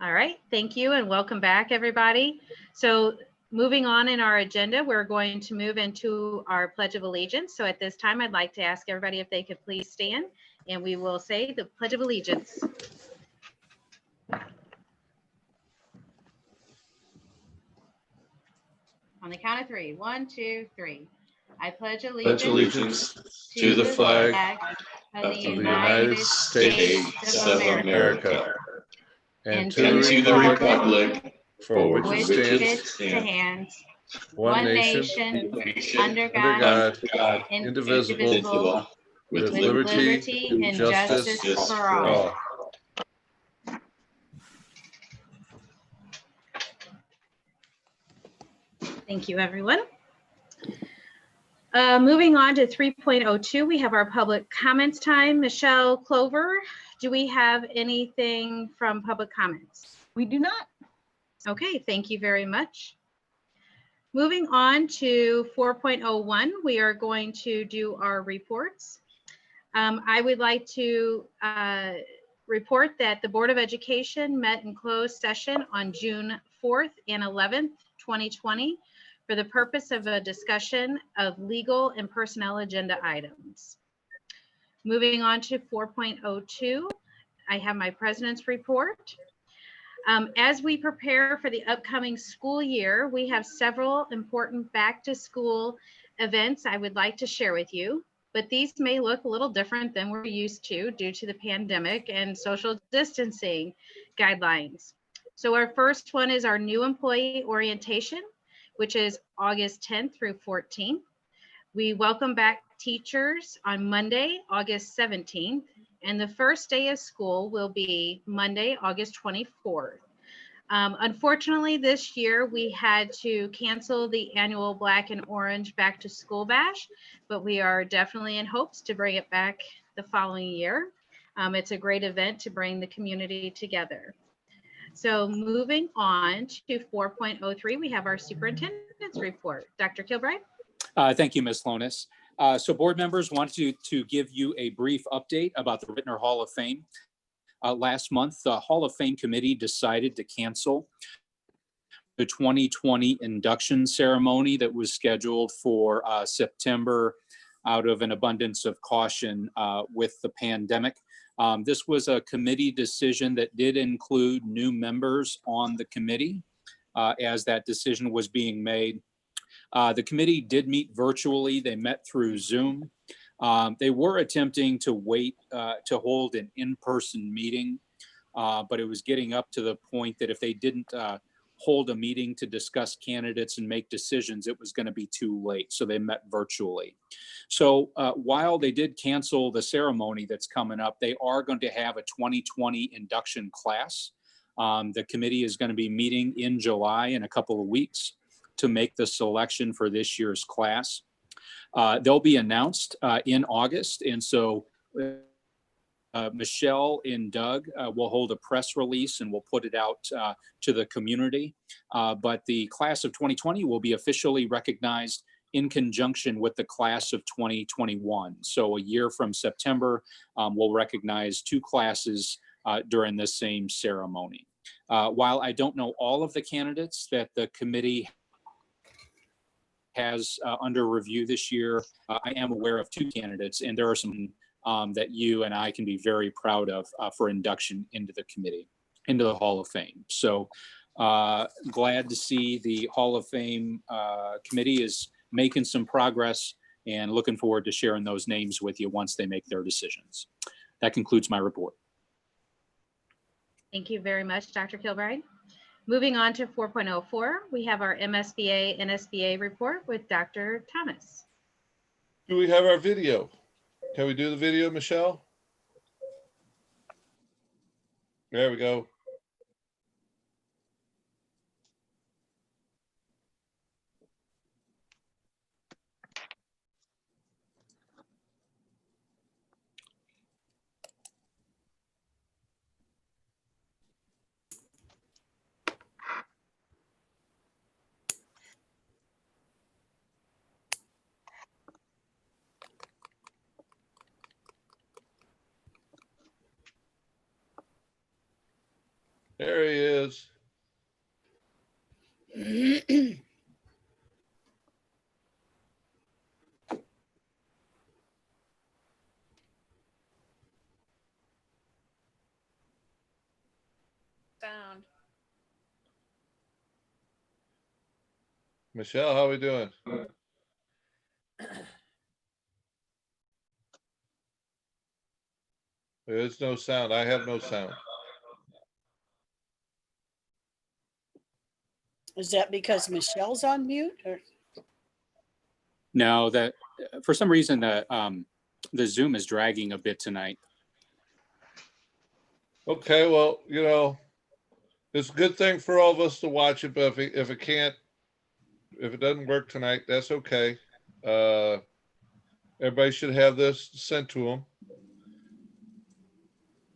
All right, thank you and welcome back, everybody. So moving on in our agenda, we're going to move into our Pledge of Allegiance. So at this time, I'd like to ask everybody if they could please stand and we will say the Pledge of Allegiance. On the count of three. 1, 2, 3. I pledge allegiance to the flag of of the United States of America and to the republic for which it stands, one nation, under God, God, indivisible, with liberty and justice for all. Thank you, everyone. Moving on to 3.02, we have our public comments time. Michelle Clover, do we have anything from public comments? We do not. Okay, thank you very much. Moving on to 4.01, we are going to do our reports. I would like to report that the Board of Education met in closed session on June 4th and 11th, 2020, for the purpose of a discussion of legal and personnel agenda items. Moving on to 4.02, I have my president's report. As we prepare for the upcoming school year, we have several important back to school events I would like to share with you, but these may look a little different than we're used to due to the pandemic and social distancing guidelines. So our first one is our new employee orientation, which is August 10th through 14th. We welcome back teachers on Monday, August 17th, and the first day of school will be Monday, August 24th. Unfortunately, this year we had to cancel the annual Black and Orange Back to School Bash, but we are definitely in hopes to bring it back the following year. It's a great event to bring the community together. So moving on to 4.03, we have our superintendent's report. Dr. Kilbride. Thank you, Ms. Lonis. So board members wanted to give you a brief update about the Ritenour Hall of Fame. Last month, the Hall of Fame committee decided to cancel the 2020 induction ceremony that was scheduled for September out of an abundance of caution with the pandemic. This was a committee decision that did include new members on the committee as that decision was being made. The committee did meet virtually. They met through Zoom. They were attempting to wait to hold an in-person meeting, but it was getting up to the point that if they didn't hold a meeting to discuss candidates and make decisions, it was going to be too late. So they met virtually. So while they did cancel the ceremony that's coming up, they are going to have a 2020 induction class. The committee is going to be meeting in July in a couple of weeks to make the selection for this year's class. They'll be announced in August. And so Michelle and Doug will hold a press release and we'll put it out to the community. But the class of 2020 will be officially recognized in conjunction with the class of 2021. So a year from September, we'll recognize two classes during the same ceremony. While I don't know all of the candidates that the committee has under review this year, I am aware of two candidates, and there are some that you and I can be very proud of for induction into the committee, into the Hall of Fame. So glad to see the Hall of Fame committee is making some progress and looking forward to sharing those names with you once they make their decisions. That concludes my report. Thank you very much, Dr. Kilbride. Moving on to 4.04, we have our MSBA NSBA report with Dr. Thomas. Do we have our video? Can we do the video, Michelle? There we go. There he is. is. Sound. Michelle, how are we doing? There is no sound. I have no sound. Is that because Michelle's on mute or? No, that for some reason the Zoom is dragging a bit tonight. Okay, well, you know, it's a good thing for all of us to watch it, but if it doesn't work tonight, that's okay. Everybody should have this sent to them.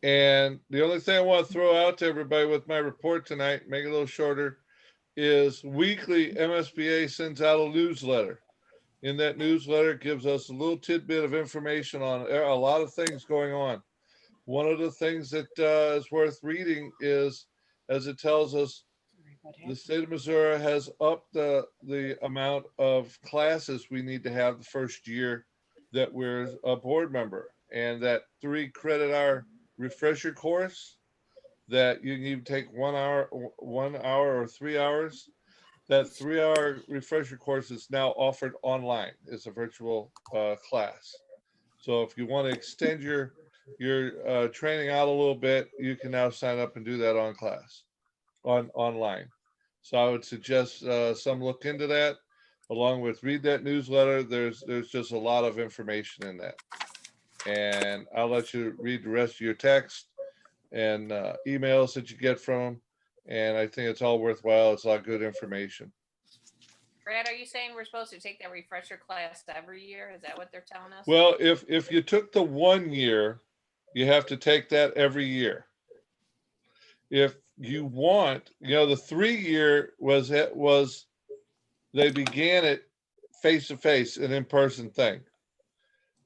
And the only thing I want to throw out to everybody with my report tonight, make it a little shorter, is weekly MSBA sends out a newsletter. In that newsletter, it gives us a little tidbit of information on a lot of things going on. One of the things that is worth reading is, as it tells us, the state of Missouri has upped the amount of classes we need to have the first year that we're a board member, and that 3 credit hour refresher course that you can even take 1 hour or 3 hours. That 3-hour refresher course is now offered online. It's a virtual class. So if you want to extend your training out a little bit, you can now sign up and do that online. So I would suggest some look into that, along with read that newsletter. There's just a lot of information in that. And I'll let you read the rest of your text and emails that you get from them. And I think it's all worthwhile. It's a lot of good information. Brad, are you saying we're supposed to take that refresher class every year? Is that what they're telling us? Well, if you took the 1 year, you have to take that every year. If you want, you know, the 3-year was they began it face-to-face, an in-person thing.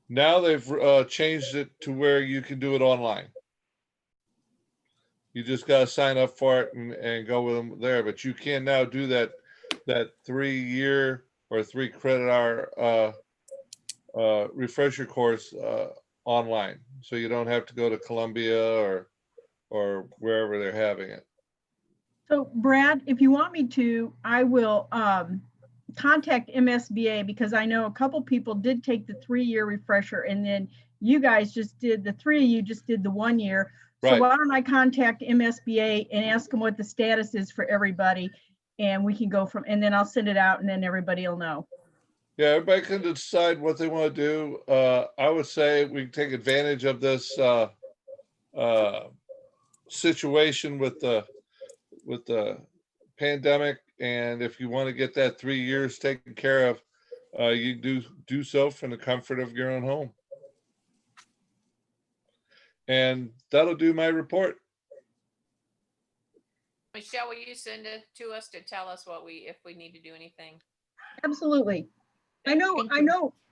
Now they've changed it to where you can do it online. You just got to sign up for it and go with them there. But you can now do that 3-year or 3 credit hour refresher course online. So you don't have to go to Columbia or wherever they're having it. So Brad, if you want me to, I will contact MSBA, because I know a couple people did take the 3-year refresher, and then you guys just did the 3 of you just did the 1 year. So Right. why don't I contact MSBA and ask them what the status is for everybody, and we can go from, and then I'll send it out and then everybody will know. Yeah, everybody can decide what they want to do. I would say we can take advantage of this situation with the pandemic, and if you want to get that 3 years taken care of, you do so from the comfort of your own home. And that'll do my report. Michelle, will you send it to us to tell us if we need to do anything? Absolutely. I know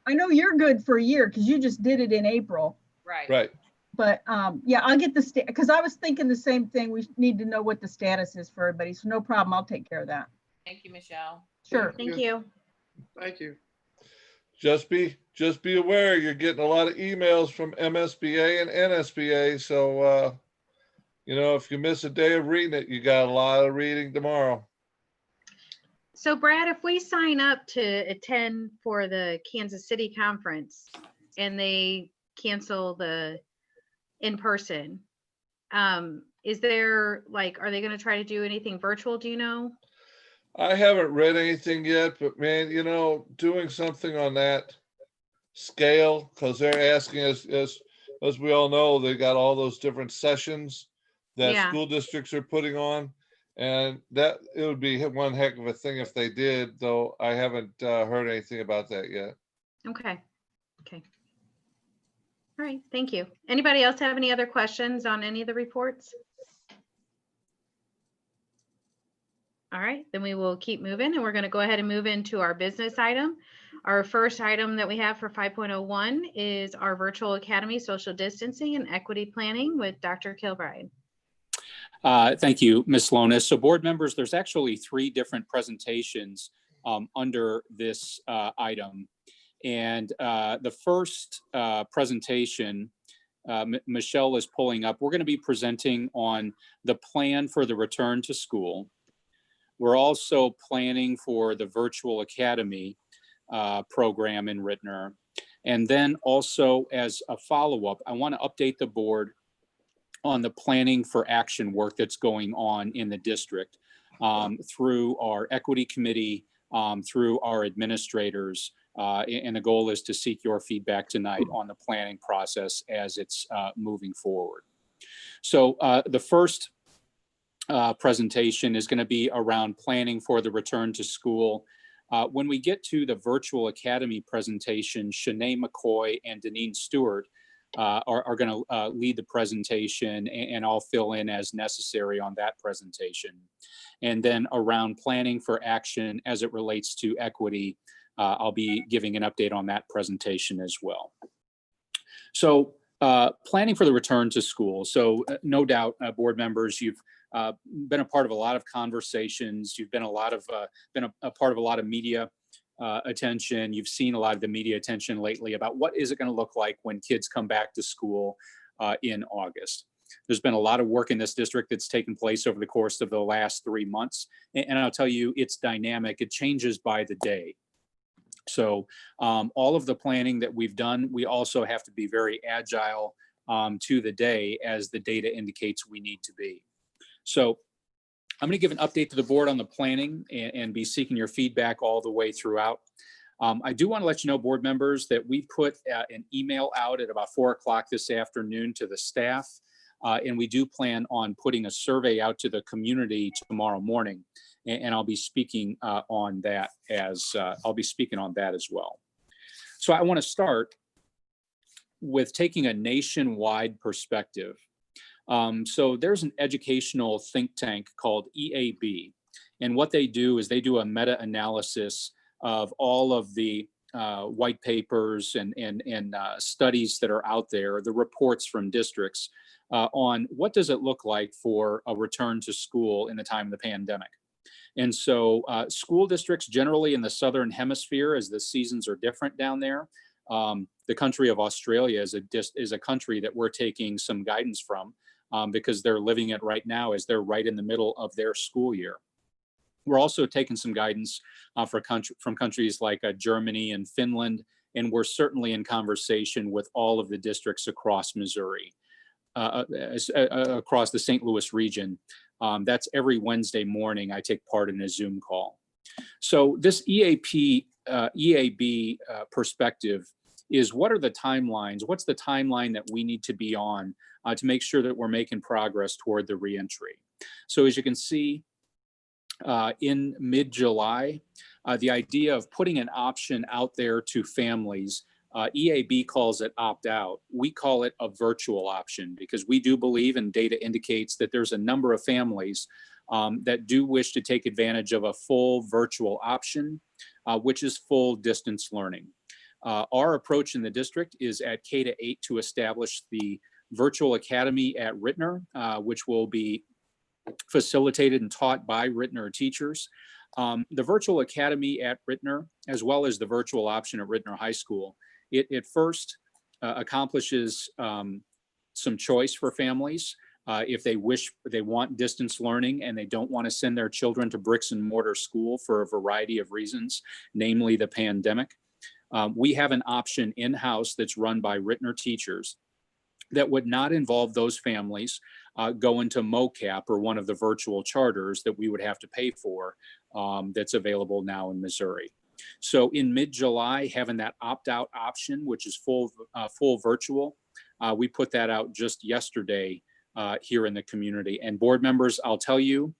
you. you're good for a year because you just did it in April. Right. Right. But yeah, I'll get the because I was thinking the same thing. We need to know what the status is for everybody. So no problem. I'll take care of that. Thank you, Michelle. Sure. Thank you. Thank you. Just be aware you're getting a lot of emails from MSBA and NSBA. So you know, if you miss a day of reading it, you got a lot of reading tomorrow. So Brad, if we sign up to attend for the Kansas City conference and they cancel the in-person, is there are they going to try to do anything virtual? Do you know? I haven't read anything yet, but man, you know, doing something on that scale, because they're asking us, as we all know, they got all those different sessions that Yeah. school districts are putting on, and that it would be one heck of a thing if they did, though I haven't heard anything about that yet. Okay. Okay. All right. Thank you. Anybody else have any other questions on any of the reports? All right, then we will keep moving, and we're going to go ahead and move into our business item. Our first item that we have for 5.01 is our virtual academy social distancing and equity planning with Dr. Kilbride. Thank you, Ms. Lonis. So board members, there's actually 3 different presentations under this item. And the first presentation, Michelle is pulling up. We're going to be presenting on the plan for the return to school. We're also planning for the virtual academy program in Ritenour. And then also as a follow-up, I want to update the board on the planning for action work that's going on in the district through our equity committee, through our administrators. And the goal is to seek your feedback tonight on the planning process as it's moving forward. So the first presentation is going to be around planning for the return to school. When we get to the virtual academy presentation, Shanae McCoy and Deneen Stewart are going to lead the presentation, and I'll fill in as necessary on that presentation. And then around planning for action as it relates to equity, I'll be giving an update on that presentation as well. So planning for the return to school. So no doubt, board members, you've been a part of a lot of conversations. You've been a part of a lot of media attention. You've seen a lot of the media attention lately about what is it going to look like when kids come back to school in August. There's been a lot of work in this district that's taken place over the course of the last 3 months. And I'll tell you, it's dynamic. It changes by the day. So all of the planning that we've done, we also have to be very agile to the day as the data indicates we need to be. So I'm going to give an update to the board on the planning and be seeking your feedback all the way throughout. I do want to let you know, board members, that we put an email out at about 4 o'clock this afternoon to the staff. And we do plan on putting a survey out to the community tomorrow morning. And I'll be speaking on that as well. So I want to start with taking a nationwide perspective. So there's an educational think tank called EAB, and what they do is they do a meta-analysis of all of the white papers and studies that are out there, the reports from districts on what does it look like for a return to school in the time of the pandemic. And so school districts generally in the Southern Hemisphere, as the seasons are different down there, the country of Australia is a country that we're taking some guidance from because they're living it right now as they're right in the middle of their school year. We're also taking some guidance from countries like Germany and Finland, and we're certainly in conversation with all of the districts across Missouri, across the St. Louis region. That's every Wednesday morning I take part in a Zoom call. So this EAB perspective is what are the timelines? What's the timeline that we need to be on to make sure that we're making progress toward the reentry? So as you can see, in mid-July, the idea of putting an option out there to families, EAB calls it opt-out. We call it a virtual option because we do believe, and data indicates, that there's a number of families that do wish to take advantage of a full virtual option, which is full distance learning. Our approach in the district is at K-8 to establish the virtual academy at Ritenour, which will be facilitated and taught by Ritenour teachers. The virtual academy at Ritenour, as well as the virtual option at Ritenour High School, it first accomplishes some choice for families. If they want distance learning and they don't want to send their children to bricks and mortar school for a variety of reasons, namely the pandemic. We have an option in-house that's run by Ritenour teachers that would not involve those families going to MOCAP or one of the virtual charters that we would have to pay for that's available now in Missouri. So in mid-July, having that opt-out option, which is full virtual, we put that out just yesterday here in the community. And board members, I'll tell you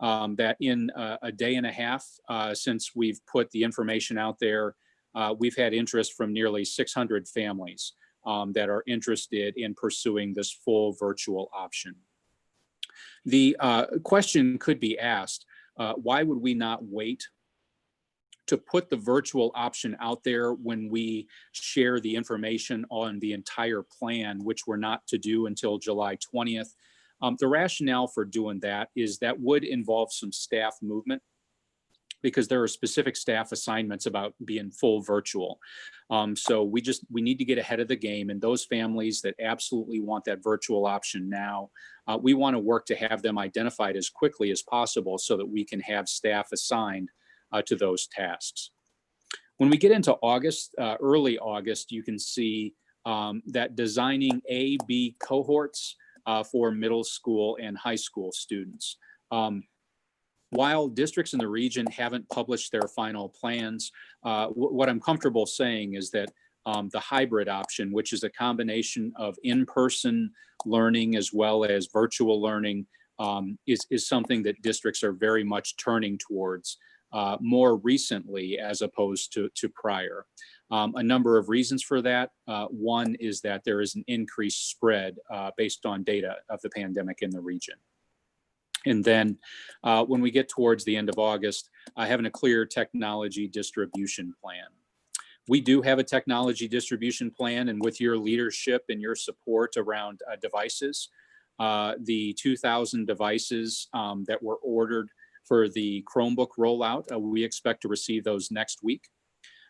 that in a day and a half since we've put the information out there, we've had interest from nearly 600 families that are interested in pursuing this full virtual option. The question could be asked, why would we not wait to put the virtual option out there when we share the information on the entire plan, which we're not to do until July 20th? The rationale for doing that is that would involve some staff movement, because there are specific staff assignments about being full virtual. So we need to get ahead of the game, and those families that absolutely want that virtual option now, we want to work to have them identified as quickly as possible so that we can have staff assigned to those tasks. When we get into August, early August, you can see that designing A-B cohorts for middle school and high school students. While districts in the region haven't published their final plans, what I'm comfortable saying is that the hybrid option, which is a combination of in-person learning as well as virtual learning, is something that districts are very much turning towards more recently as opposed to prior. A number of reasons for that. One is that there is an increased spread based on data of the pandemic in the region. And then when we get towards the end of August, having a clear technology distribution plan. We do have a technology distribution plan, and with your leadership and your support around devices, the 2,000 devices that were ordered for the Chromebook rollout, we expect to receive those next week.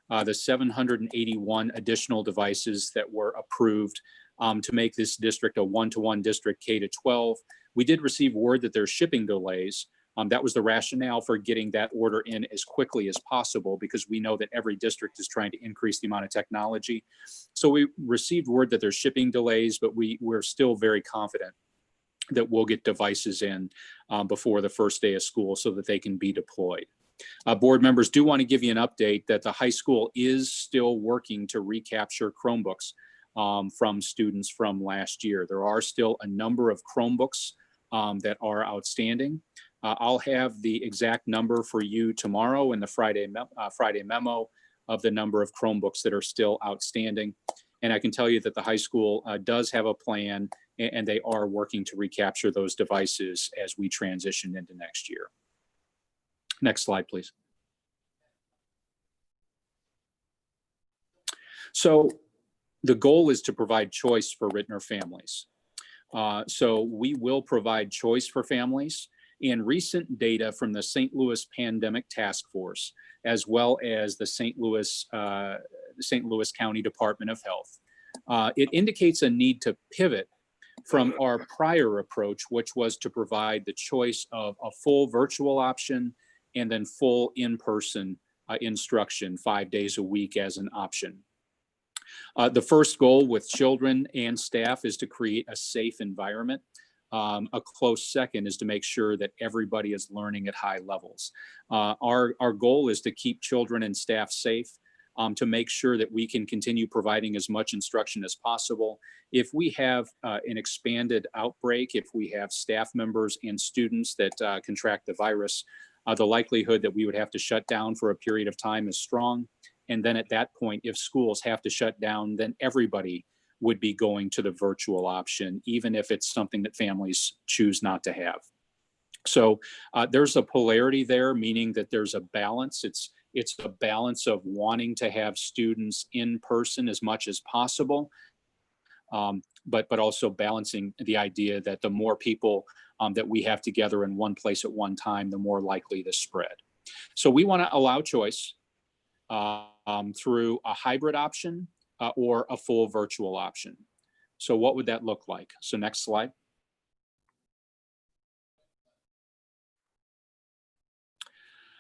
The 781 additional devices that were approved to make this district a one-to-one district K-12. We did receive word that there's shipping delays. That was the rationale for getting that order in as quickly as possible, because we know that every district is trying to increase the amount of technology. So we received word that there's shipping delays, but we're still very confident that we'll get devices in before the first day of school so that they can be deployed. Board members, do want to give you an update that the high school is still working to recapture Chromebooks from students from last year. There are still a number of Chromebooks that are outstanding. I'll have the exact number for you tomorrow in the Friday memo of the number of Chromebooks that are still outstanding. And I can tell you that the high school does have a plan, and they are working to recapture those devices as we transition into next year. Next slide, please. So the goal is to provide choice for Ritenour families. So we will provide choice for families, and recent data from the St. Louis Pandemic Task Force, as well as the St. Louis County Department of Health, it indicates a need to pivot from our prior approach, which was to provide the choice of a full virtual option and then full in-person instruction 5 days a week as an option. The first goal with children and staff is to create a safe environment. A close second is to make sure that everybody is learning at high levels. Our goal is to keep children and staff safe, to make sure that we can continue providing as much instruction as possible. If we have an expanded outbreak, if we have staff members and students that contract the virus, the likelihood that we would have to shut down for a period of time is strong. And then at that point, if schools have to shut down, then everybody would be going to the virtual option, even if it's something that families choose not to have. So there's a polarity there, meaning that there's a balance. It's a balance of wanting to have students in person as much as possible, but also balancing the idea that the more people that we have together in one place at one time, the more likely the spread. So we want to allow choice through a hybrid option or a full virtual option. So what would that look like? So next slide.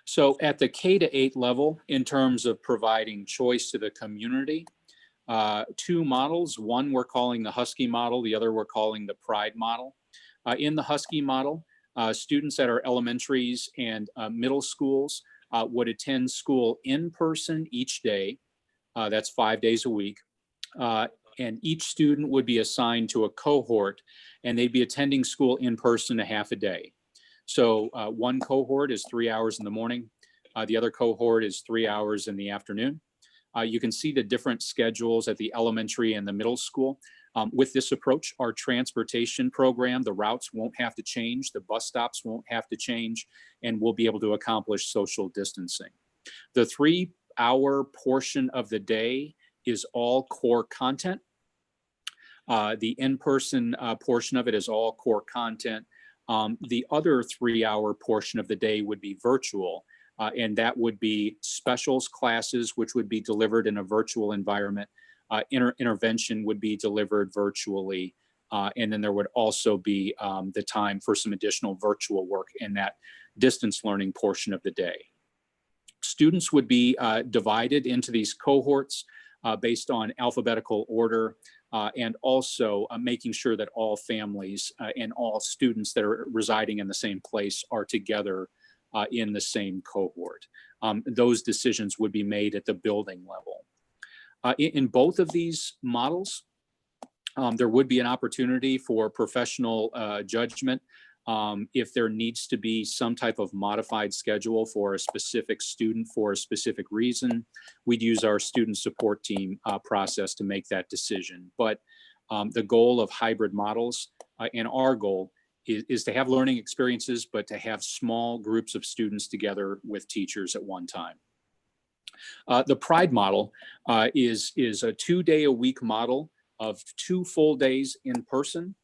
So at the K-8 level, in terms of providing choice to the community, two models. One we're calling the Husky model, the other we're calling the Pride model. In the Husky model, students at our elementaries and middle schools would attend school in person each day. That's 5 days a week. And each student would be assigned to a cohort, and they'd be attending school in person a half a day. So one cohort is 3 hours in the morning. The other cohort is 3 hours in the afternoon. You can see the different schedules at the elementary and the middle school. With this approach, our transportation program, the routes won't have to change, the bus stops won't have to change, and we'll be able to accomplish social distancing. The 3 hour portion of the day is all core content. The in-person portion of it is all core content. The other 3-hour portion of the day would be virtual, and that would be specials classes, which would be delivered in a virtual environment. Intervention would be delivered virtually. And then there would also be the time for some additional virtual work in that distance learning portion of the day. Students would be divided into these cohorts based on alphabetical order, and also making sure that all families and all students that are residing in the same place are together in the same cohort. Those decisions would be made at the building level. In both of these models, there would be an opportunity for professional judgment if there needs to be some type of modified schedule for a specific student for a specific reason. We'd use our student support team process to make that decision. But the goal of hybrid models and our goal is to have learning experiences, but to have small groups of students together with teachers at one time. The PRIDE model is a 2-day-a-week model of 2 full days in person,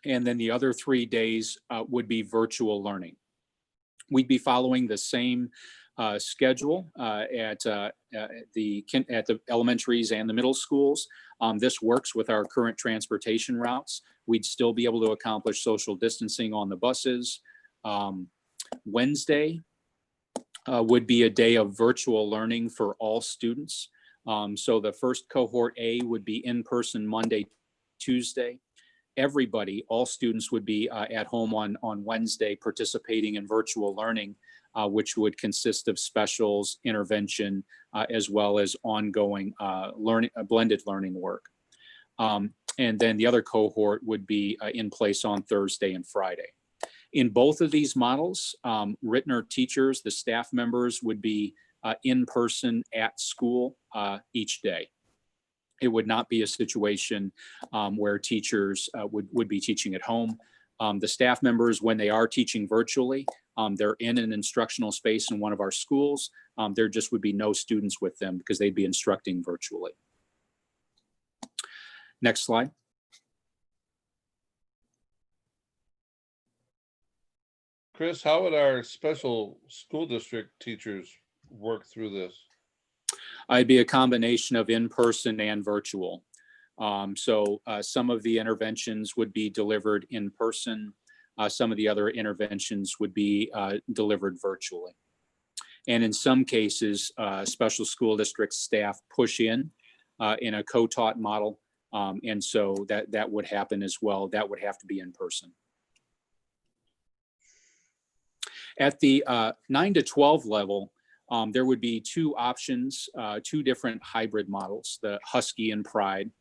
and then the other 3 days would be virtual learning. We'd be following the same schedule at the elementaries and the middle schools. This works with our current transportation routes. We'd still be able to accomplish social distancing on the buses. Wednesday would be a day of virtual learning for all students. So the first cohort A would be in person Monday, Tuesday. Everybody, all students would be at home on Wednesday participating in virtual learning, which would consist of specials, intervention, as well as ongoing blended learning work. And then the other cohort would be in place on Thursday and Friday. In both of these models, Ritenour teachers, the staff members would be in person at school each day. It would not be a situation where teachers would be teaching at home. The staff members, when they are teaching virtually, they're in an instructional space in one of our schools. There just would be no students with them because they'd be instructing virtually. Next slide. Chris, how would our special school district teachers work through this? It'd be a combination of in-person and virtual. So some of the interventions would be delivered in person. Some of the other interventions would be delivered virtually. And in some cases, special school district staff push in a co-taught model. And so that would happen as well. That would have to be in person. At the 9 to 12 level, there would be 2 options, 2 different hybrid models, the Husky and Pride.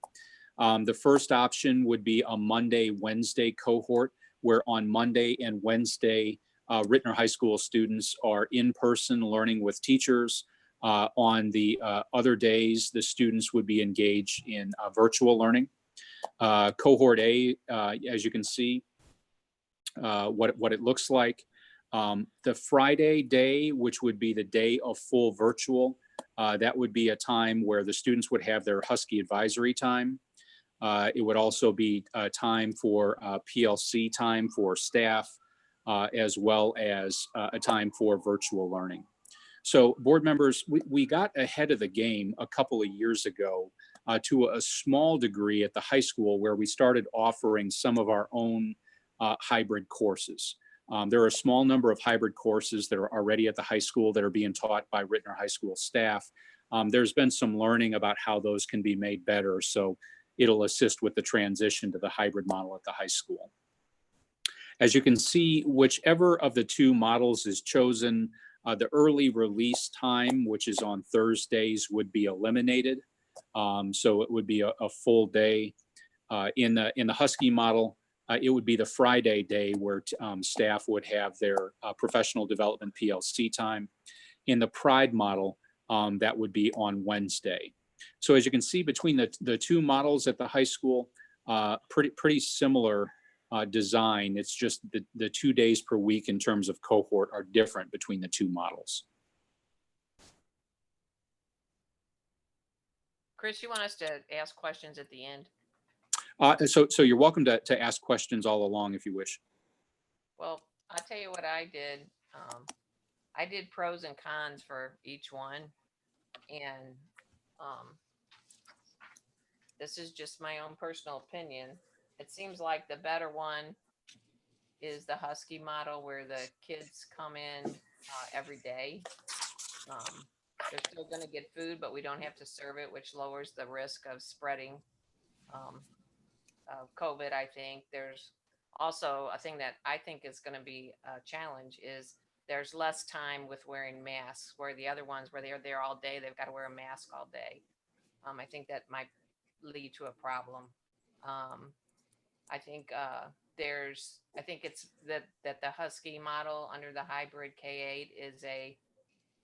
The first option would be a Monday, Wednesday cohort, where on Monday and Wednesday, Ritenour High School students are in person learning with teachers. On the other days, the students would be engaged in virtual learning. Cohort A, as you can see, what it looks like. The Friday day, which would be the day of full virtual, that would be a time where the students would have their Husky advisory time. It would also be a time for PLC time for staff, as well as a time for virtual learning. So board members, we got ahead of the game a couple of years ago to a small degree at the high school, where we started offering some of our own hybrid courses. There are a small number of hybrid courses that are already at the high school that are being taught by Ritenour High School staff. There's been some learning about how those can be made better, so it'll assist with the transition to the hybrid model at the high school. As you can see, whichever of the 2 models is chosen, the early release time, which is on Thursdays, would be eliminated. So it would be a full day. In the Husky model, it would be the Friday day where staff would have their professional development PLC time. In the Pride model, that would be on Wednesday. So as you can see, between the 2 models at the high school, pretty similar design. It's just the 2 days per week in terms of cohort are different between the 2 models. Chris, you want us to ask questions at the end? So you're welcome to ask questions all along if you wish. Well, I'll tell you what I did. I did pros and cons for each one. And this is just my own personal opinion. It seems like the better one is the Husky model where the kids come in every day. They're still going to get food, but we don't have to serve it, which lowers the risk of spreading COVID. I think there's also a thing that I think is going to be a challenge is there's less time with wearing masks, where the other ones where they're there all day, they've got to wear a mask all day. I think that might lead to a problem. I think I think it's that the Husky model under the hybrid K-8 is a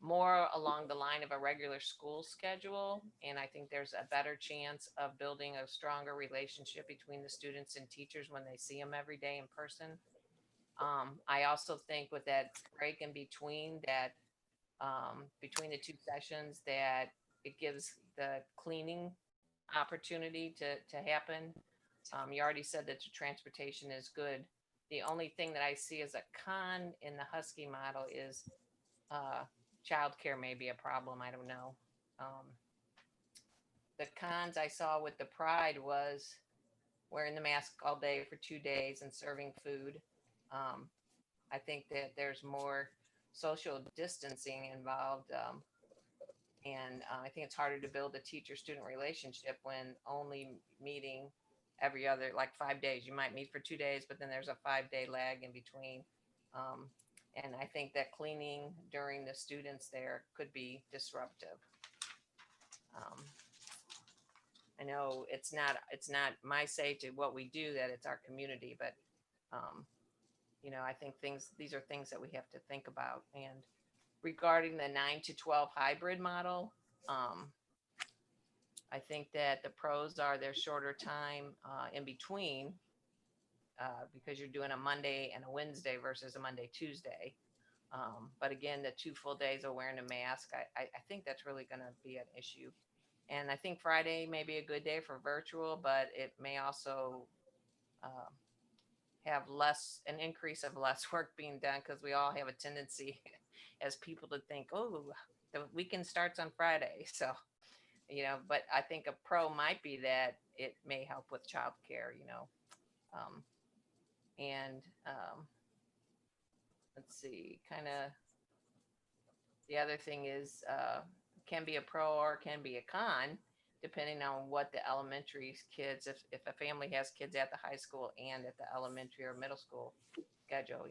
more along the line of a regular school schedule. And I think there's a better chance of building a stronger relationship between the students and teachers when they see them every day in person. I also think with that break in between that, between the two sessions, that it gives the cleaning opportunity to happen. You already said that the transportation is good. The only thing that I see as a con in the Husky model is childcare may be a problem. I don't know. The cons I saw with the Pride was wearing the mask all day for 2 days and serving food. I think that there's more social distancing involved. And I think it's harder to build a teacher-student relationship when only meeting every other, like 5 days. You might meet for 2 days, but then there's a 5-day lag in between. And I think that cleaning during the students there could be disruptive. I know it's not my say to what we do, that it's our community, but I think these are things that we have to think about. And regarding the 9 to 12 hybrid model, I think that the pros are there's shorter time in between because you're doing a Monday and a Wednesday versus a Monday, Tuesday. But again, the 2 full days of wearing a mask, I think that's really going to be an issue. And I think Friday may be a good day for virtual, but it may also have an increase of less work being done, because we all have a tendency as people to think, oh, the weekend starts on Friday. So, but I think a pro might be that it may help with childcare, and let's see, kind of the other thing is can be a pro or can be a con, depending on what the elementary kids, if a family has kids at the high school and at the elementary or middle school schedule,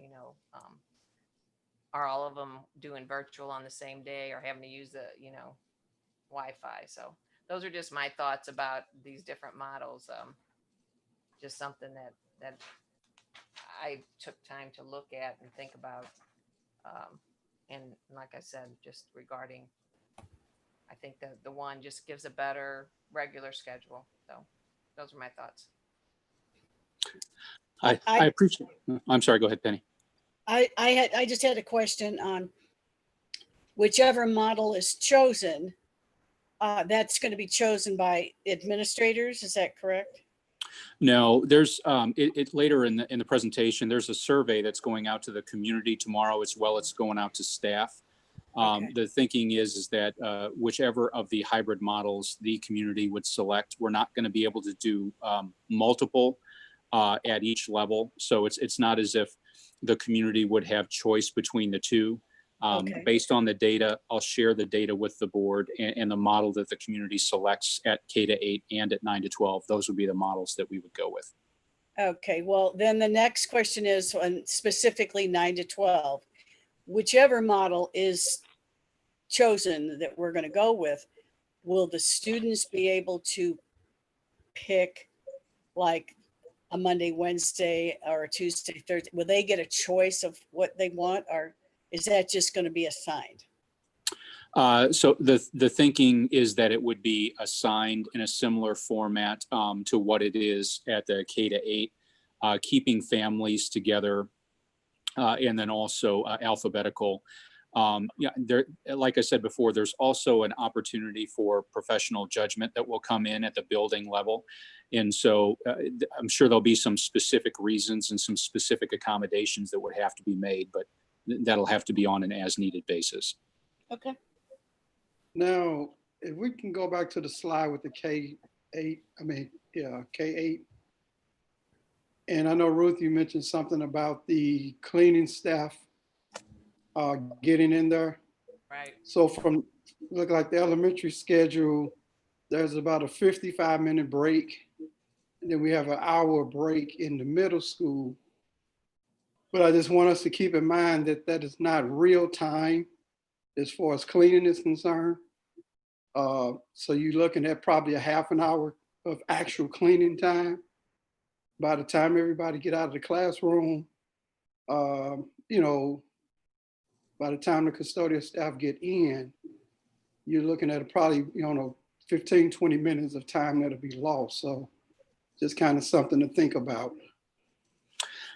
are all of them doing virtual on the same day or having to use the, Wi-Fi. So those are just my thoughts about these different models. Just something that I took time to look at and think about. And like I said, just regarding, I think the one just gives a better regular schedule. So those are my thoughts. I appreciate it. I'm sorry, go ahead, Penny. I just had a question on whichever model is chosen. That's going to be chosen by administrators. Is that correct? No, there's later in the presentation, there's a survey that's going out to the community tomorrow, as well as going out to staff. Okay. The thinking is that whichever of the hybrid models the community would select, we're not going to be able to do multiple at each level. So it's not as if the community would have choice between the two. Okay. Based on the data, I'll share the data with the board, and the model that the community selects at K-8 and at 9 to 12. Those would be the models that we would go with. Okay, well, then the next question is on specifically 9 to 12. Whichever model is chosen that we're going to go with, will the students be able to pick like a Monday, Wednesday, or a Tuesday, Thursday? Will they get a choice of what they want, or is that just going to be assigned? So the thinking is that it would be assigned in a similar format to what it is at the K-8, keeping families together, and then also alphabetical. Yeah, there, like I said before, there's also an opportunity for professional judgment that will come in at the building level. And so I'm sure there'll be some specific reasons and some specific accommodations that would have to be made, but that'll have to be on an as needed basis. Okay. Now, if we can go back to the slide with the K8, K8. And I know, Ruth, you mentioned something about the cleaning staff getting in there. Right. So from, look like the elementary schedule, there's about a 55-minute break. And then we have an hour break in the middle school. But I just want us to keep in mind that that is not real time as far as cleaning is concerned. So you're looking at probably a half an hour of actual cleaning time. By the time everybody get out of the classroom, you know, by the time the custodial staff get in, you're looking at probably, 15, 20 minutes of time that'll be lost. So just kind of something to think about.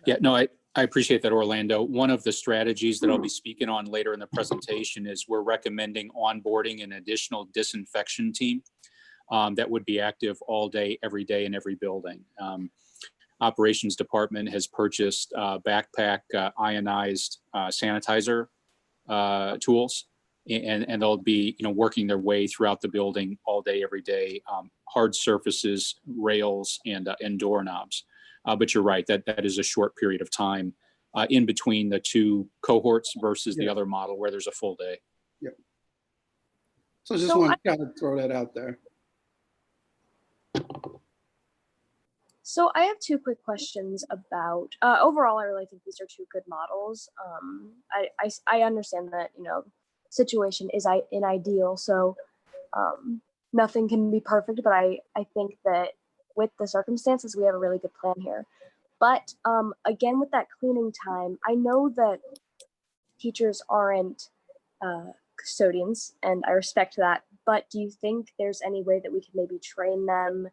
Yeah, no, I appreciate that, Orlando. One of the strategies that I'll be speaking on later in the presentation is we're recommending onboarding an additional disinfection team that would be active all day, every day in every building. Operations department has purchased backpack ionized sanitizer tools, and they'll be working their way throughout the building all day, every day, hard surfaces, rails, and doorknobs. But you're right, that is a short period of time in between the two cohorts versus the other model where there's a full day. Yep. So just want to kind of throw that out there. So I have two quick questions about, overall, I really think these are two good models. I understand that, situation is ideal, so nothing can be perfect, but I think that with the circumstances, we have a really good plan here. But again, with that cleaning time, I know that teachers aren't custodians, and I respect that, but do you think there's any way that we could maybe train them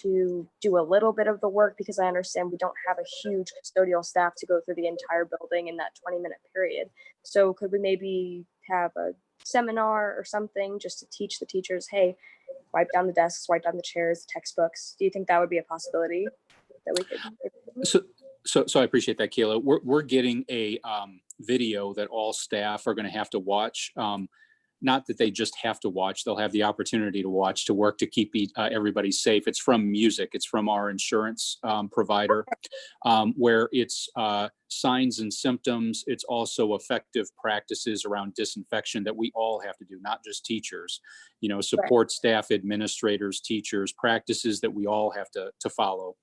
to do a little bit of the work? Because I understand we don't have a huge custodial staff to go through the entire building in that 20-minute period. So could we maybe have a seminar or something just to teach the teachers, hey, wipe down the desks, wipe down the chairs, the textbooks? Do you think that would be a possibility that we could? So I appreciate that, Kayla. We're getting a video that all staff are going to have to watch. Not that they just have to watch, they'll have the opportunity to watch, to work to keep everybody safe. It's from music, it's from our insurance provider, where it's signs and symptoms. It's also effective practices around disinfection that we all have to do, not just teachers, support staff, administrators, teachers, practices that we all have to follow.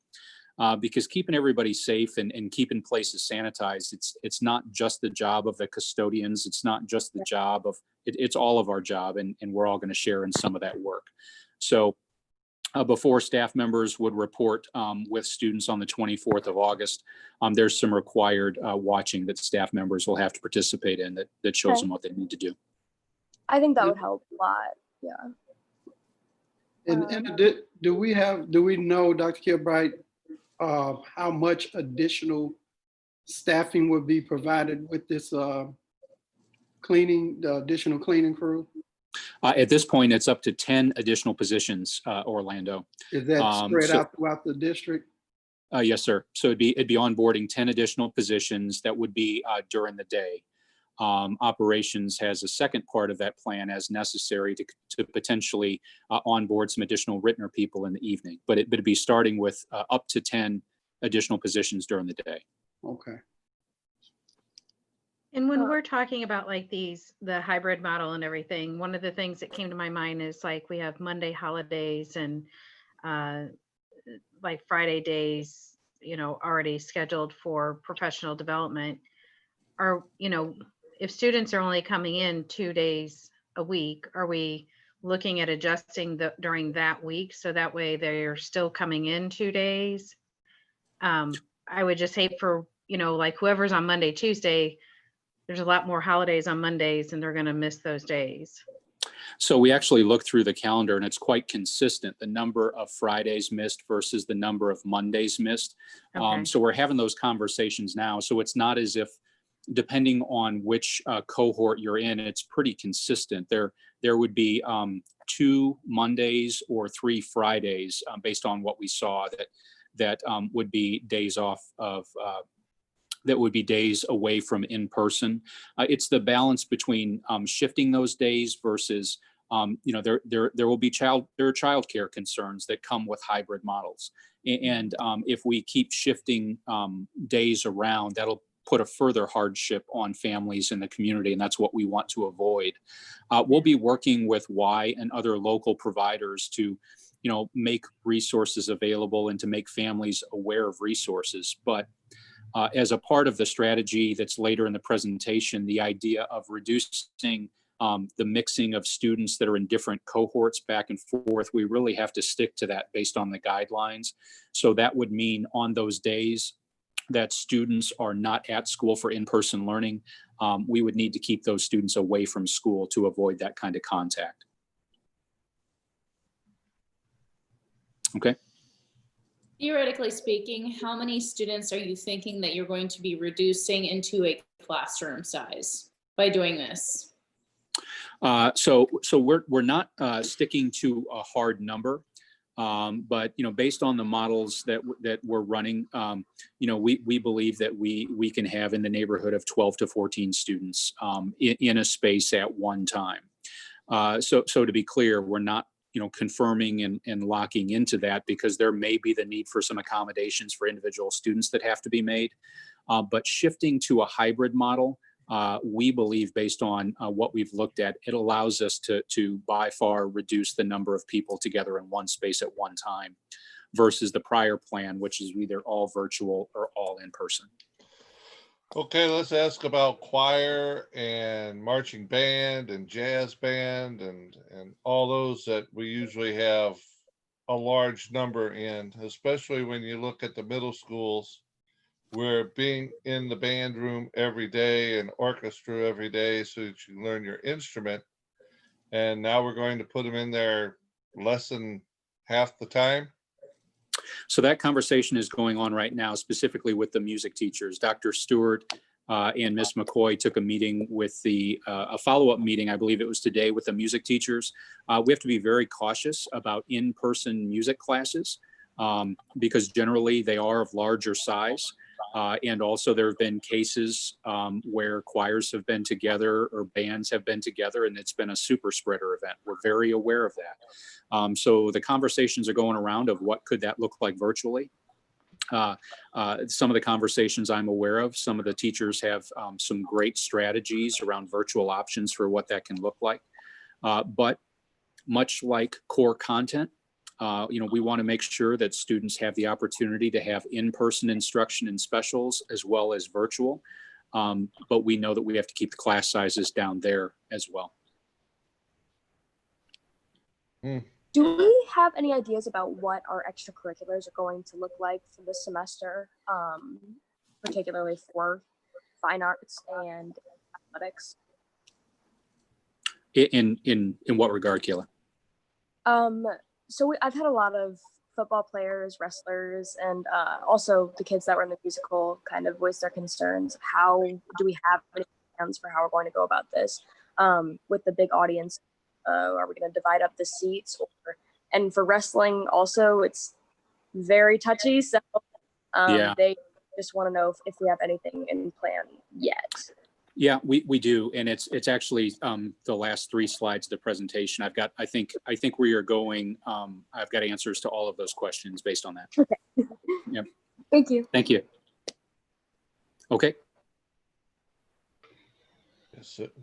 Because keeping everybody safe and keeping places sanitized, it's not just the job of the custodians. It's not just the job of, it's all of our job, and we're all going to share in some of that work. So before staff members would report with students on the 24th of August, there's some required watching that staff members will have to participate in that shows them what they need to do. I think that would help a lot. Yeah. And do we know, Dr. Kilbright, how much additional staffing would be provided with this the additional cleaning crew? At this point, it's up to 10 additional positions, Orlando. Is that spread out throughout the district? Yes, sir. So it'd be onboarding 10 additional positions that would be during the day. Operations has a second part of that plan as necessary to potentially onboard some additional Ritenour people in the evening, but it'd be starting with up to 10 additional positions during the day. Okay. And when we're talking about like the hybrid model and everything, one of the things that came to my mind is like we have Monday holidays and like Friday days, already scheduled for professional development. If students are only coming in 2 days a week, are we looking at adjusting during that week so that way they're still coming in 2 days? I would just hate for, like whoever's on Monday, Tuesday, there's a lot more holidays on Mondays and they're going to miss those days. So we actually look through the calendar and it's quite consistent, the number of Fridays missed versus the number of Mondays missed. Okay. So we're having those conversations now. So it's not as if depending on which cohort you're in, it's pretty consistent. There would be 2 Mondays or 3 Fridays based on what we saw that would be days off of that would be days away from in person. It's the balance between shifting those days versus there will be childcare concerns that come with hybrid models, and if we keep shifting days around, that'll put a further hardship on families in the community, and that's what we want to avoid. We'll be working with Y and other local providers to make resources available and to make families aware of resources. But as a part of the strategy that's later in the presentation, the idea of reducing the mixing of students that are in different cohorts back and forth, we really have to stick to that based on the guidelines. So that would mean on those days that students are not at school for in-person learning, we would need to keep those students away from school to avoid that kind of contact. Okay. Theoretically speaking, how many students are you thinking that you're going to be reducing into a classroom size by doing this? So we're not sticking to a hard number, but based on the models that we're running, we believe that we can have in the neighborhood of 12 to 14 students in a space at one time. So to be clear, we're not confirming and locking into that, because there may be the need for some accommodations for individual students that have to be made. But shifting to a hybrid model, we believe, based on what we've looked at, it allows us to by far reduce the number of people together in one space at one time versus the prior plan, which is either all virtual or all in person. Okay, let's ask about choir and marching band and jazz band and all those that we usually have a large number in, especially when you look at the middle schools, where being in the band room every day and orchestra every day so that you learn your instrument. And now we're going to put them in there less than half the time. So that conversation is going on right now, specifically with the music teachers. Dr. Stewart and Ms. McCoy took a meeting with a follow-up meeting, I believe it was today, with the music teachers. We have to be very cautious about in-person music classes because generally they are of larger size. And also there have been cases where choirs have been together or bands have been together, and it's been a super spreader event. We're very aware of that. So the conversations are going around of what could that look like virtually. Some of the conversations I'm aware of, some of the teachers have some great strategies around virtual options for what that can look like. But much like core content, we want to make sure that students have the opportunity to have in-person instruction and specials as well as virtual. But we know that we have to keep the class sizes down there as well. Do we have any ideas about what our extracurriculars are going to look like for this semester, particularly for fine arts and athletics? In what regard, Kayla? So I've had a lot of football players, wrestlers, and also the kids that were in the musical kind of voice their concerns. How do we have any plans for how we're going to go about this with the big audience? Are we going to divide up the seats? And for wrestling also, it's very touchy. So they just want to know if we have anything in plan yet. Yeah, we do, and it's actually the last 3 slides of the presentation. I think where you're going. I've got answers to all of those questions based on that. Okay. Yep. Thank you. Thank you. Okay.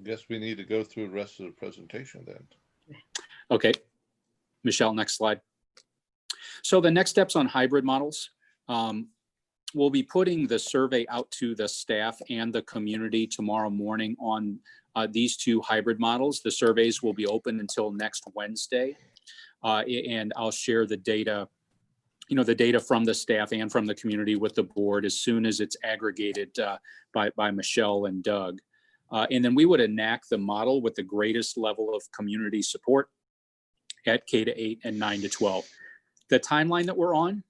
Guess we need to go through the rest of the presentation then. Okay, Michelle, next slide. So the next steps on hybrid models. We'll be putting the survey out to the staff and the community tomorrow morning on these 2 hybrid models. The surveys will be open until next Wednesday. And I'll share the data, the data from the staff and from the community with the board as soon as it's aggregated by Michelle and Doug. And then we would enact the model with the greatest level of community support at K-8 and 9 to 12. The timeline that we're on,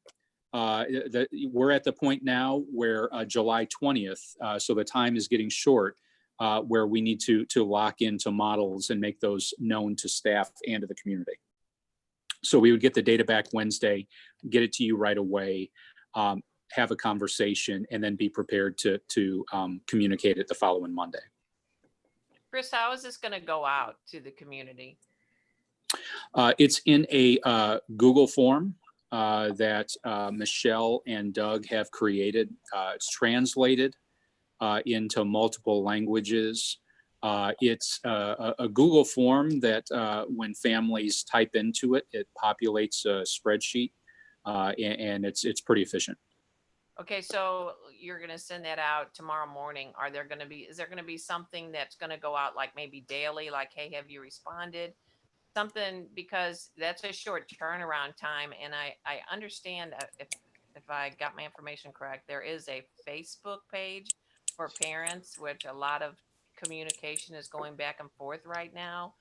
we're at the point now where July 20th, so the time is getting short, where we need to lock into models and make those known to staff and to the community. So we would get the data back Wednesday, get it to you right away, have a conversation, and then be prepared to communicate it the following Monday. Chris, how is this going to go out to the community? It's in a Google form that Michelle and Doug have created. It's translated into multiple languages. It's a Google form that when families type into it, it populates a spreadsheet, and it's pretty efficient. Okay, so you're going to send that out tomorrow morning. Is there going to be something that's going to go out like maybe daily, like, hey, have you responded? Something, because that's a short turnaround time. And I understand that if I got my information correct, there is a Facebook page for parents, which a lot of communication is going back and forth right now.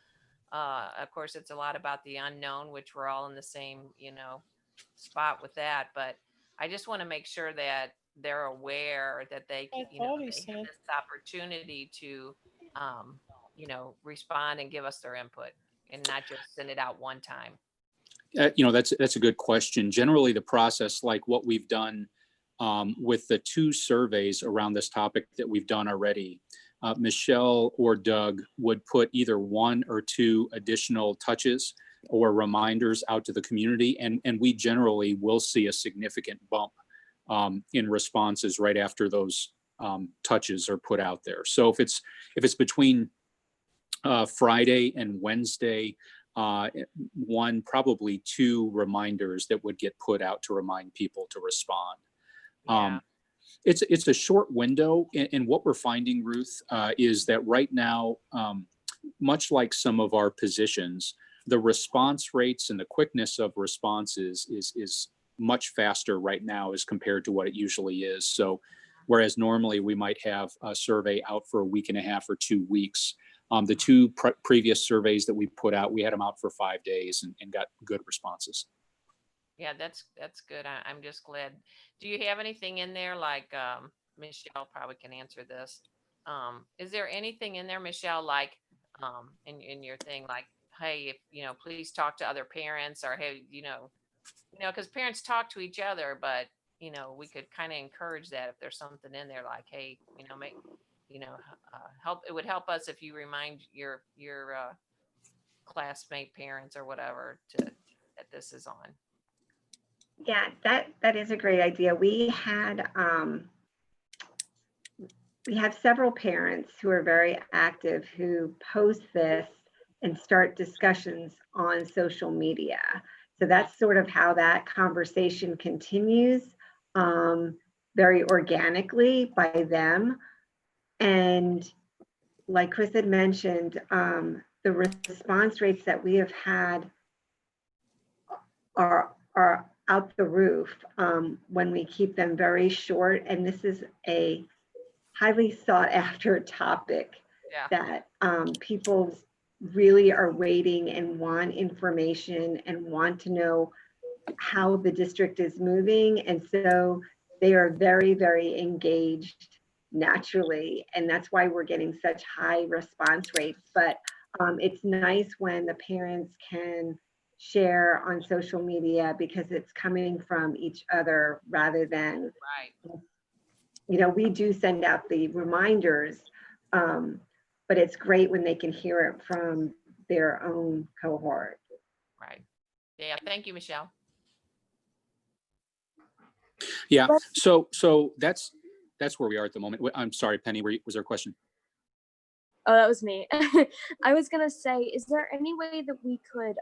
Of course, it's a lot about the unknown, which we're all in the same, spot with that. But I just want to make sure that they're aware that they have this opportunity to, respond and give us their input and not just send it out one time. That's a good question. Generally, the process, like what we've done with the 2 surveys around this topic that we've done already, Michelle or Doug would put either 1 or 2 additional touches or reminders out to the community, and we generally will see a significant bump in responses right after those touches are put out there. So if it's between Friday and Wednesday, 1, probably 2 reminders that would get put out to remind people to respond. Yeah. It's a short window, and what we're finding, Ruth, is that right now, much like some of our positions, the response rates and the quickness of responses is much faster right now as compared to what it usually is. So whereas normally we might have a survey out for a week and a half or 2 weeks, the 2 previous surveys that we put out, we had them out for 5 days and got good responses. Yeah, that's good. I'm just glad. Do you have anything in there, like Michelle probably can answer this? Is there anything in there, Michelle, like in your thing, like, hey, if please talk to other parents, or hey, because parents talk to each other, but we could kind of encourage that if there's something in there, like, hey, make help. It would help us if you remind your classmate parents or whatever that this is on. Yeah, that is a great idea. We have several parents who are very active who post this and start discussions on social media. So that's sort of how that conversation continues, very organically by them. And like Chris had mentioned, the response rates that we have had are out the roof when we keep them very short. And this is a highly sought after topic that people really are waiting and want information and want to know how the district is moving. And so they are very, very engaged naturally. And that's why we're getting such high response rates. But it's nice when the parents can share on social media because it's coming from each other rather than, we do send out the reminders, but it's great when they can hear it from their own cohort. Right. Yeah. Thank you, Michelle. Yeah. So that's where we are at the moment. I'm sorry, Penny, was there a question? Oh, that was me. I was going to say, is there any way that we could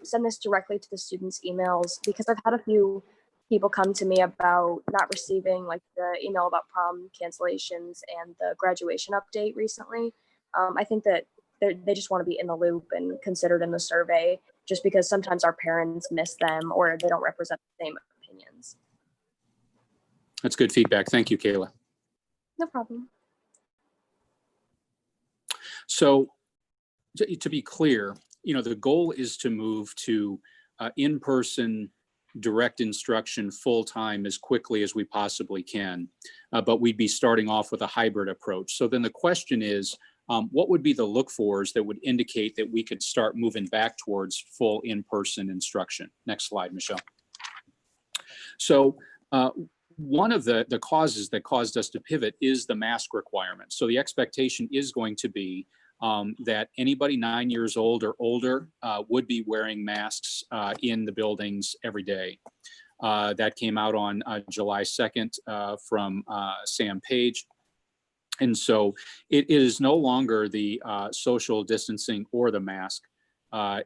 send this directly to the students' emails? Because I've had a few people come to me about not receiving like the email about prom cancellations and the graduation update recently. I think that they just want to be in the loop and considered in the survey, just because sometimes our parents miss them or they don't represent the same opinions. That's good feedback. Thank you, Kayla. No problem. So to be clear, the goal is to move to in-person direct instruction full-time as quickly as we possibly can. But we'd be starting off with a hybrid approach. So then the question is, what would be the look-fors that would indicate that we could start moving back towards full in-person instruction? Next slide, Michelle. So one of the causes that caused us to pivot is the mask requirement. So the expectation is going to be that anybody 9 years old or older would be wearing masks in the buildings every day. That came out on July 2nd from Sam Page. And so it is no longer the social distancing or the mask.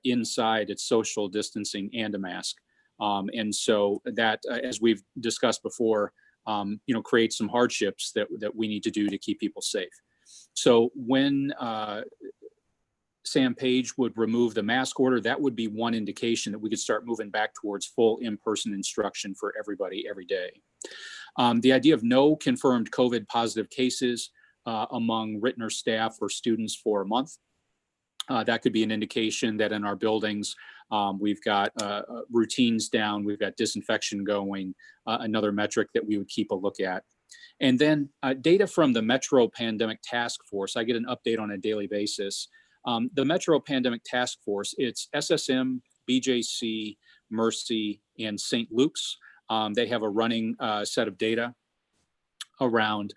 Inside, it's social distancing and a mask. And so that, as we've discussed before, creates some hardships that we need to do to keep people safe. So when Sam Page would remove the mask order, that would be one indication that we could start moving back towards full in-person instruction for everybody every day. The idea of no confirmed COVID positive cases among Ritenour staff or students for a month. That could be an indication that in our buildings, we've got routines down, we've got disinfection going, another metric that we would keep a look at. And then data from the Metro Pandemic Task Force, I get an update on a daily basis. The Metro Pandemic Task Force, it's SSM, BJC, Mercy, and St. Luke's. They have a running set of data around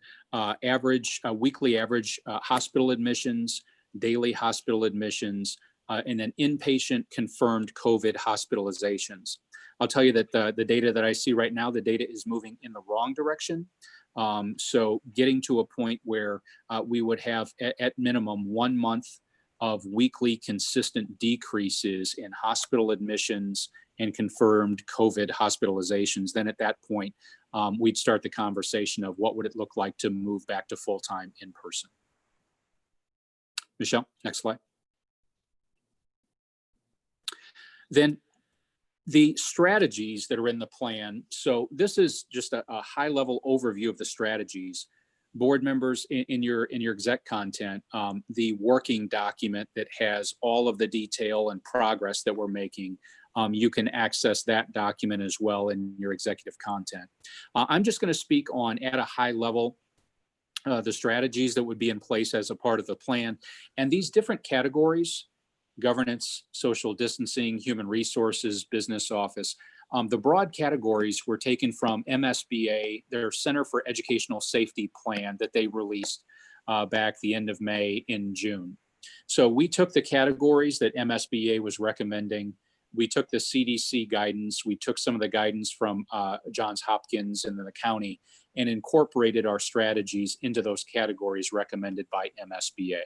weekly average hospital admissions, daily hospital admissions, and then inpatient confirmed COVID hospitalizations. I'll tell you that the data that I see right now, the data is moving in the wrong direction. So getting to a point where we would have at minimum 1 month of weekly consistent decreases in hospital admissions and confirmed COVID hospitalizations, then at that point, we'd start the conversation of what would it look like to move back to full-time in person. Michelle, next slide. Then the strategies that are in the plan. So this is just a high-level overview of the strategies. Board members, in your exec content, the working document that has all of the detail and progress that we're making, you can access that document as well in your executive content. I'm just going to speak on, at a high level, the strategies that would be in place as a part of the plan. And these different categories, governance, social distancing, human resources, business office, the broad categories were taken from MSBA, their Center for Educational Safety plan that they released back the end of May in June. So we took the categories that MSBA was recommending. We took the CDC guidance. We took some of the guidance from Johns Hopkins and then the county and incorporated our strategies into those categories recommended by MSBA.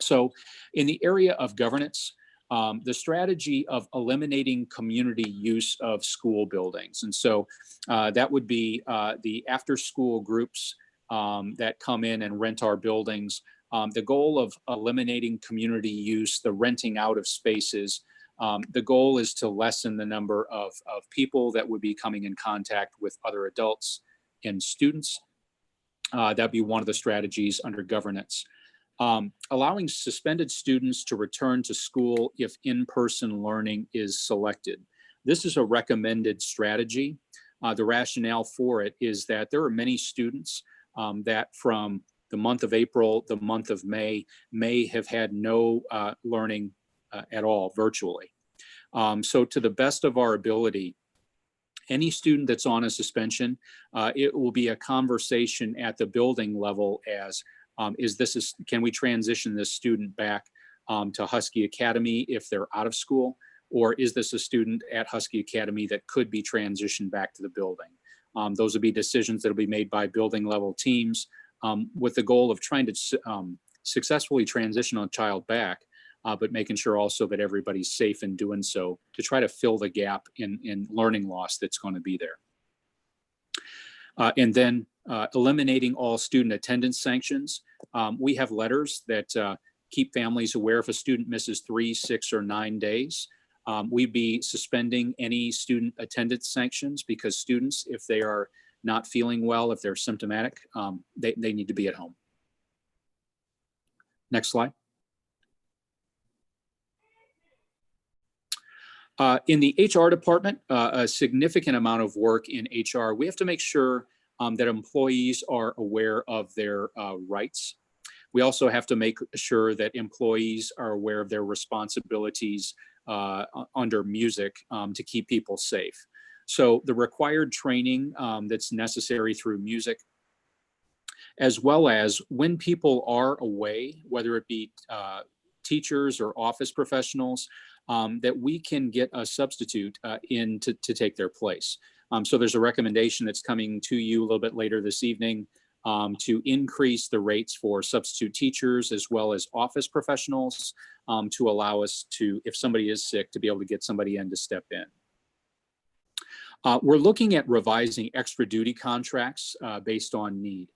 So in the area of governance, the strategy of eliminating community use of school buildings. And so that would be the after-school groups that come in and rent our buildings. The goal of eliminating community use, the renting out of spaces, the goal is to lessen the number of people that would be coming in contact with other adults and students. That'd be one of the strategies under governance. Allowing suspended students to return to school if in-person learning is selected. This is a recommended strategy. The rationale for it is that there are many students that from the month of April, the month of May have had no learning at all virtually. So to the best of our ability, any student that's on a suspension, it will be a conversation at the building level as can we transition this student back to Husky Academy if they're out of school, or is this a student at Husky Academy that could be transitioned back to the building? Those will be decisions that will be made by building level teams with the goal of trying to successfully transition a child back, but making sure also that everybody's safe in doing so to try to fill the gap in learning loss that's going to be there. And then eliminating all student attendance sanctions. We have letters that keep families aware if a student misses 3, 6, or 9 days. We'd be suspending any student attendance sanctions because students, if they are not feeling well, if they're symptomatic, they need to be at home. Next slide. In the HR department, a significant amount of work in HR. We have to make sure that employees are aware of their rights. We also have to make sure that employees are aware of their responsibilities under music to keep people safe. So the required training that's necessary through music, as well as when people are away, whether it be teachers or office professionals, that we can get a substitute in to take their place. So there's a recommendation that's coming to you a little bit later this evening to increase the rates for substitute teachers as well as office professionals to allow us to, if somebody is sick, to be able to get somebody in to step in. We're looking at revising extra duty contracts based on need.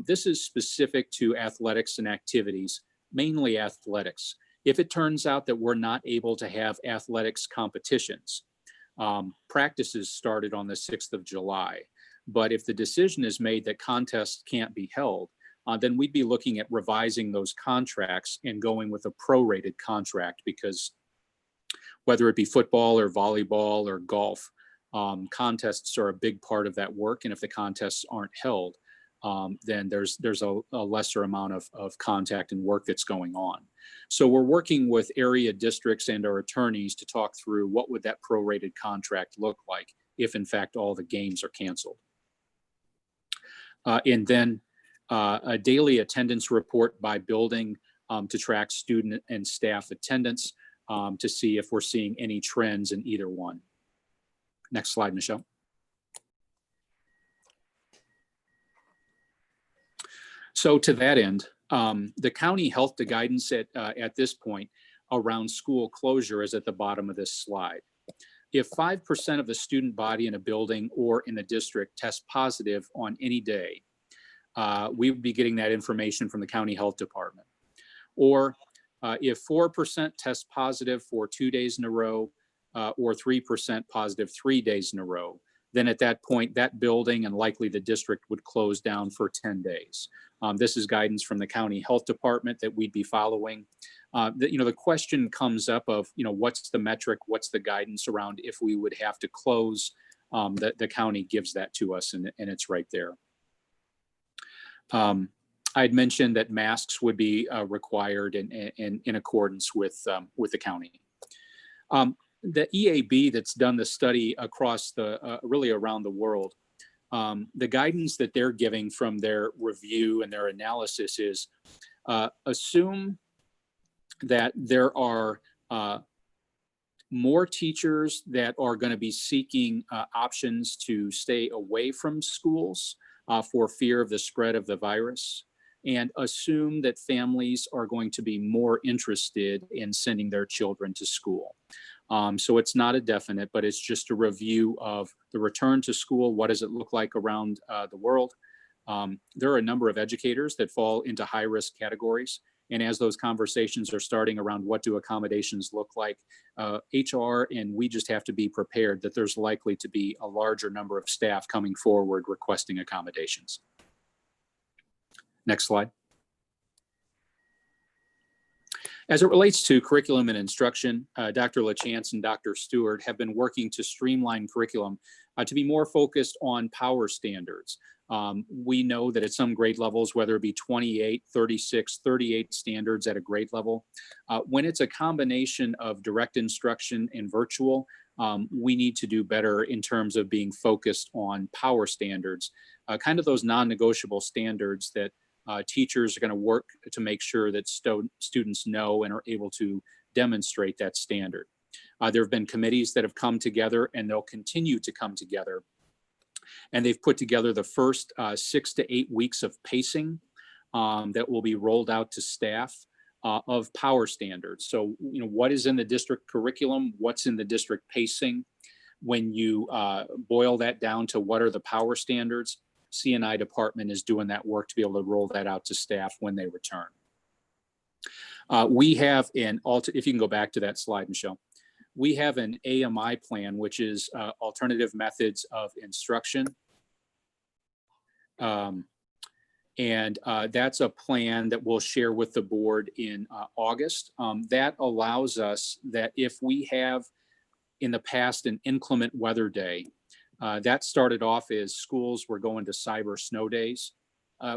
This is specific to athletics and activities, mainly athletics. If it turns out that we're not able to have athletics competitions, practices started on the 6th of July. But if the decision is made that contests can't be held, then we'd be looking at revising those contracts and going with a prorated contract, because whether it be football or volleyball or golf, contests are a big part of that work. And if the contests aren't held, then there's a lesser amount of contact and work that's going on. So we're working with area districts and our attorneys to talk through what would that prorated contract look like if in fact all the games are canceled. And then a daily attendance report by building to track student and staff attendance to see if we're seeing any trends in either one. Next slide, Michelle. So to that end, the county health guidance at this point around school closure is at the bottom of this slide. If 5% of the student body in a building or in the district tests positive on any day, we would be getting that information from the county health department. Or if 4% test positive for 2 days in a row, or 3% positive 3 days in a row, then at that point, that building and likely the district would close down for 10 days. This is guidance from the county health department that we'd be following. The question comes up of, what's the metric, what's the guidance around if we would have to close, the county gives that to us and it's right there. I'd mentioned that masks would be required in accordance with the county. The EAB that's done the study across really around the world, the guidance that they're giving from their review and their analysis is assume that there are more teachers that are going to be seeking options to stay away from schools for fear of the spread of the virus, and assume that families are going to be more interested in sending their children to school. So it's not a definite, but it's just a review of the return to school. What does it look like around the world? There are a number of educators that fall into high-risk categories. And as those conversations are starting around what do accommodations look like, HR and we just have to be prepared that there's likely to be a larger number of staff coming forward requesting accommodations. Next slide. As it relates to curriculum and instruction, Dr. LaChance and Dr. Stewart have been working to streamline curriculum to be more focused on power standards. We know that at some grade levels, whether it be 28, 36, 38 standards at a grade level, when it's a combination of direct instruction and virtual, we need to do better in terms of being focused on power standards, kind of those non-negotiable standards that teachers are going to work to make sure that students know and are able to demonstrate that standard. There have been committees that have come together and they'll continue to come together. And they've put together the first 6 to 8 weeks of pacing that will be rolled out to staff of power standards. So, what is in the district curriculum? What's in the district pacing? When you boil that down to what are the power standards, C&I department is doing that work to be able to roll that out to staff when they return. We have if you can go back to that slide, Michelle, we have an AMI plan, which is alternative methods of instruction. And that's a plan that we'll share with the board in August. That allows us that if we have in the past an inclement weather day. That started off as schools were going to cyber snow days.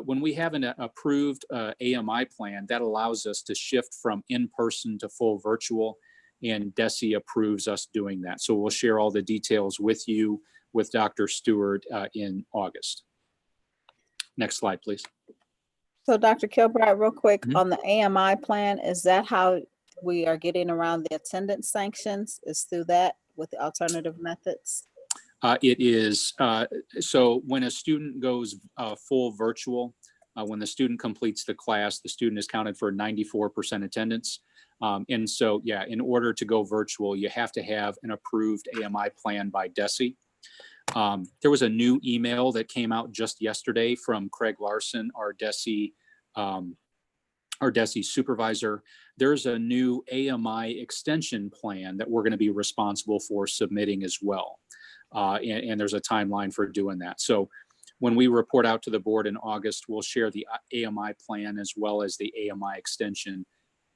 When we have an approved AMI plan, that allows us to shift from in-person to full virtual, and DESE approves us doing that. So we'll share all the details with you, with Dr. Stewart in August. Next slide, please. So Dr. Kilbride, real quick, Mhm. on the AMI plan, is that how we are getting around the attendance sanctions? Is through that with the alternative methods? It is, so when a student goes full virtual, when the student completes the class, the student is counted for 94% attendance. And so, yeah, in order to go virtual, you have to have an approved AMI plan by DESE. There was a new email that came out just yesterday from Craig Larson, our DESE supervisor. There's a new AMI extension plan that we're going to be responsible for submitting as well. And there's a timeline for doing that. So when we report out to the board in August, we'll share the AMI plan as well as the AMI extension.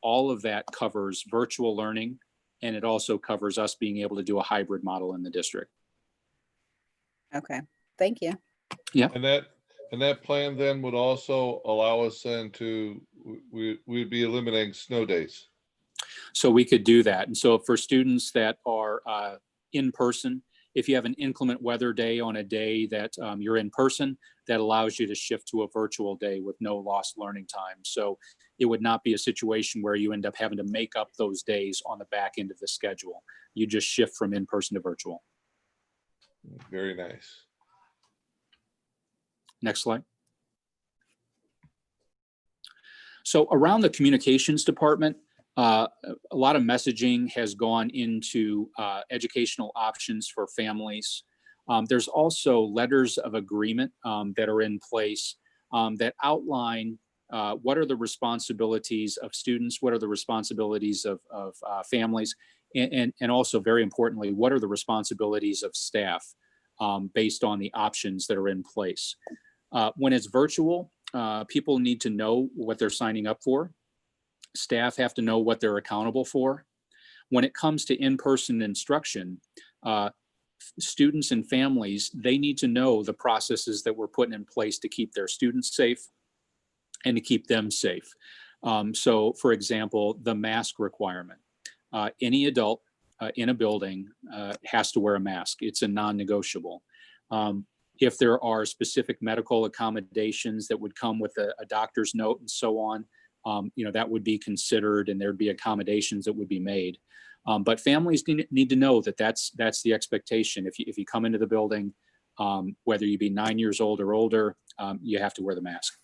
All of that covers virtual learning, and it also covers us being able to do a hybrid model in the district. Okay, thank you. Yeah. And that plan then would also allow us then to, we'd be eliminating snow days. So we could do that. And so for students that are in person, if you have an inclement weather day on a day that you're in person, that allows you to shift to a virtual day with no lost learning time. So it would not be a situation where you end up having to make up those days on the back end of the schedule. You just shift from in-person to virtual. Very nice. Next slide. So around the communications department, a lot of messaging has gone into educational options for families. There's also letters of agreement that are in place that outline what are the responsibilities of students, what are the responsibilities of families, and also very importantly, what are the responsibilities of staff based on the options that are in place. When it's virtual, people need to know what they're signing up for. Staff have to know what they're accountable for. When it comes to in-person instruction, students and families, they need to know the processes that we're putting in place to keep their students safe and to keep them safe. So for example, the mask requirement. Any adult in a building has to wear a mask. It's a non-negotiable. If there are specific medical accommodations that would come with a doctor's note and so on, that would be considered, and there'd be accommodations that would be made. But families need to know that that's the expectation. If you come into the building, whether you be 9 years old or older, you have to wear the mask.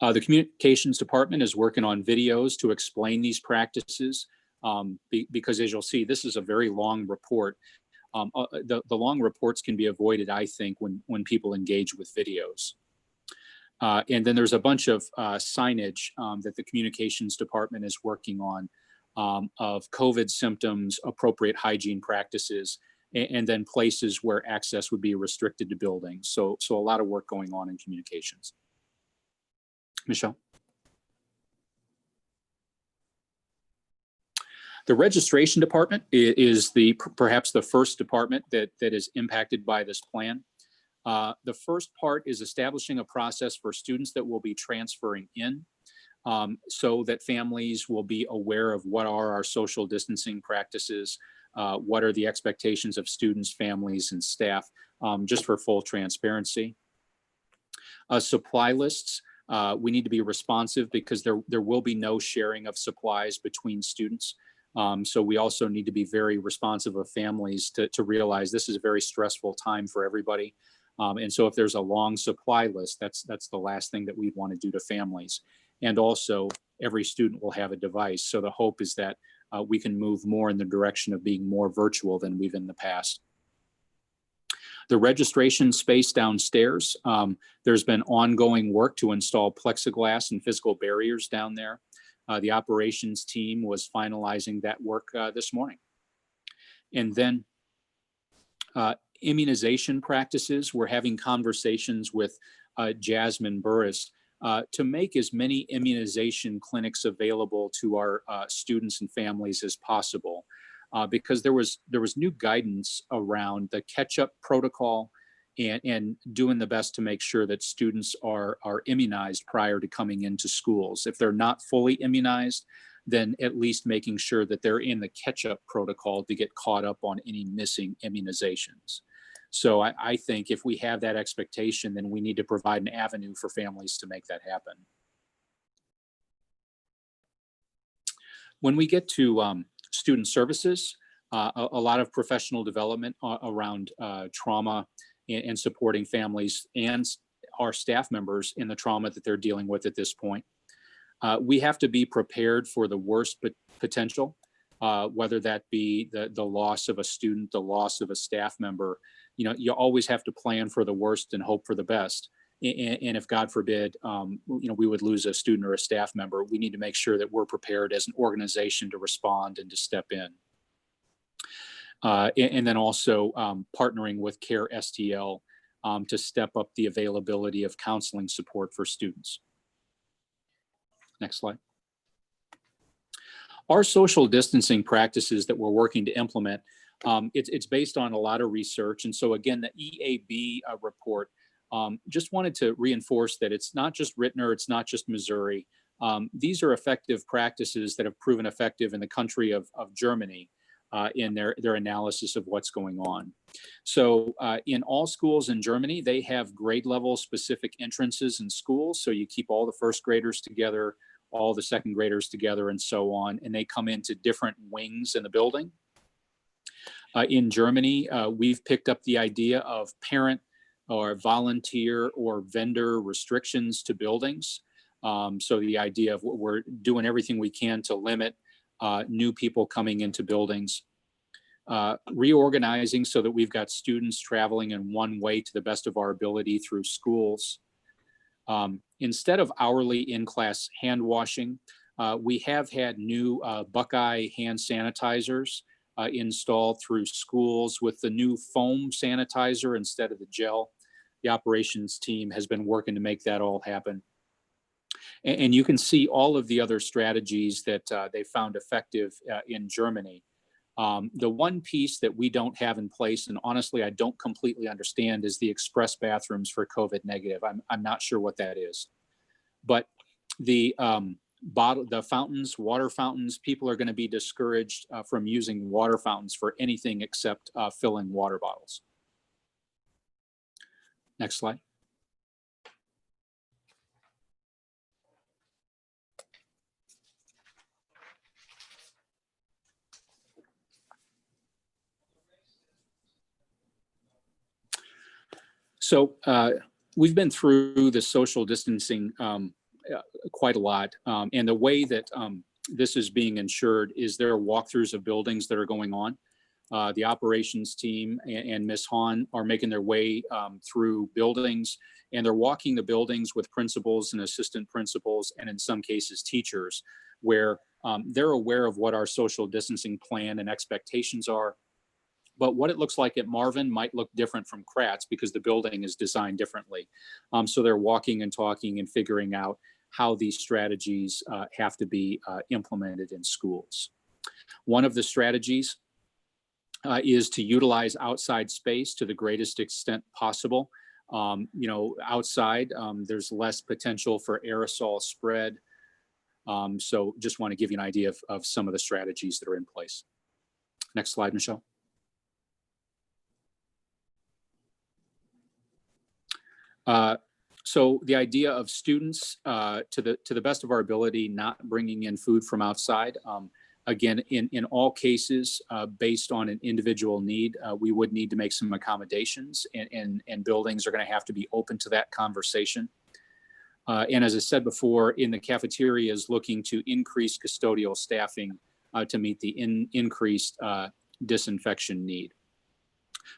The communications department is working on videos to explain these practices because as you'll see, this is a very long report. The long reports can be avoided, I think, when people engage with videos. And then there's a bunch of signage that the communications department is working on of COVID symptoms, appropriate hygiene practices, and then places where access would be restricted to buildings. So a lot of work going on in communications. Michelle? The registration department is perhaps the first department that is impacted by this plan. The first part is establishing a process for students that will be transferring in so that families will be aware of what are our social distancing practices, what are the expectations of students, families, and staff, just for full transparency. Supply lists, we need to be responsive because there will be no sharing of supplies between students. So we also need to be very responsive of families to realize this is a very stressful time for everybody. And so if there's a long supply list, that's the last thing that we'd want to do to families. And also every student will have a device. So the hope is that we can move more in the direction of being more virtual than we've in the past. The registration space downstairs, there's been ongoing work to install plexiglass and physical barriers down there. The operations team was finalizing that work this morning. And then immunization practices, we're having conversations with Jasmine Burris to make as many immunization clinics available to our students and families as possible. because there was new guidance around the catch-up protocol and doing the best to make sure that students are immunized prior to coming into schools. If they're not fully immunized, then at least making sure that they're in the catch-up protocol to get caught up on any missing immunizations. So I think if we have that expectation, then we need to provide an avenue for families to make that happen. When we get to student services, a lot of professional development around trauma and supporting families and our staff members in the trauma that they're dealing with at this point. We have to be prepared for the worst potential, whether that be the loss of a student, the loss of a staff member. You know, you always have to plan for the worst and hope for the best. And if God forbid, we would lose a student or a staff member, we need to make sure that we're prepared as an organization to respond and to step in. And then also partnering with CARE STL to step up the availability of counseling support for students. Next slide. Our social distancing practices that we're working to implement, it's based on a lot of research. And so again, the EAB report, just wanted to reinforce that it's not just Ritenour, it's not just Missouri. These are effective practices that have proven effective in the country of Germany in their analysis of what's going on. So in all schools in Germany, they have grade level specific entrances in schools. So you keep all the first graders together, all the second graders together, and so on, and they come into different wings in the building. In Germany, we've picked up the idea of parent or volunteer or vendor restrictions to buildings. So the idea of we're doing everything we can to limit new people coming into buildings. Reorganizing so that we've got students traveling in one way to the best of our ability through schools. Instead of hourly in-class hand washing, we have had new Buckeye hand sanitizers installed through schools with the new foam sanitizer instead of the gel. The operations team has been working to make that all happen. And you can see all of the other strategies that they found effective in Germany. The one piece that we don't have in place, and honestly, I don't completely understand, is the express bathrooms for COVID negative. I'm not sure what that is. But the fountains, water fountains, people are going to be discouraged from using water fountains for anything except filling water bottles. Next slide. So we've been through the social distancing quite a lot. And the way that this is being ensured is there are walkthroughs of buildings that are going on. The operations team and Ms. Hahn are making their way through buildings, and they're walking the buildings with principals and assistant principals, and in some cases teachers, where they're aware of what our social distancing plan and expectations are. But what it looks like at Marvin might look different from Kratz because the building is designed differently. So they're walking and talking and figuring out how these strategies have to be implemented in schools. One of the strategies is to utilize outside space to the greatest extent possible. Outside, there's less potential for aerosol spread. So just want to give you an idea of some of the strategies that are in place. Next slide, Michelle. So the idea of students, to the best of our ability, not bringing in food from outside. Again, in all cases, based on an individual need, we would need to make some accommodations, and buildings are going to have to be open to that conversation. And as I said before, in the cafeterias, looking to increase custodial staffing to meet the increased disinfection need.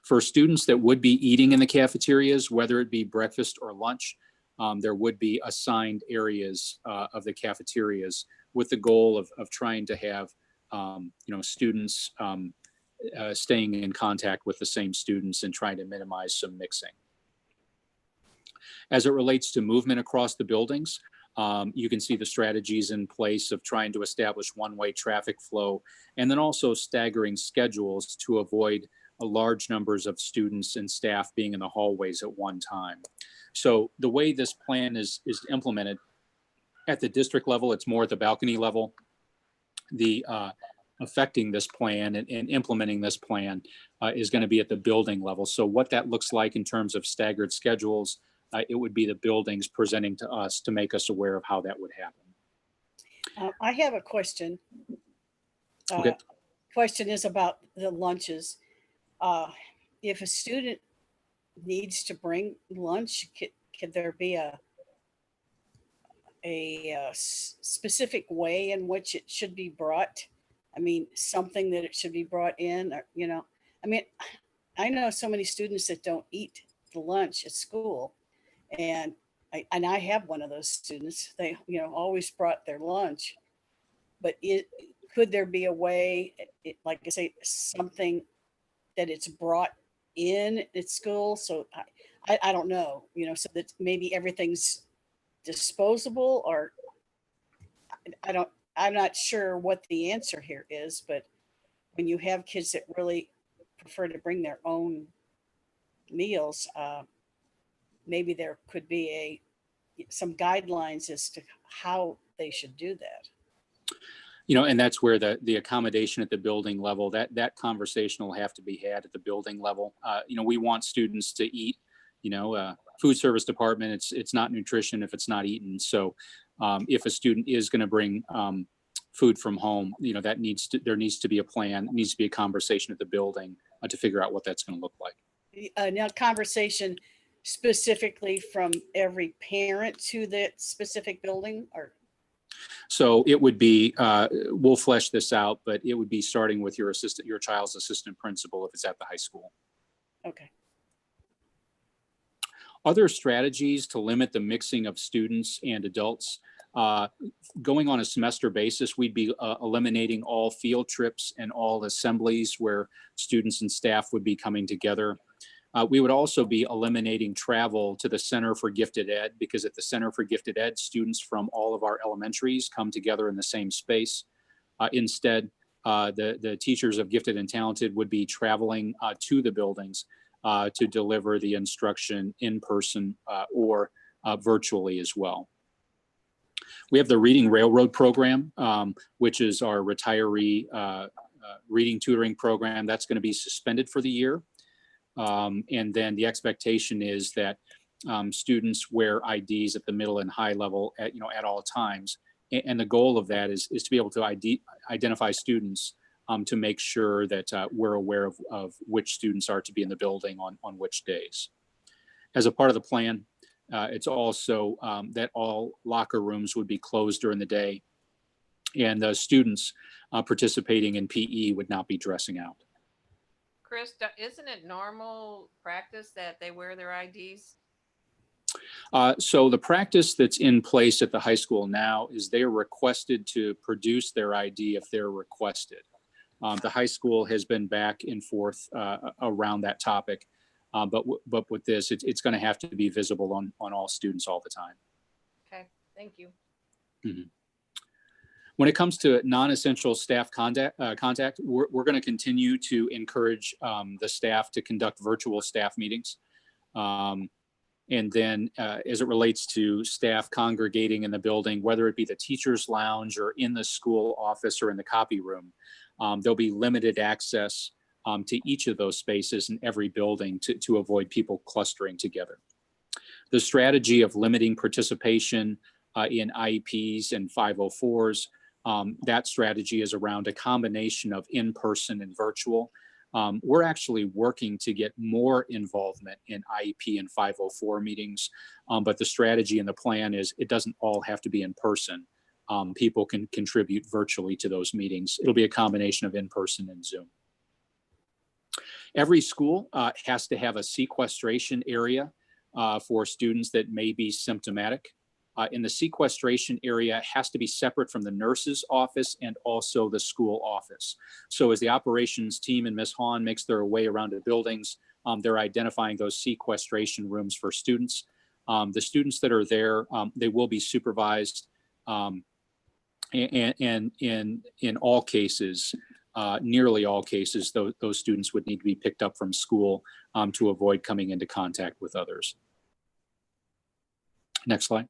For students that would be eating in the cafeterias, whether it be breakfast or lunch, there would be assigned areas of the cafeterias with the goal of trying to have students staying in contact with the same students and trying to minimize some mixing. As it relates to movement across the buildings, You can see the strategies in place of trying to establish one-way traffic flow, and then also staggering schedules to avoid large numbers of students and staff being in the hallways at one time. So the way this plan is implemented at the district level, it's more at the balcony level. The affecting this plan and implementing this plan is going to be at the building level. So what that looks like in terms of staggered schedules, it would be the buildings presenting to us to make us aware of how that would happen. I have a question. Okay. Question is about the lunches. If a student needs to bring lunch, could there be a specific way in which it should be brought? I mean, something that it should be brought in, or, you know, I mean, I know so many students that don't eat the lunch at school, and I have one of those students. They, you know, always brought their lunch, but could there be a way, like I say, something that it's brought in at school? So I don't know, you know, so that maybe everything's disposable, or I'm not sure what the answer here is, but when you have kids that really prefer to bring their own meals, maybe there could be some guidelines as to how they should do that. You know, and that's where the accommodation at the building level, that conversation will have to be had at the building level. You know, we want students to eat, you know, food service department, it's not nutrition if it's not eaten. So if a student is going to bring food from home, you know, there needs to be a plan, needs to be a conversation at the building to figure out what that's going to look like. Now, conversation specifically from every parent to that specific building, or? So it would be, we'll flesh this out, but it would be starting with your child's assistant principal if it's at the high school. Okay. Other strategies to limit the mixing of students and adults. Going on a semester basis, we'd be eliminating all field trips and all assemblies where students and staff would be coming together. We would also be eliminating travel to the Center for Gifted Ed, because at the Center for Gifted Ed, students from all of our elementaries come together in the same space. Instead, the teachers of Gifted and Talented would be traveling to the buildings to deliver the instruction in person or virtually as well. We have the Reading Railroad program, which is our retiree reading tutoring program. That's going to be suspended for the year. And then the expectation is that students wear IDs at the middle and high level at all times. And the goal of that is to be able to identify students to make sure that we're aware of which students are to be in the building on which days. As a part of the plan, it's also that all locker rooms would be closed during the day, and the students participating in PE would not be dressing out. Chris, isn't it normal practice that they wear their IDs? So the practice that's in place at the high school now is they are requested to produce their ID if they're requested. The high school has been back and forth around that topic, but with this, it's going to have to be visible on all students all the time. Okay, thank you. Mm-hmm. When it comes to non-essential staff contact, we're going to continue to encourage the staff to conduct virtual staff meetings. And then as it relates to staff congregating in the building, whether it be the teacher's lounge or in the school office or in the copy room, there'll be limited access to each of those spaces in every building to avoid people clustering together. The strategy of limiting participation in IEPs and 504s, that strategy is around a combination of in-person and virtual. We're actually working to get more involvement in IEP and 504 meetings, but the strategy and the plan is it doesn't all have to be in person. People can contribute virtually to those meetings. It'll be a combination of in-person and Zoom. Every school has to have a sequestration area for students that may be symptomatic. In the sequestration area has to be separate from the nurse's office and also the school office. So as the operations team and Ms. Hahn makes their way around the buildings, they're identifying those sequestration rooms for students. The students that are there, they will be supervised, and in all cases, nearly all cases, those students would need to be picked up from school to avoid coming into contact with others. Next slide.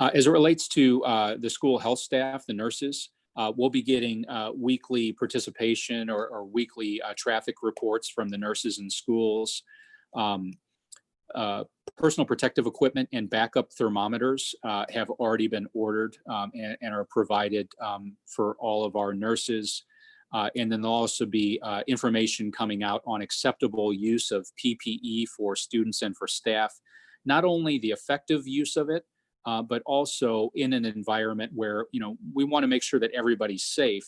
As it relates to the school health staff, the nurses, we'll be getting weekly participation or weekly traffic reports from the nurses in schools. Personal protective equipment and backup thermometers have already been ordered and are provided for all of our nurses. And then there'll also be information coming out on acceptable use of PPE for students and for staff. Not only the effective use of it, but also in an environment where, we want to make sure that everybody's safe,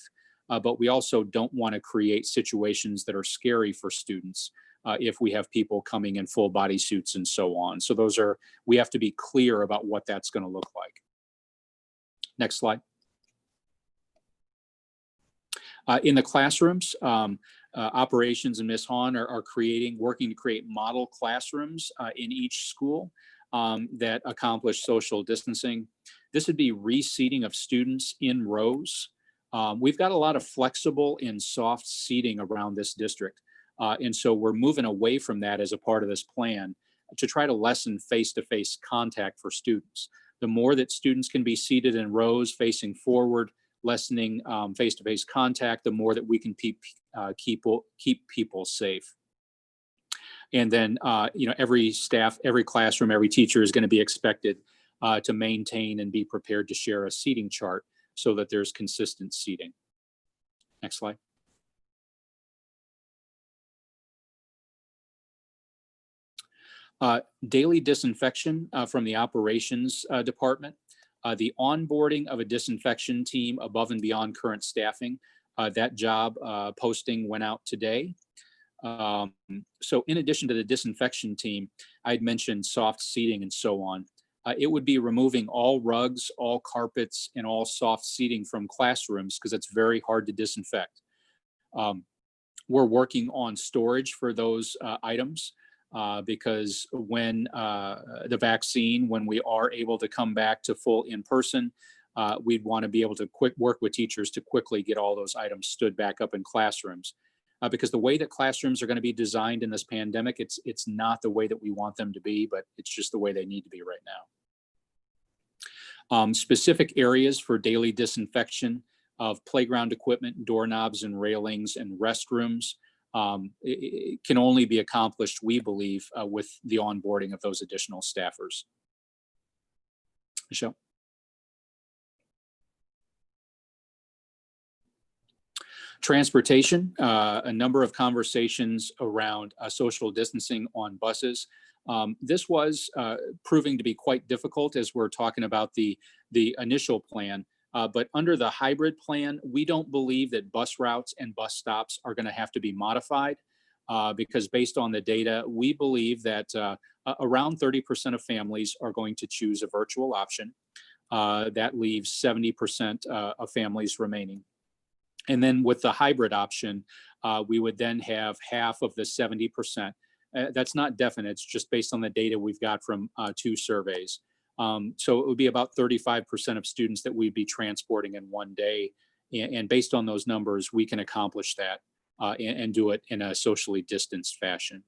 but we also don't want to create situations that are scary for students if we have people coming in full body suits and so on. So we have to be clear about what that's going to look like. Next slide. In the classrooms, operations and Ms. Hahn are working to create model classrooms in each school that accomplish social distancing. This would be reseating of students in rows. We've got a lot of flexible and soft seating around this district. And so we're moving away from that as a part of this plan to try to lessen face-to-face contact for students. The more that students can be seated in rows facing forward, lessening face-to-face contact, the more that we can keep people safe. And then, every staff, every classroom, every teacher is going to be expected to maintain and be prepared to share a seating chart so that there's consistent seating. Next slide. Daily disinfection from the operations department. The onboarding of a disinfection team above and beyond current staffing. That job posting went out today. So in addition to the disinfection team, I'd mentioned soft seating and so on. It would be removing all rugs, all carpets, and all soft seating from classrooms because it's very hard to disinfect. We're working on storage for those items because when the vaccine, when we are able to come back to full in-person, we'd want to be able to work with teachers to quickly get all those items stood back up in classrooms. Because the way that classrooms are going to be designed in this pandemic, it's not the way that we want them to be, but it's just the way they need to be right now. Specific areas for daily disinfection of playground equipment, doorknobs and railings and restrooms it can only be accomplished, we believe, with the onboarding of those additional staffers. Michelle. Transportation, a number of conversations around social distancing on buses. This was proving to be quite difficult as we're talking about the initial plan. But under the hybrid plan, we don't believe that bus routes and bus stops are going to have to be modified because based on the data, we believe that around 30% of families are going to choose a virtual option. That leaves 70% of families remaining. And then with the hybrid option, we would then have half of the 70%. That's not definite, it's just based on the data we've got from 2 surveys. So it would be about 35% of students that we'd be transporting in one day. And based on those numbers, we can accomplish that and do it in a socially distanced fashion.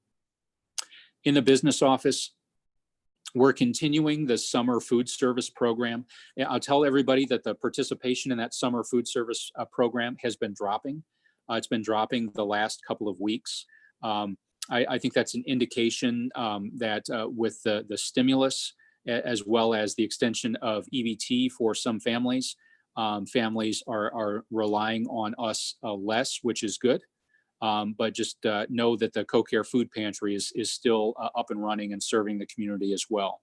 In the business office, we're continuing the summer food service program. I'll tell everybody that the participation in that summer food service program has been dropping. It's been dropping the last couple of weeks. I think that's an indication that with the stimulus, as well as the extension of EBT for some families, families are relying on us less, which is good. But just know that the Co-Care Food Pantry is still up and running and serving the community as well.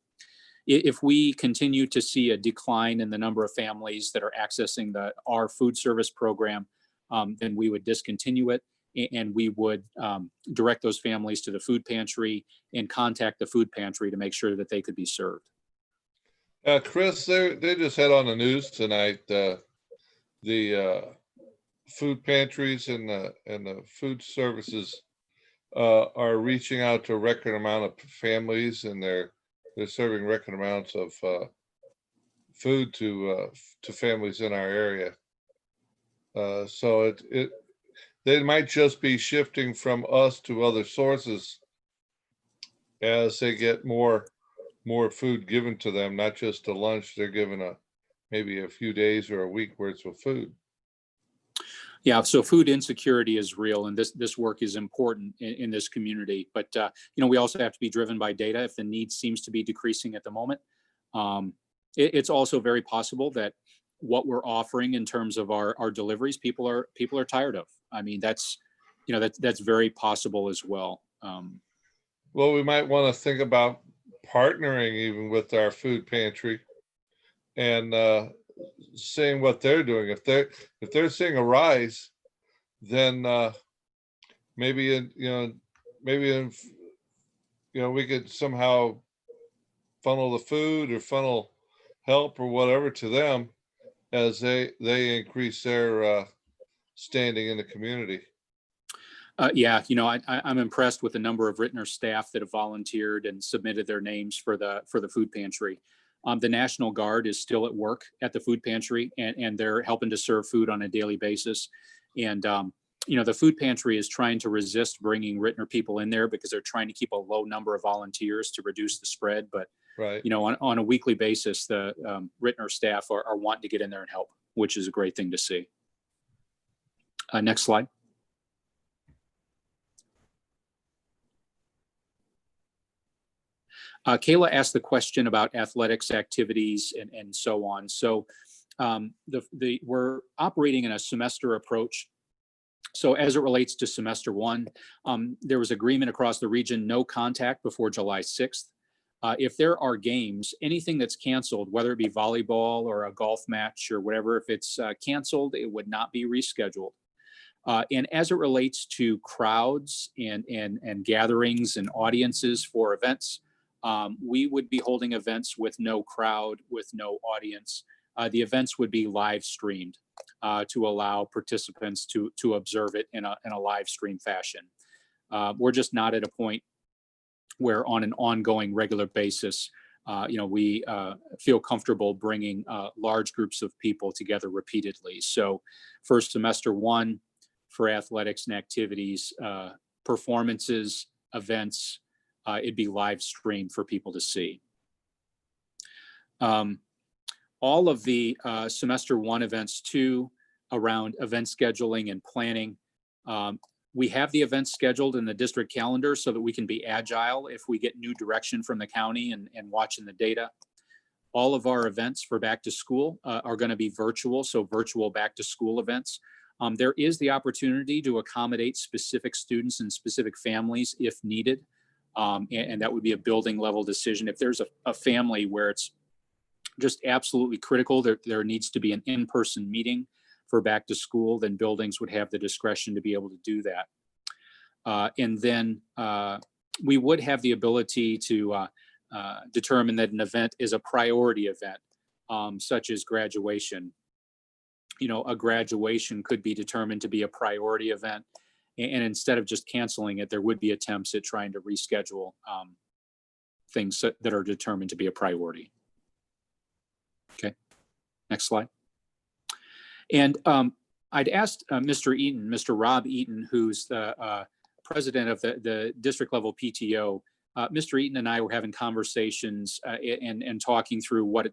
If we continue to see a decline in the number of families that are accessing our food service program, then we would discontinue it and we would direct those families to the food pantry and contact the food pantry to make sure that they could be served. Chris, they just had on the news tonight the food pantries and the food services are reaching out to a record amount of families, and they're serving record amounts of food to families in our area. So they might just be shifting from us to other sources as they get more food given to them, not just a lunch. They're given maybe a few days or a week worth of food. Yeah, so food insecurity is real, and this work is important in this community. But we also have to be driven by data. If the need seems to be decreasing at the moment, it's also very possible that what we're offering in terms of our deliveries, people are tired of. I mean, that's very possible as well. Well, we might want to think about partnering even with our food pantry and seeing what they're doing. If they're seeing a rise, then maybe we could somehow funnel the food or funnel help or whatever to them as they increase their standing in the community. Yeah, I'm impressed with the number of Ritenour staff that have volunteered and submitted their names for the food pantry. The National Guard is still at work at the food pantry, and they're helping to serve food on a daily basis. And the food pantry is trying to resist bringing Ritenour people in there because they're trying to keep a low number of volunteers to reduce the spread. But right, on a weekly basis, the Ritenour staff are wanting to get in there and help, which is a great thing to see. Next slide. Kayla asked the question about athletics activities and so on. So we're operating in a semester approach. So as it relates to semester one, there was agreement across the region, no contact before July 6th. If there are games, anything that's canceled, whether it be volleyball or a golf match or whatever, if it's canceled, it would not be rescheduled. And as it relates to crowds and gatherings and audiences for events, we would be holding events with no crowd, with no audience. The events would be live streamed to allow participants to observe it in a live stream fashion. We're just not at a point where on an ongoing regular basis, we feel comfortable bringing large groups of people together repeatedly. So for semester one, for athletics and activities, performances, events, it'd be live streamed for people to see. All of the semester one events too, around event scheduling and planning. We have the events scheduled in the district calendar so that we can be agile if we get new direction from the county and watching the data. All of our events for back to school are going to be virtual, so virtual back to school events. There is the opportunity to accommodate specific students and specific families if needed. And that would be a building level decision. If there's a family where it's just absolutely critical, there needs to be an in-person meeting for back to school, then buildings would have the discretion to be able to do that. And then we would have the ability to determine that an event is a priority event, such as graduation. A graduation could be determined to be a priority event. And instead of just canceling it, there would be attempts at trying to reschedule things that are determined to be a priority. Okay, next slide. And I'd asked Mr. Rob Eaton, who's the president of the district level PTO. Mr. Eaton and I were having conversations and talking through what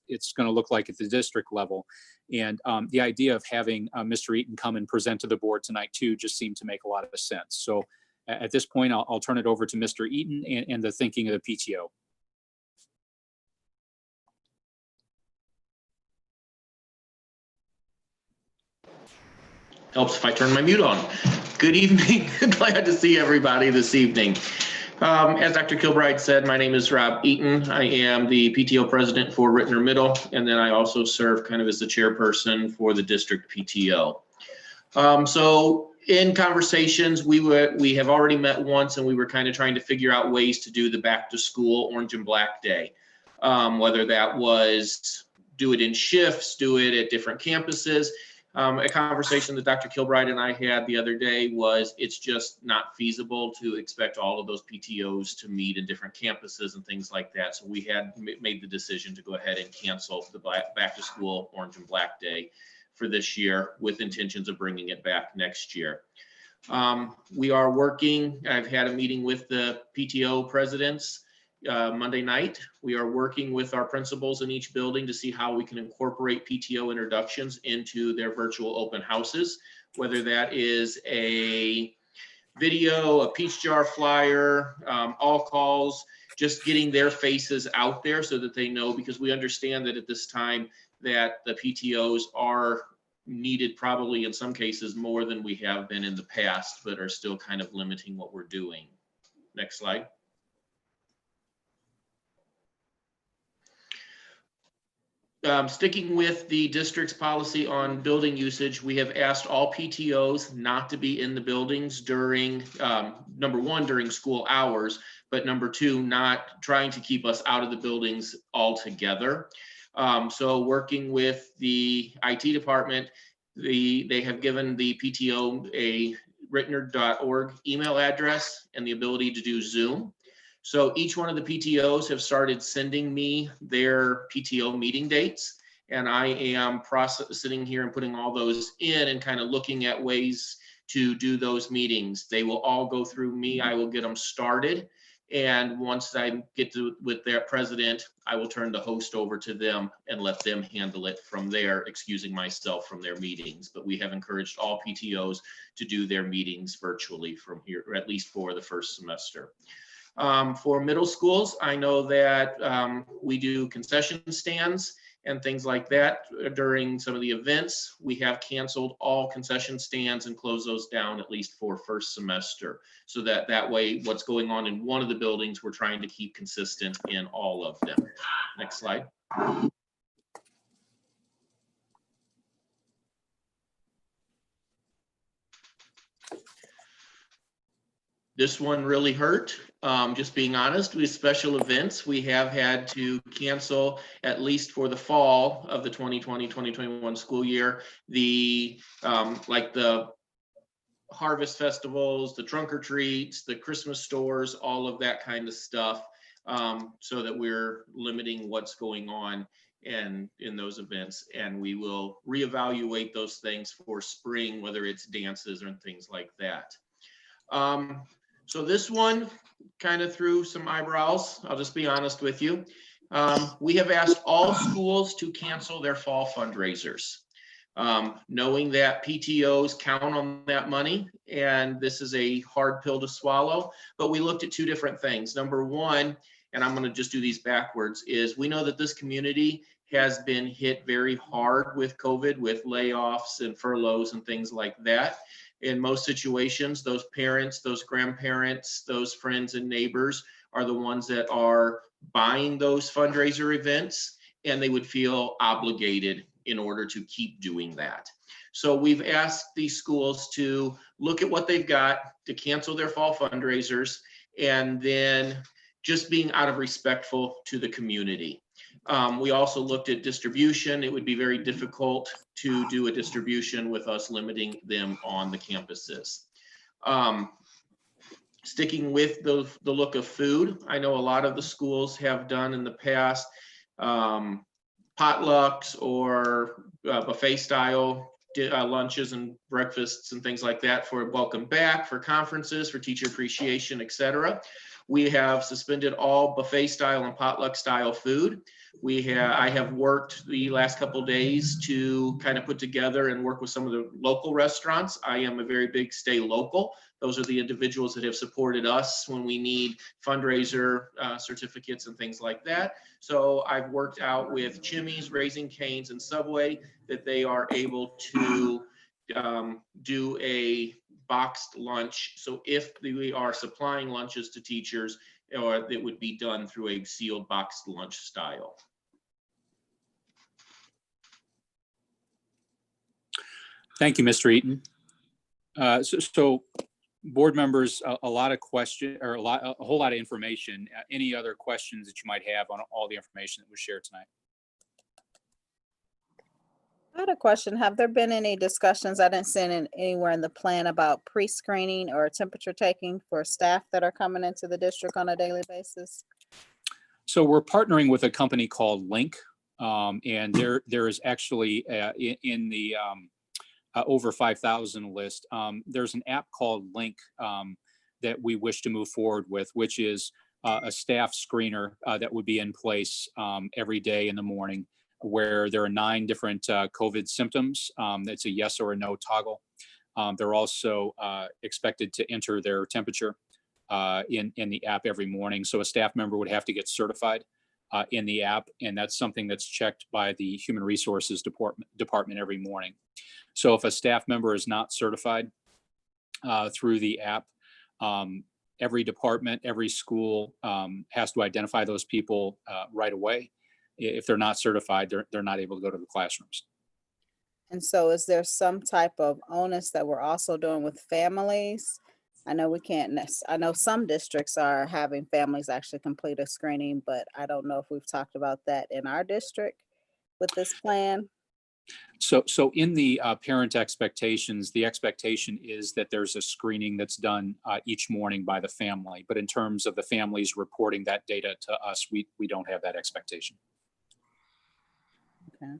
it's going to look like at the district level. And the idea of having Mr. Eaton come and present to the board tonight too just seemed to make a lot of sense. So at this point, I'll turn it over to Mr. Eaton and the thinking of the PTO. Helps if I turn my mute on. Good evening. Glad to see everybody this evening. As Dr. Kilbride said, my name is Rob Eaton. I am the PTO president for Ritenour Middle, and then I also serve kind of as the chairperson for the district PTO. So in conversations, we have already met once, and we were kind of trying to figure out ways to do the back to school Orange and Black Day, whether that was do it in shifts, do it at different campuses. A conversation that Dr. Kilbride and I had the other day was it's just not feasible to expect all of those PTOs to meet in different campuses and things like that. So we had made the decision to go ahead and cancel the back to school Orange and Black Day for this year with intentions of bringing it back next year. We are working, I've had a meeting with the PTO presidents Monday night. We are working with our principals in each building to see how we can incorporate PTO introductions into their virtual open houses, whether that is a video, a peach jar flyer, all calls, just getting their faces out there so that they know, because we understand that at this time that the PTOs are needed probably in some cases more than we have been in the past, but are still kind of limiting what we're doing. Next slide. Sticking with the district's policy on building usage, we have asked all PTOs not to be in the buildings during, number one, during school hours, but number two, not trying to keep us out of the buildings altogether. So working with the IT department, they have given the PTO a ritenour.org email address and the ability to do Zoom. So each one of the PTOs have started sending me their PTO meeting dates, and I am sitting here and putting all those in and kind of looking at ways to do those meetings. They will all go through me. I will get them started. And once I get with their president, I will turn the host over to them and let them handle it from there, excusing myself from their meetings. But we have encouraged all PTOs to do their meetings virtually from here, or at least for the first semester. For middle schools, I know that we do concession stands and things like that during some of the events. We have canceled all concession stands and closed those down at least for first semester. So that way, what's going on in one of the buildings, we're trying to keep consistent in all of them. Next slide. This one really hurt. Just being honest, with special events, we have had to cancel, at least for the fall of the 2020-2021 school year, the like the harvest festivals, the trunk or treats, the Christmas stores, all of that kind of stuff, so that we're limiting what's going on in those events. And we will reevaluate those things for spring, whether it's dances or things like that. So this one kind of threw some eyebrows. I'll just be honest with you. We have asked all schools to cancel their fall fundraisers, knowing that PTOs count on that money, and this is a hard pill to swallow, but we looked at two different things. Number one, and I'm going to just do these backwards, is we know that this community has been hit very hard with COVID, with layoffs and furloughs and things like that. In most situations, those parents, those grandparents, those friends and neighbors are the ones that are buying those fundraiser events, and they would feel obligated in order to keep doing that. So we've asked these schools to look at what they've got, to cancel their fall fundraisers, and then just being out of respectful to the community. We also looked at distribution. It would be very difficult to do a distribution with us limiting them on the campuses. Sticking with the look of food, I know a lot of the schools have done in the past potlucks or buffet style lunches and breakfasts and things like that for welcome back, for conferences, for teacher appreciation, etc. We have suspended all buffet style and potluck style food. I have worked the last couple of days to kind of put together and work with some of the local restaurants. I am a very big stay local. Those are the individuals that have supported us when we need fundraiser certificates and things like that. So I've worked out with Chimmy's, Raising Cane's, and Subway that they are able to do a boxed lunch. So if we are supplying lunches to teachers, or it would be done through a sealed boxed lunch style. Thank you, Mr. Eaton. So board members, a lot of question, or a whole lot of information. Any other questions that you might have on all the information that was shared tonight? I had a question. Have there been any discussions, I didn't see it anywhere in the plan, about pre-screening or temperature taking for staff that are coming into the district on a daily basis? So we're partnering with a company called Link, and there is actually in the over 5,000 list, there's an app called Link that we wish to move forward with, which is a staff screener that would be in place every day in the morning, where there are 9 different COVID symptoms. It's a yes or a no toggle. They're also expected to enter their temperature in the app every morning. So a staff member would have to get certified in the app, and that's something that's checked by the Human Resources Department every morning. So if a staff member is not certified through the app, every department, every school has to identify those people right away. If they're not certified, they're not able to go to the classrooms. And so is there some type of onus that we're also doing with families? I know we can't, I know some districts are having families actually complete a screening, but I don't know if we've talked about that in our district with this plan. So in the parent expectations, the expectation is that there's a screening that's done each morning by the family. But in terms of the families reporting that data to us, we don't have that expectation. Okay.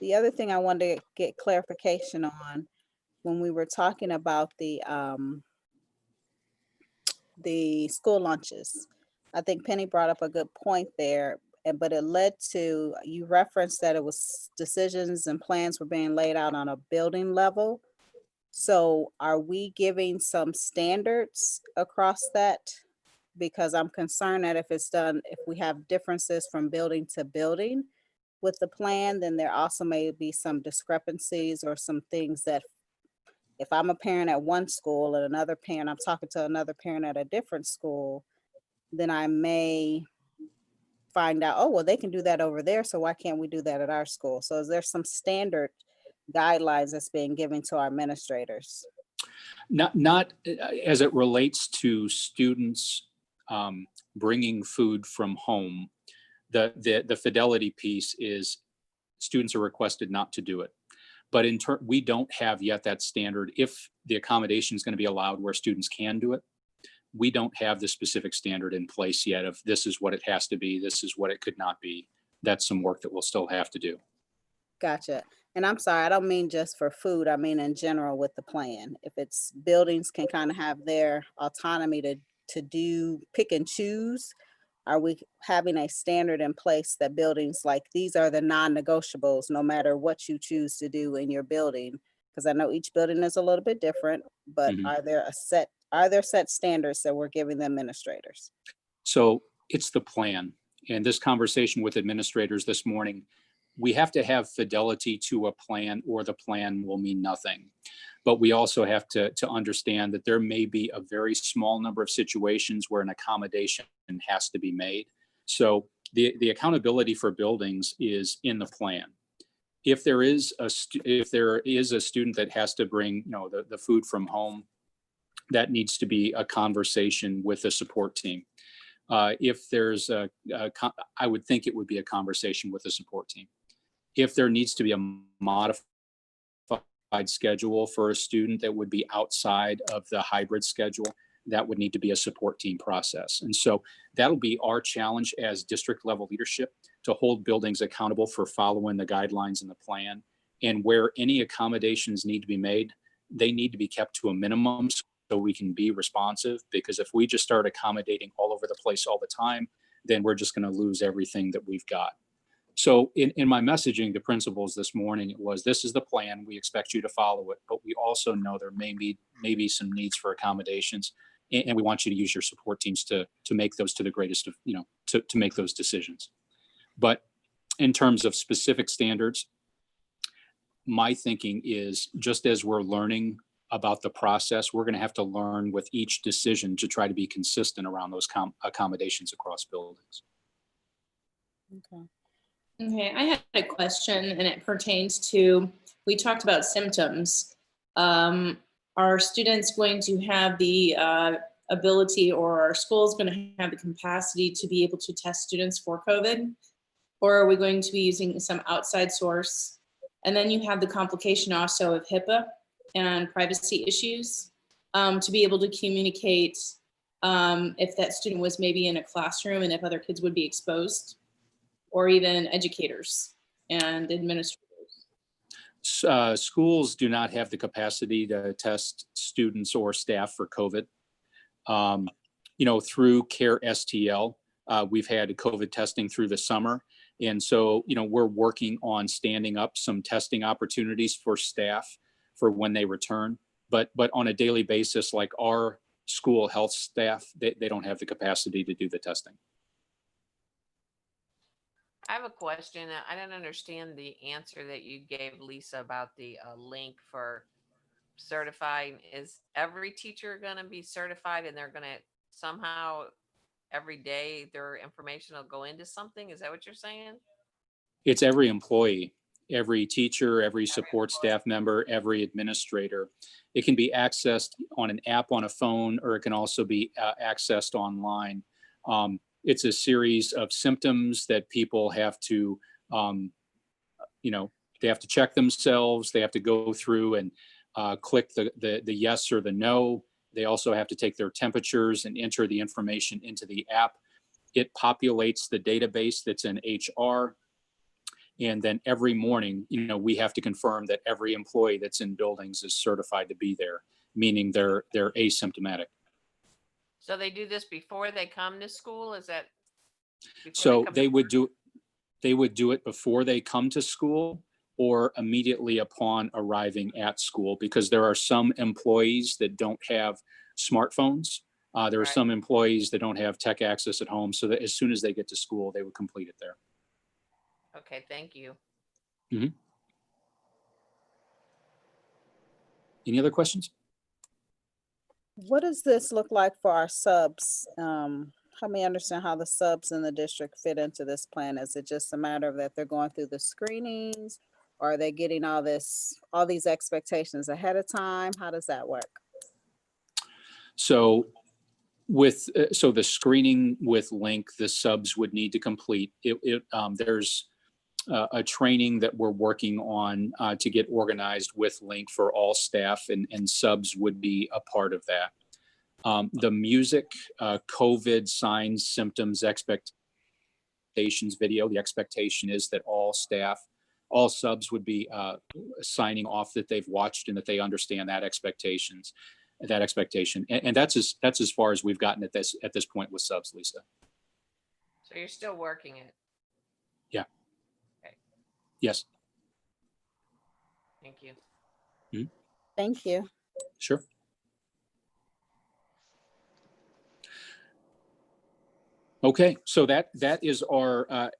The other thing I wanted to get clarification on, when we were talking about the school lunches, I think Penny brought up a good point there, but it led to, you referenced that it was decisions and plans were being laid out on a building level. So are we giving some standards across that? Because I'm concerned that if it's done, if we have differences from building to building with the plan, then there also may be some discrepancies or some things that if I'm a parent at one school and another parent, I'm talking to another parent at a different school, then I may find out, oh, well, they can do that over there, so why can't we do that at our school? So is there some standard guidelines that's being given to our administrators? Not as it relates to students bringing food from home. The fidelity piece is students are requested not to do it. But we don't have yet that standard. If the accommodation is going to be allowed where students can do it, we don't have the specific standard in place yet of this is what it has to be, this is what it could not be. That's some work that we'll still have to do. Gotcha. And I'm sorry, I don't mean just for food. I mean in general with the plan. If it's buildings can kind of have their autonomy to do pick and choose, are we having a standard in place that buildings like these are the non-negotiables no matter what you choose to do in your building? Because I know each building is a little bit different, but are there set standards that we're giving the administrators? So it's the plan. And this conversation with administrators this morning, we have to have fidelity to a plan or the plan will mean nothing. But we also have to understand that there may be a very small number of situations where an accommodation has to be made. So the accountability for buildings is in the plan. If there is a student that has to bring the food from home, that needs to be a conversation with the support team. If there's I would think it would be a conversation with the support team. If there needs to be a modified schedule for a student that would be outside of the hybrid schedule, that would need to be a support team process. And so that'll be our challenge as district level leadership to hold buildings accountable for following the guidelines in the plan. And where any accommodations need to be made, they need to be kept to a minimum so we can be responsive, because if we just start accommodating all over the place all the time, then we're just going to lose everything that we've got. So in my messaging to principals this morning, it was, this is the plan. We expect you to follow it, but we also know there may be some needs for accommodations, and we want you to use your support teams to make those to the greatest of, to make those decisions. But in terms of specific standards, my thinking is just as we're learning about the process, we're going to have to learn with each decision to try to be consistent around those accommodations across buildings. Okay. Okay, I had a question and it pertains to, we talked about symptoms. Are students going to have the ability, or are schools going to have the capacity to be able to test students for COVID? Or are we going to be using some outside source? And then you have the complication also of HIPAA and privacy issues, to be able to communicate if that student was maybe in a classroom and if other kids would be exposed, or even educators and administrators. Schools do not have the capacity to test students or staff for COVID. Through CARE STL, we've had COVID testing through the summer. And so, we're working on standing up some testing opportunities for staff for when they return. But on a daily basis, like our school health staff, they don't have the capacity to do the testing. I have a question. I didn't understand the answer that you gave Lisa about the link for certifying. Is every teacher going to be certified and they're going to somehow every day their information will go into something? Is that what you're saying? It's every employee, every teacher, every support staff member, every administrator. It can be accessed on an app on a phone, or it can also be accessed online. It's a series of symptoms that people have to, they have to check themselves. They have to go through and click the yes or the no. They also have to take their temperatures and enter the information into the app. It populates the database that's in HR. And then every morning, we have to confirm that every employee that's in buildings is certified to be there, meaning they're asymptomatic. So they do this before they come to school? Is that? So they would do it before they come to school or immediately upon arriving at school, because there are some employees that don't have smartphones. There are some employees that don't have tech access at home. So that as soon as they get to school, they would complete it there. Okay, thank you. Mm-hmm. Any other questions? What does this look like for our subs? Help me understand how the subs in the district fit into this plan. Is it just a matter of that they're going through the screenings, or are they getting all these expectations ahead of time? How does that work? So the screening with Link, the subs would need to complete it. There's a training that we're working on to get organized with Link for all staff, and subs would be a part of that. The music, COVID signs, symptoms, expectations video, the expectation is that all subs would be signing off that they've watched and that they understand that expectation. And that's as far as we've gotten at this point with subs, Lisa. So you're still working it? Yeah. Okay. Yes. Thank you. Mm-hmm. Thank you. Sure. Okay, so that is our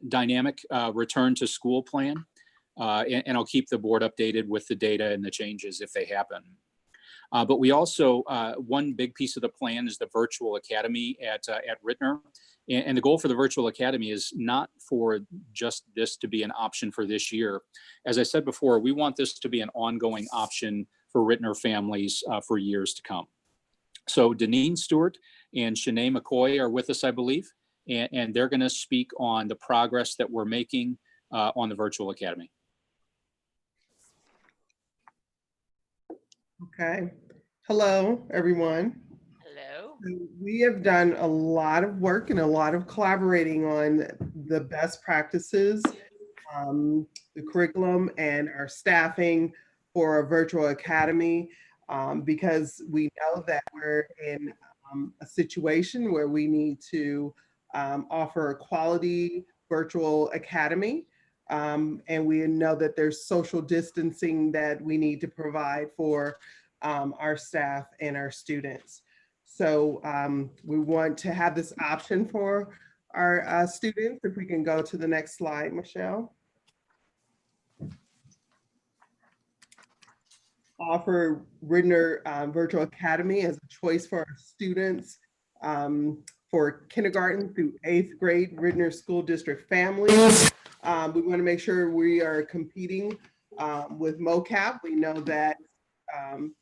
dynamic return to school plan, and I'll keep the board updated with the data and the changes if they happen. But we also, one big piece of the plan is the virtual academy at Ritenour. And the goal for the virtual academy is not for just this to be an option for this year. As I said before, we want this to be an ongoing option for Ritenour families for years to come. So Deneen Stewart and Shanae McCoy are with us, I believe, and they're going to speak on the progress that we're making on the virtual academy. Okay. Hello, everyone. Hello. We have done a lot of work and a lot of collaborating on the best practices, the curriculum, and our staffing for a virtual academy, because we know that we're in a situation where we need to offer a quality virtual academy. And we know that there's social distancing that we need to provide for our staff and our students. So we want to have this option for our students. If we can go to the next slide, Michelle. Offer Ritenour Virtual Academy as a choice for our students for kindergarten through 8th grade Ritenour School District families. We want to make sure we are competing with MOCAP. We know that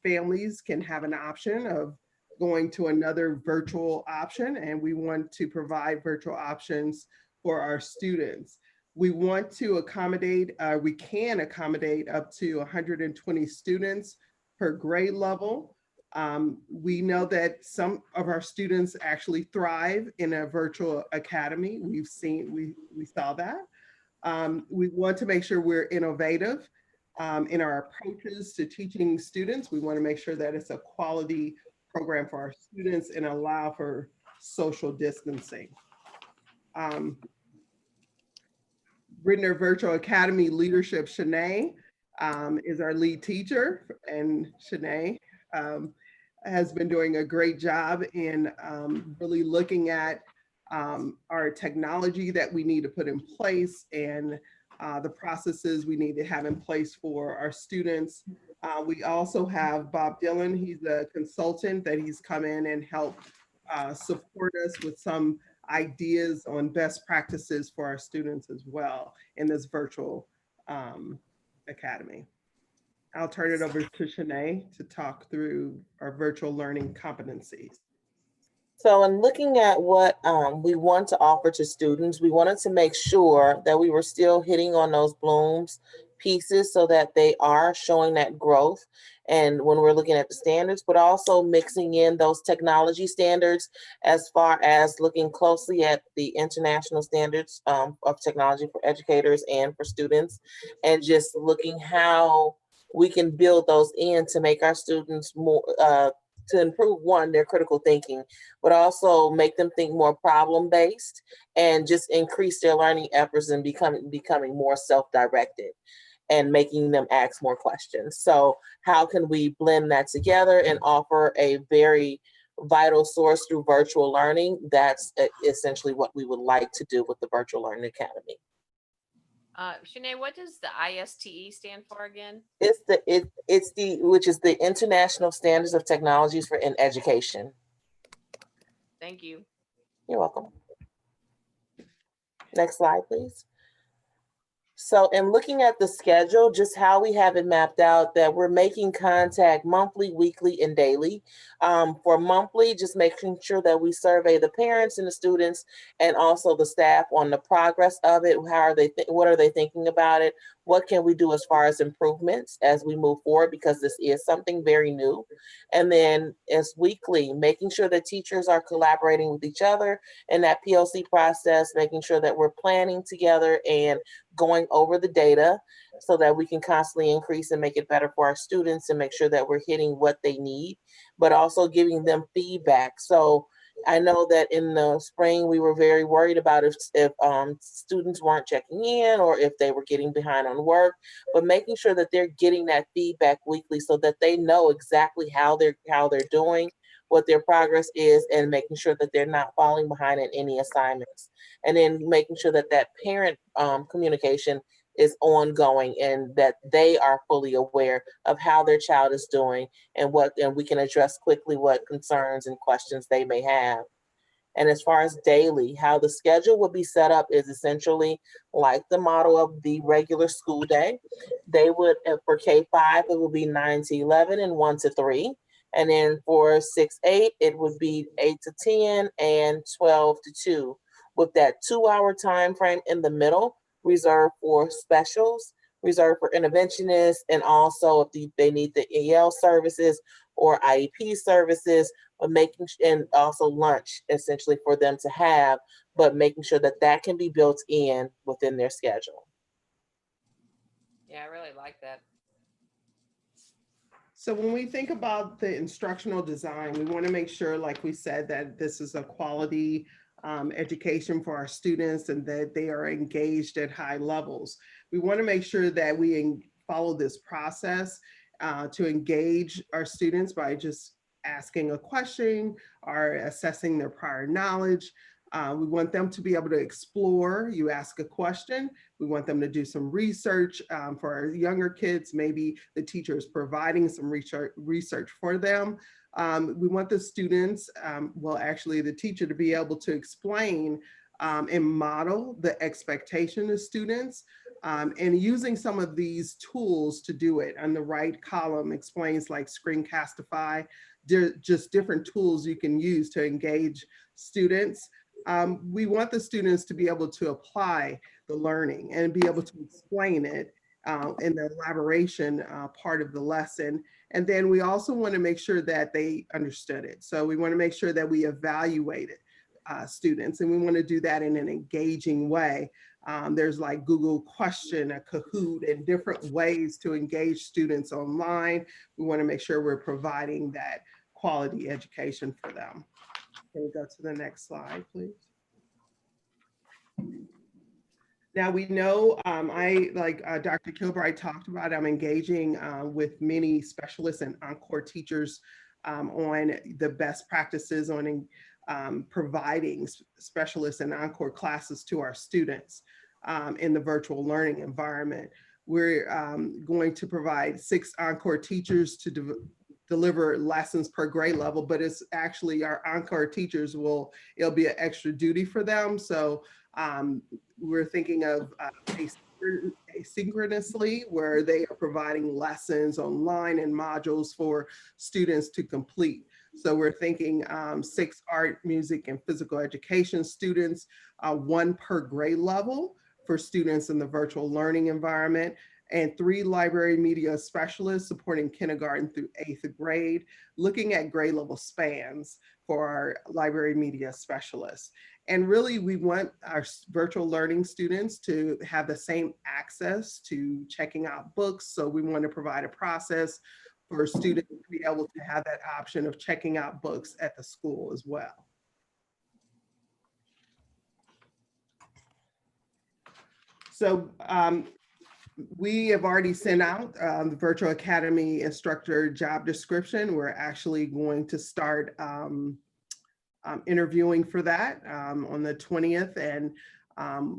families can have an option of going to another virtual option, and we want to provide virtual options for our students. We want to accommodate, we can accommodate up to 120 students per grade level. We know that some of our students actually thrive in a virtual academy. We saw that. We want to make sure we're innovative in our approaches to teaching students. We want to make sure that it's a quality program for our students and allow for social distancing. Ritenour Virtual Academy Leadership, Shanae, is our lead teacher, and Shanae has been doing a great job in really looking at our technology that we need to put in place and the processes we need to have in place for our students. We also have Bob Dillon. He's a consultant that he's come in and helped support us with some ideas on best practices for our students as well in this virtual academy. I'll turn it over to Shanae to talk through our virtual learning competencies. So in looking at what we want to offer to students, we wanted to make sure that we were still hitting on those Bloom's pieces so that they are showing that growth. And when we're looking at the standards, but also mixing in those technology standards as far as looking closely at the international standards of technology for educators and for students, and just looking how we can build those in to make our students more, to improve, one, their critical thinking, but also make them think more problem-based and just increase their learning efforts and becoming more self-directed and making them ask more questions. So how can we blend that together and offer a very vital source through virtual learning? That's essentially what we would like to do with the Virtual Learning Academy. Shanae, what does the ISTE stand for again? It's the which is the International Standards of Technologies for in Education. Thank you. You're welcome. Next slide, please. So in looking at the schedule, just how we have it mapped out, that we're making contact monthly, weekly, and daily. For monthly, just making sure that we survey the parents and the students and also the staff on the progress of it. How are they? What are they thinking about it? What can we do as far as improvements as we move forward? Because this is something very new. And then as weekly, making sure that teachers are collaborating with each other in that PLC process, making sure that we're planning together and going over the data so that we can constantly increase and make it better for our students and make sure that we're hitting what they need, but also giving them feedback. So I know that in the spring, we were very worried about if students weren't checking in or if they were getting behind on work, but making sure that they're getting that feedback weekly so that they know exactly how they're doing, what their progress is, and making sure that they're not falling behind in any assignments. And then making sure that that parent communication is ongoing and that they are fully aware of how their child is doing and we can address quickly what concerns and questions they may have. And as far as daily, how the schedule will be set up is essentially like the model of the regular school day. They would, for K-5, it will be 9 to 11 and 1 to 3. And then for 6-8, it would be 8 to 10 and 12 to 2, with that 2-hour time frame in the middle reserved for specials, reserved for interventionists, and also if they need the EL services or IEP services, but and also lunch essentially for them to have, but making sure that that can be built in within their schedule. Yeah, I really like that. So when we think about the instructional design, we want to make sure, like we said, that this is a quality education for our students and that they are engaged at high levels. We want to make sure that we follow this process to engage our students by just asking a question or assessing their prior knowledge. We want them to be able to explore. You ask a question. We want them to do some research. For our younger kids, maybe the teacher is providing some research for them. We want the students, well, actually the teacher, to be able to explain and model the expectation of students, and using some of these tools to do it. On the right column explains like Screencastify, just different tools you can use to engage students. we want the students to be able to apply the learning and be able to explain it in the elaboration part of the lesson. And then we also want to make sure that they understood it. So we want to make sure that we evaluated students, and we want to do that in an engaging way. There's like Google Question, a Kahoot, and different ways to engage students online. We want to make sure we're providing that quality education for them. Can we go to the next slide, please? Now we know, Dr. Kilbright talked about, I'm engaging with many specialists and encore teachers on the best practices on providing specialists and encore classes to our students in the virtual learning environment. We're going to provide 6 encore teachers to deliver lessons per grade level, but it's actually our encore teachers it'll be an extra duty for them. So we're thinking of asynchronously, where they are providing lessons online and modules for students to complete. So we're thinking 6 art, music, and physical education students, 1 per grade level for students in the virtual learning environment, and 3 library media specialists supporting kindergarten through 8th grade, looking at grade level spans for our library media specialists. And really, we want our virtual learning students to have the same access to checking out books. So we want to provide a process for students to be able to have that option of checking out books at the school as well. So we have already sent out the Virtual Academy instructor job description. We're actually going to start interviewing for that on the 20th. And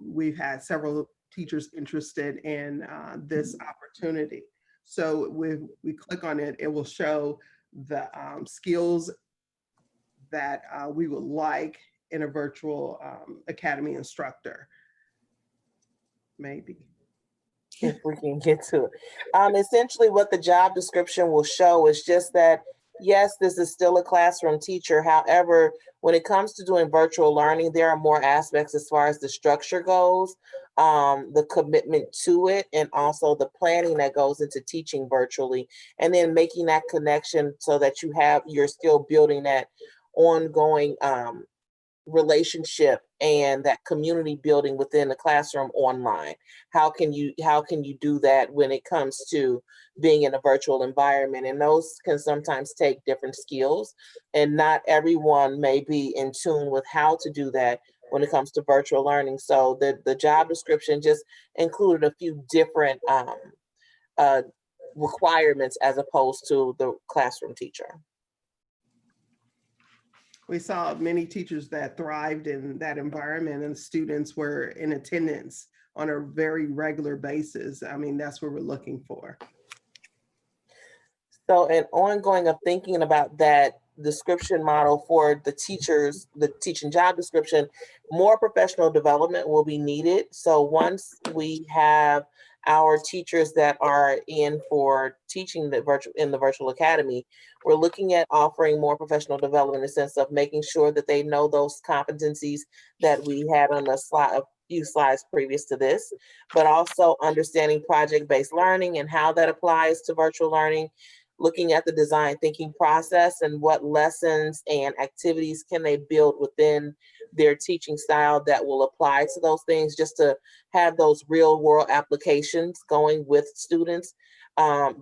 we've had several teachers interested in this opportunity. So we click on it, it will show the skills that we would like in a virtual academy instructor. Maybe. If we can get to it. Essentially what the job description will show is just that, yes, this is still a classroom teacher. However, when it comes to doing virtual learning, there are more aspects as far as the structure goes, the commitment to it, and also the planning that goes into teaching virtually, and then making that connection so that you're still building that ongoing relationship and that community building within the classroom online. How can you do that when it comes to being in a virtual environment? And those can sometimes take different skills, and not everyone may be in tune with how to do that when it comes to virtual learning. So the job description just included a few different requirements as opposed to the classroom teacher. We saw many teachers that thrived in that environment, and students were in attendance on a very regular basis. I mean, that's what we're looking for. So an ongoing of thinking about that description model for the teachers, the teaching job description, more professional development will be needed. So once we have our teachers that are in for teaching in the virtual academy, we're looking at offering more professional development in the sense of making sure that they know those competencies that we had on the slide, a few slides previous to this, but also understanding project-based learning and how that applies to virtual learning, looking at the design thinking process and what lessons and activities can they build within their teaching style that will apply to those things, just to have those real world applications going with students.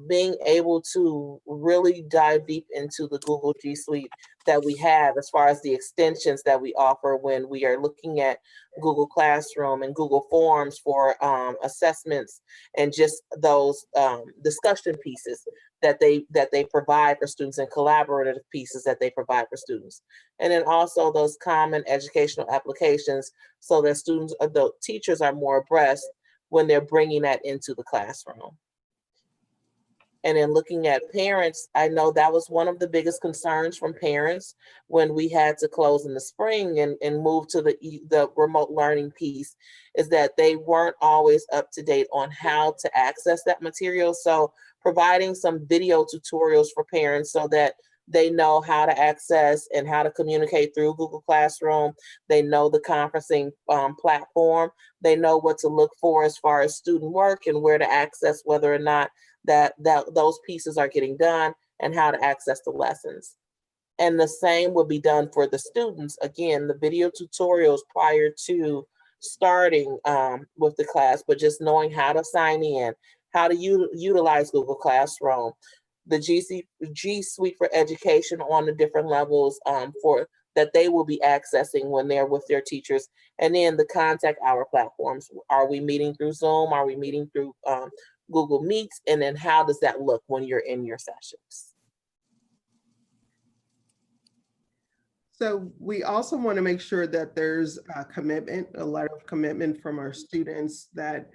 Being able to really dive deep into the Google G Suite that we have as far as the extensions that we offer when we are looking at Google Classroom and Google Forms for assessments, and just those discussion pieces that they provide for students and collaborative pieces that they provide for students. And then also those common educational applications so that students, the teachers are more abreast when they're bringing that into the classroom. And then looking at parents, I know that was one of the biggest concerns from parents when we had to close in the spring and move to the remote learning piece, is that they weren't always up to date on how to access that material. So providing some video tutorials for parents so that They know how to access and how to communicate through Google Classroom. They know the conferencing platform. They know what to look for as far as student work and where to access whether or not that those pieces are getting done and how to access the lessons. And the same will be done for the students. Again, the video tutorials prior to starting with the class, but just knowing how to sign in, how to utilize Google Classroom, the G Suite for education on the different levels for that they will be accessing when they're with their teachers. And then the contact hour platforms. Are we meeting through Zoom? Are we meeting through Google Meets? And then how does that look when you're in your sessions? So we also want to make sure that there's a commitment, a letter of commitment from our students that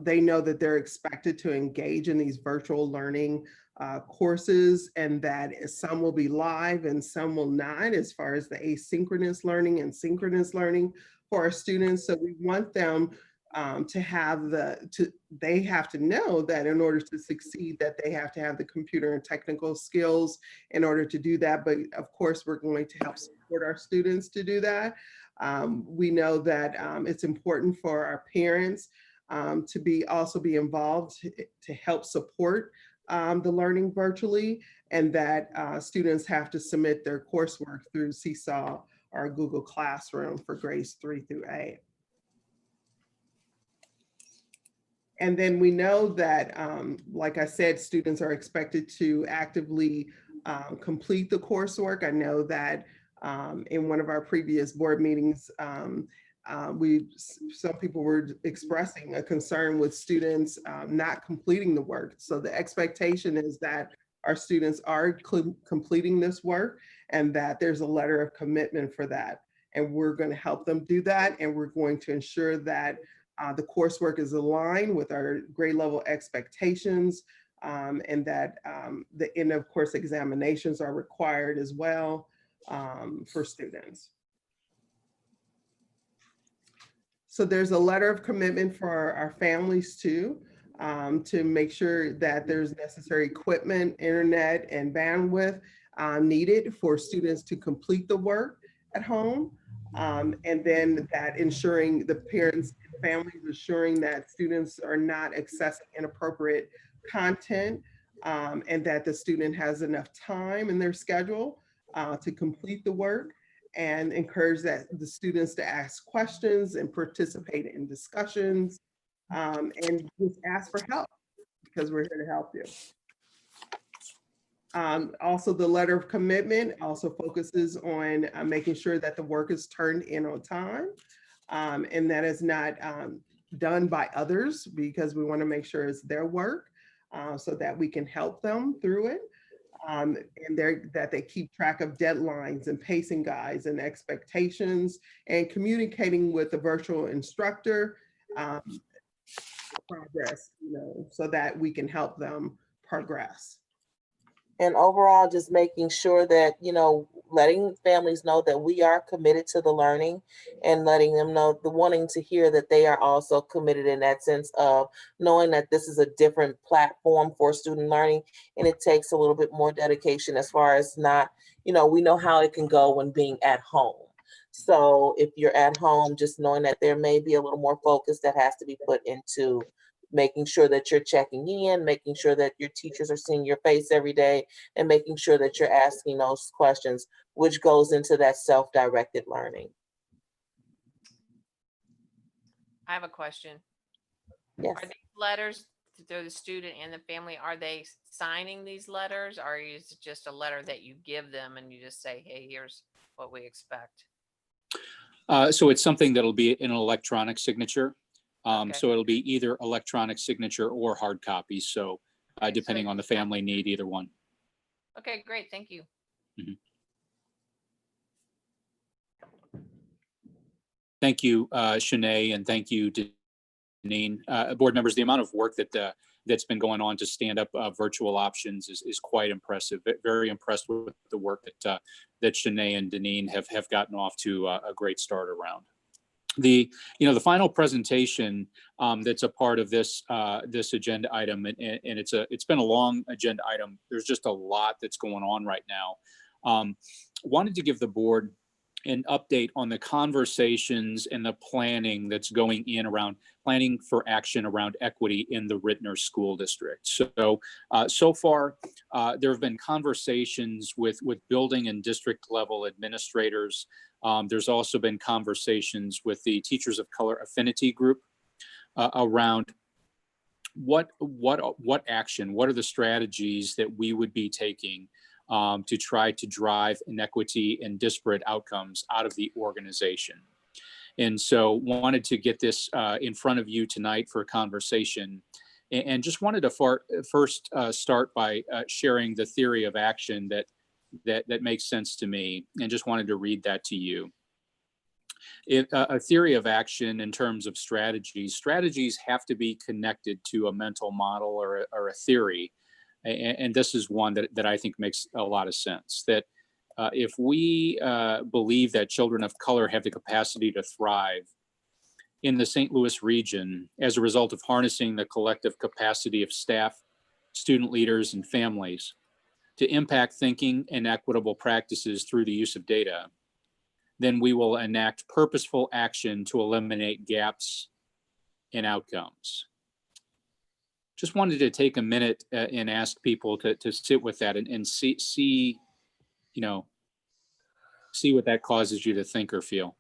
they know that they're expected to engage in these virtual learning courses, and that some will be live and some will not, as far as the asynchronous learning and synchronous learning for our students. So we want them to have they have to know that in order to succeed, that they have to have the computer and technical skills in order to do that. But of course, we're going to help support our students to do that. We know that it's important for our parents to also be involved to help support the learning virtually, and that students have to submit their coursework through Seesaw or Google Classroom for grades 3 through 8. And then we know that, like I said, students are expected to actively complete the coursework. I know that in one of our previous board meetings, some people were expressing a concern with students not completing the work. So the expectation is that our students are completing this work and that there's a letter of commitment for that. And we're going to help them do that. And we're going to ensure that the coursework is aligned with our grade level expectations, and that the end of course examinations are required as well for students. So there's a letter of commitment for our families too, to make sure that there's necessary equipment, internet, and bandwidth needed for students to complete the work at home. And then that ensuring the parents and families assuring that students are not accessing inappropriate content, and that the student has enough time in their schedule to complete the work, and encourage that the students to ask questions and participate in discussions, and just ask for help because we're here to help you. Also, the letter of commitment also focuses on making sure that the work is turned in on time, and that is not done by others, because we want to make sure it's their work so that we can help them through it. And that they keep track of deadlines and pacing guides and expectations, and communicating with the virtual instructor progress, so that we can help them progress. And overall, just making sure that, letting families know that we are committed to the learning, and letting them know, wanting to hear that they are also committed in that sense of knowing that this is a different platform for student learning, and it takes a little bit more dedication as far as not, we know how it can go when being at home. So if you're at home, just knowing that there may be a little more focus that has to be put into making sure that you're checking in, making sure that your teachers are seeing your face every day, and making sure that you're asking those questions, which goes into that self-directed learning. I have a question. Yes. Are these letters to the student and the family, are they signing these letters, or is it just a letter that you give them and you just say, hey, here's what we expect? So it's something that'll be an electronic signature. Okay. So it'll be either electronic signature or hard copies. So depending on the family need, either one. Okay, great. Thank you. Mm-hmm. Thank you, Shanae, and thank you, Deneen. Board members, the amount of work that's been going on to stand up virtual options is quite impressive. Very impressed with the work that Shanae and Deneen have gotten off to a great start around. The final presentation that's a part of this this agenda item, and it's been a long agenda item. There's just a lot that's going on right now. Wanted to give the board an update on the conversations and the planning that's going in around planning for action around equity in the Ritenour School District. So far, there have been conversations with building and district level administrators. There's also been conversations with the Teachers of Color Affinity Group around what action, what are the strategies that we would be taking to try to drive inequity and disparate outcomes out of the organization. And so wanted to get this in front of you tonight for a conversation, and just wanted to first start by sharing the theory of action that makes sense to me, and just wanted to read that to you. A theory of action in terms of strategies have to be connected to a mental model or a theory. And this is one that I think makes a lot of sense, that if we believe that children of color have the capacity to thrive in the St. Louis region as a result of harnessing the collective capacity of staff, student leaders, and families to impact thinking and equitable practices through the use of data, then we will enact purposeful action to eliminate gaps in outcomes. Just wanted to take a minute and ask people to sit with that and see what that causes you to think or feel.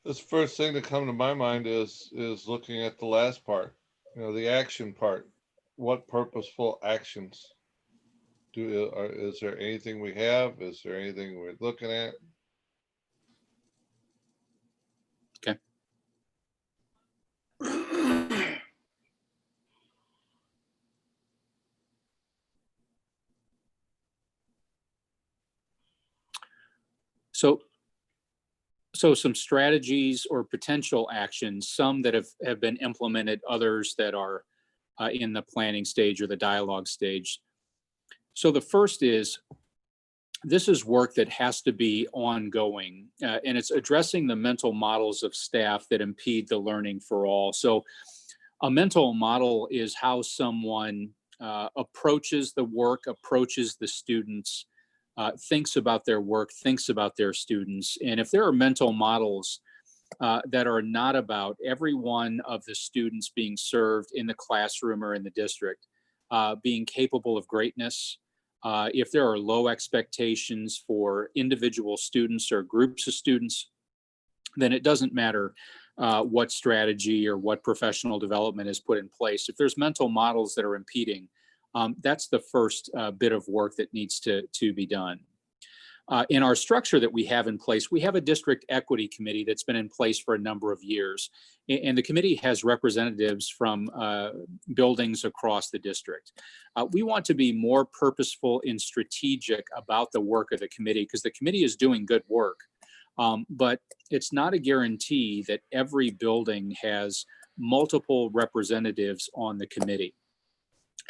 This first thing to come to my mind is looking at the last part, the action part. What purposeful actions is there anything we have? Is there anything we're looking at? Okay. So some strategies or potential actions, some that have been implemented, others that are in the planning stage or the dialogue stage. So the first is, this is work that has to be ongoing, and it's addressing the mental models of staff that impede the learning for all. So a mental model is how someone approaches the work, approaches the students, thinks about their work, thinks about their students. And if there are mental models that are not about every one of the students being served in the classroom or in the district being capable of greatness, if there are low expectations for individual students or groups of students, then it doesn't matter what strategy or what professional development is put in place. If there's mental models that are impeding, that's the first bit of work that needs to be done. In our structure that we have in place, we have a district equity committee that's been in place for a number of years. And the committee has representatives from buildings across the district. We want to be more purposeful and strategic about the work of the committee, because the committee is doing good work. But it's not a guarantee that every building has multiple representatives on the committee.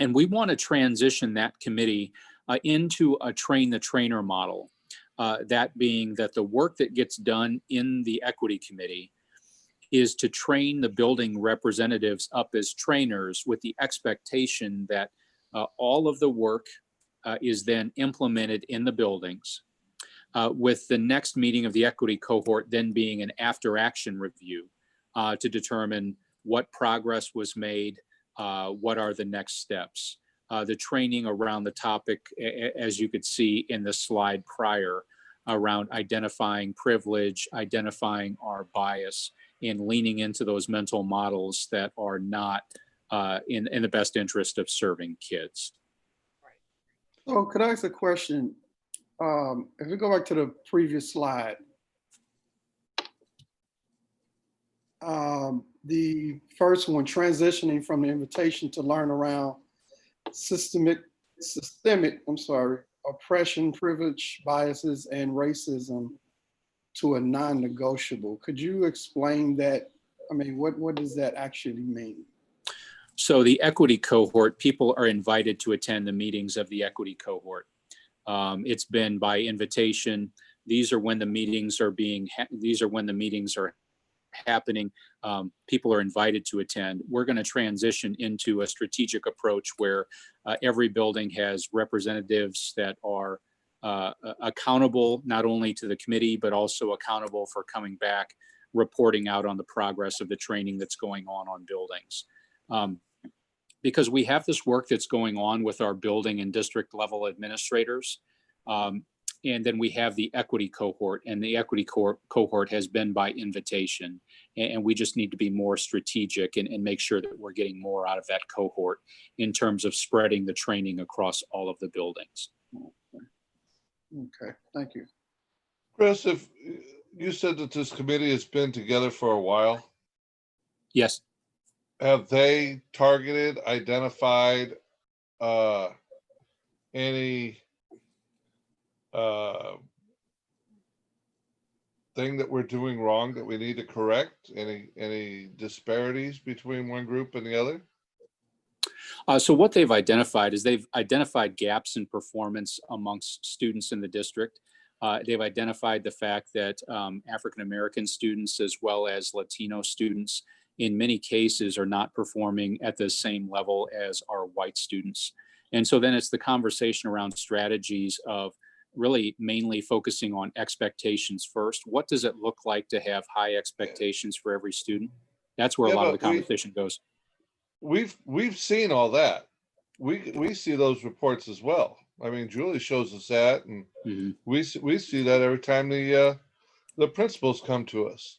And we want to transition that committee into a train the trainer model. That being that the work that gets done in the equity committee is to train the building representatives up as trainers, with the expectation that all of the work is then implemented in the buildings, with the next meeting of the equity cohort then being an after action review to determine what progress was made, what are the next steps. The training around the topic, as you could see in the slide prior, around identifying privilege, identifying our bias, and leaning into those mental models that are not in the best interest of serving kids. So could I ask a question? If we go back to the previous slide, the first one, transitioning from the invitation to learn around systemic, oppression, privilege, biases, and racism to a non-negotiable. Could you explain that? I mean, what does that actually mean? So the equity cohort, people are invited to attend the meetings of the equity cohort. It's been by invitation. These are when the meetings are happening. People are invited to attend. We're going to transition into a strategic approach where every building has representatives that are accountable not only to the committee, but also accountable for coming back, reporting out on the progress of the training that's going on buildings. Because we have this work that's going on with our building and district level administrators. And then we have the equity cohort, and the equity cohort has been by invitation. And we just need to be more strategic and make sure that we're getting more out of that cohort in terms of spreading the training across all of the buildings. Okay, thank you. Chris, if you said that this committee has been together for a while. Yes. Have they targeted, identified any thing that we're doing wrong that we need to correct? Any disparities between one group and the other? So what they've identified is they've identified gaps in performance amongst students in the district. They've identified the fact that African-American students as well as Latino students in many cases are not performing at the same level as our white students. And so then it's the conversation around strategies of really mainly focusing on expectations first. What does it look like to have high expectations for every student? That's where a lot of the conversation goes. We've seen all that. We see those reports as well. I mean, Julie shows us that, and we see that every time the principals come to us.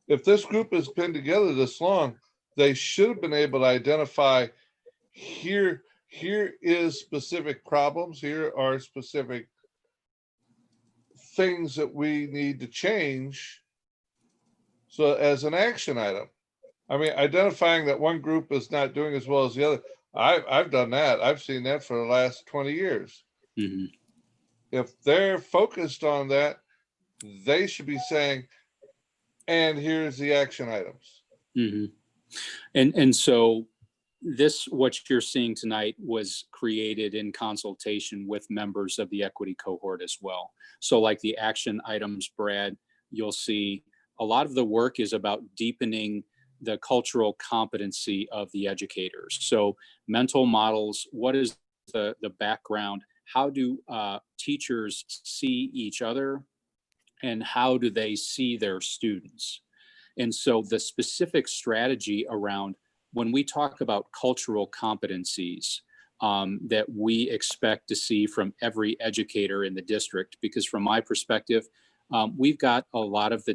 If this group has been together this long, they should have been able to identify here is specific problems. Here are specific things that we need to change. So as an action item, I mean, identifying that one group is not doing as well as the other. I've done that. I've seen that for the last 20 years. If they're focused on that, they should be saying, and here's the action items. And so this, what you're seeing tonight, was created in consultation with members of the equity cohort as well. So like the action items, Brad, you'll see a lot of the work is about deepening the cultural competency of the educators. So mental models, what is the background? How do teachers see each other? And how do they see their students? And so the specific strategy around when we talk about cultural competencies that we expect to see from every educator in the district, because from my perspective, we've got a lot of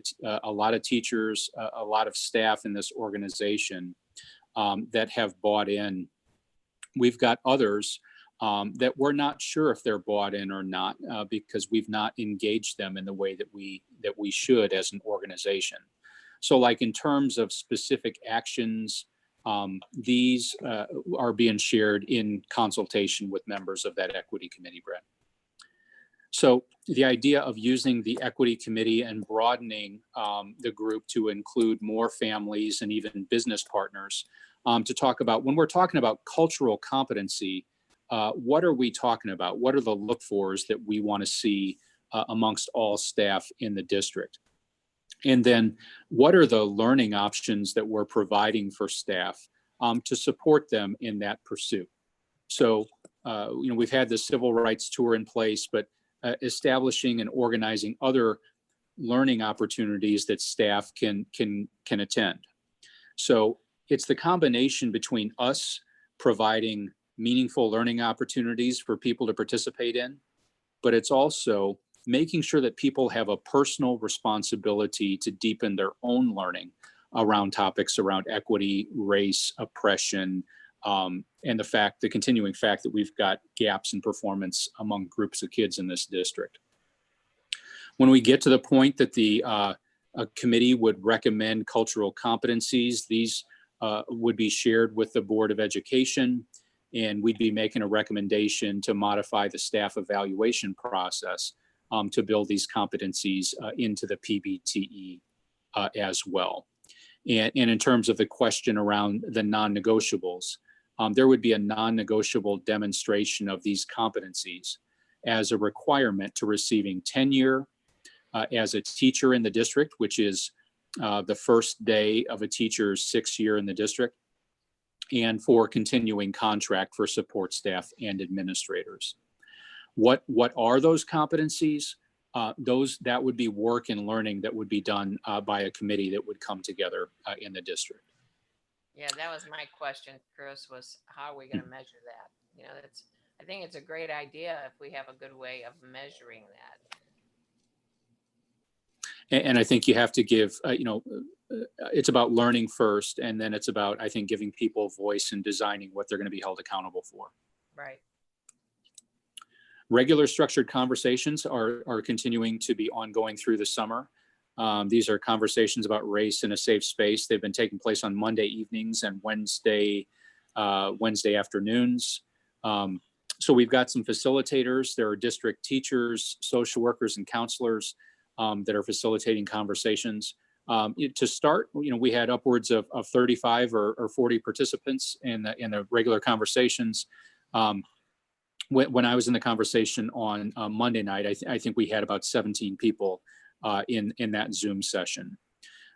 teachers, a lot of staff in this organization that have bought in. We've got others that we're not sure if they're bought in or not because we've not engaged them in the way that we should as an organization. So like in terms of specific actions, these are being shared in consultation with members of that equity committee, Brad. So the idea of using the equity committee and broadening the group to include more families and even business partners to talk about, when we're talking about cultural competency, what are we talking about? What are the look-fors that we want to see amongst all staff in the district? And then what are the learning options that we're providing for staff to support them in that pursuit? So, we've had the civil rights tour in place, but establishing and organizing other learning opportunities that staff can attend. So it's the combination between us providing meaningful learning opportunities for people to participate in, but it's also making sure that people have a personal responsibility to deepen their own learning around topics around equity, race, oppression, and the continuing fact that we've got gaps in performance among groups of kids in this district. When we get to the point that the committee would recommend cultural competencies, these would be shared with the Board of Education, and we'd be making a recommendation to modify the staff evaluation process to build these competencies into the PBTE as well. And in terms of the question around the non-negotiables, there would be a non-negotiable demonstration of these competencies as a requirement to receiving tenure as a teacher in the district, which is the first day of a teacher's 6th year in the district, and for continuing contract for support staff and administrators. What are those competencies? That would be work and learning that would be done by a committee that would come together in the district. Yeah, that was my question, Chris, was how are we going to measure that? You know, I think it's a great idea if we have a good way of measuring that. And I think you have to give, it's about learning first, and then it's about, I think, giving people voice and designing what they're going to be held accountable for. Right. Regular structured conversations are continuing to be ongoing through the summer. These are conversations about race in a safe space. They've been taking place on Monday evenings and Wednesday afternoons. So we've got some facilitators. There are district teachers, social workers, and counselors that are facilitating conversations. To start, we had upwards of 35 or 40 participants in the regular conversations. When I was in the conversation on Monday night, I think we had about 17 people in that Zoom session.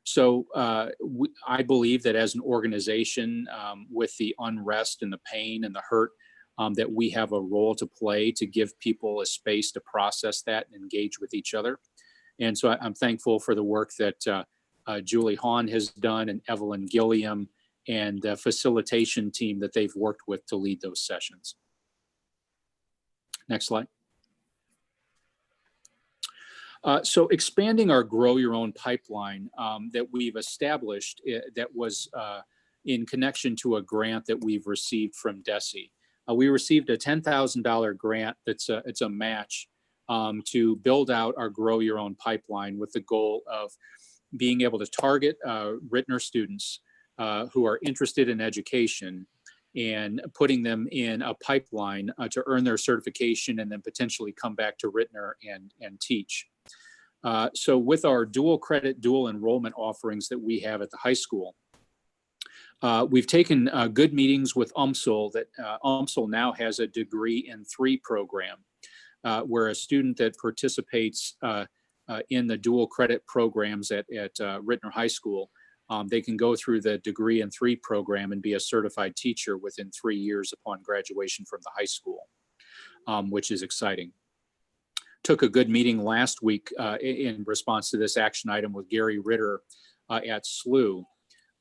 So I believe that as an organization, with the unrest and the pain and the hurt, that we have a role to play to give people a space to process that and engage with each other. And so I'm thankful for the work that Julie Hahn has done, and Evelyn Gilliam, and the facilitation team that they've worked with to lead those sessions. Next slide. So expanding our Grow Your Own pipeline that we've established, that was in connection to a grant that we've received from DESE. We received a $10,000 grant it's a match to build out our Grow Your Own pipeline with the goal of being able to target Ritenour students who are interested in education and putting them in a pipeline to earn their certification and then potentially come back to Ritenour and teach. So with our dual credit, dual enrollment offerings that we have at the high school, we've taken good meetings with UMSL that UMSL now has a degree in 3 program, where a student that participates in the dual credit programs at Ritenour High School, they can go through the degree in 3 program and be a certified teacher within 3 years upon graduation from the high school, which is exciting. Took a good meeting last week in response to this action item with Gary Ritter at SLU.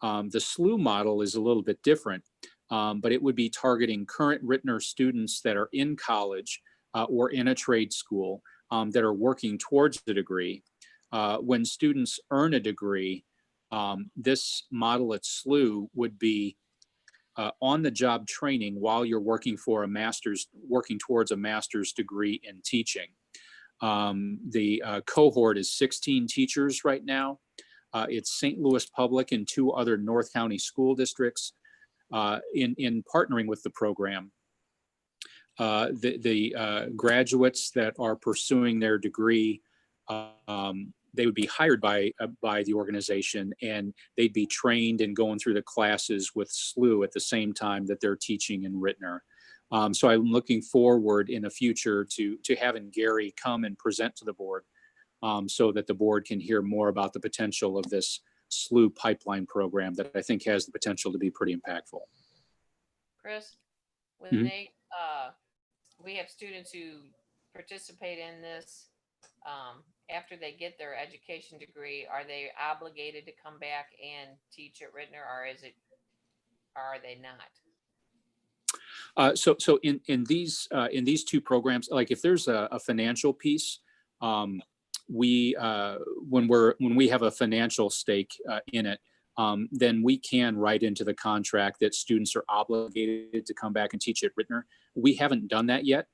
The SLU model is a little bit different, but it would be targeting current Ritenour students that are in college or in a trade school that are working towards the degree. When students earn a degree, this model at SLU would be on-the-job training while you're working towards a master's degree in teaching. The cohort is 16 teachers right now. It's St. Louis Public and 2 other North County school districts in partnering with the program. The graduates that are pursuing their degree, they would be hired by the organization, and they'd be trained and going through the classes with SLU at the same time that they're teaching in Ritenour. So I'm looking forward in the future to having Gary come and present to the board so that the board can hear more about the potential of this SLU pipeline program that I think has the potential to be pretty impactful. Chris, when we have students who participate in this, after they get their education degree, are they obligated to come back and teach at Ritenour, or are they not? So in these 2 programs, like if there's a financial piece, when we have a financial stake in it, then we can write into the contract that students are obligated to come back and teach at Ritenour. We haven't done that yet.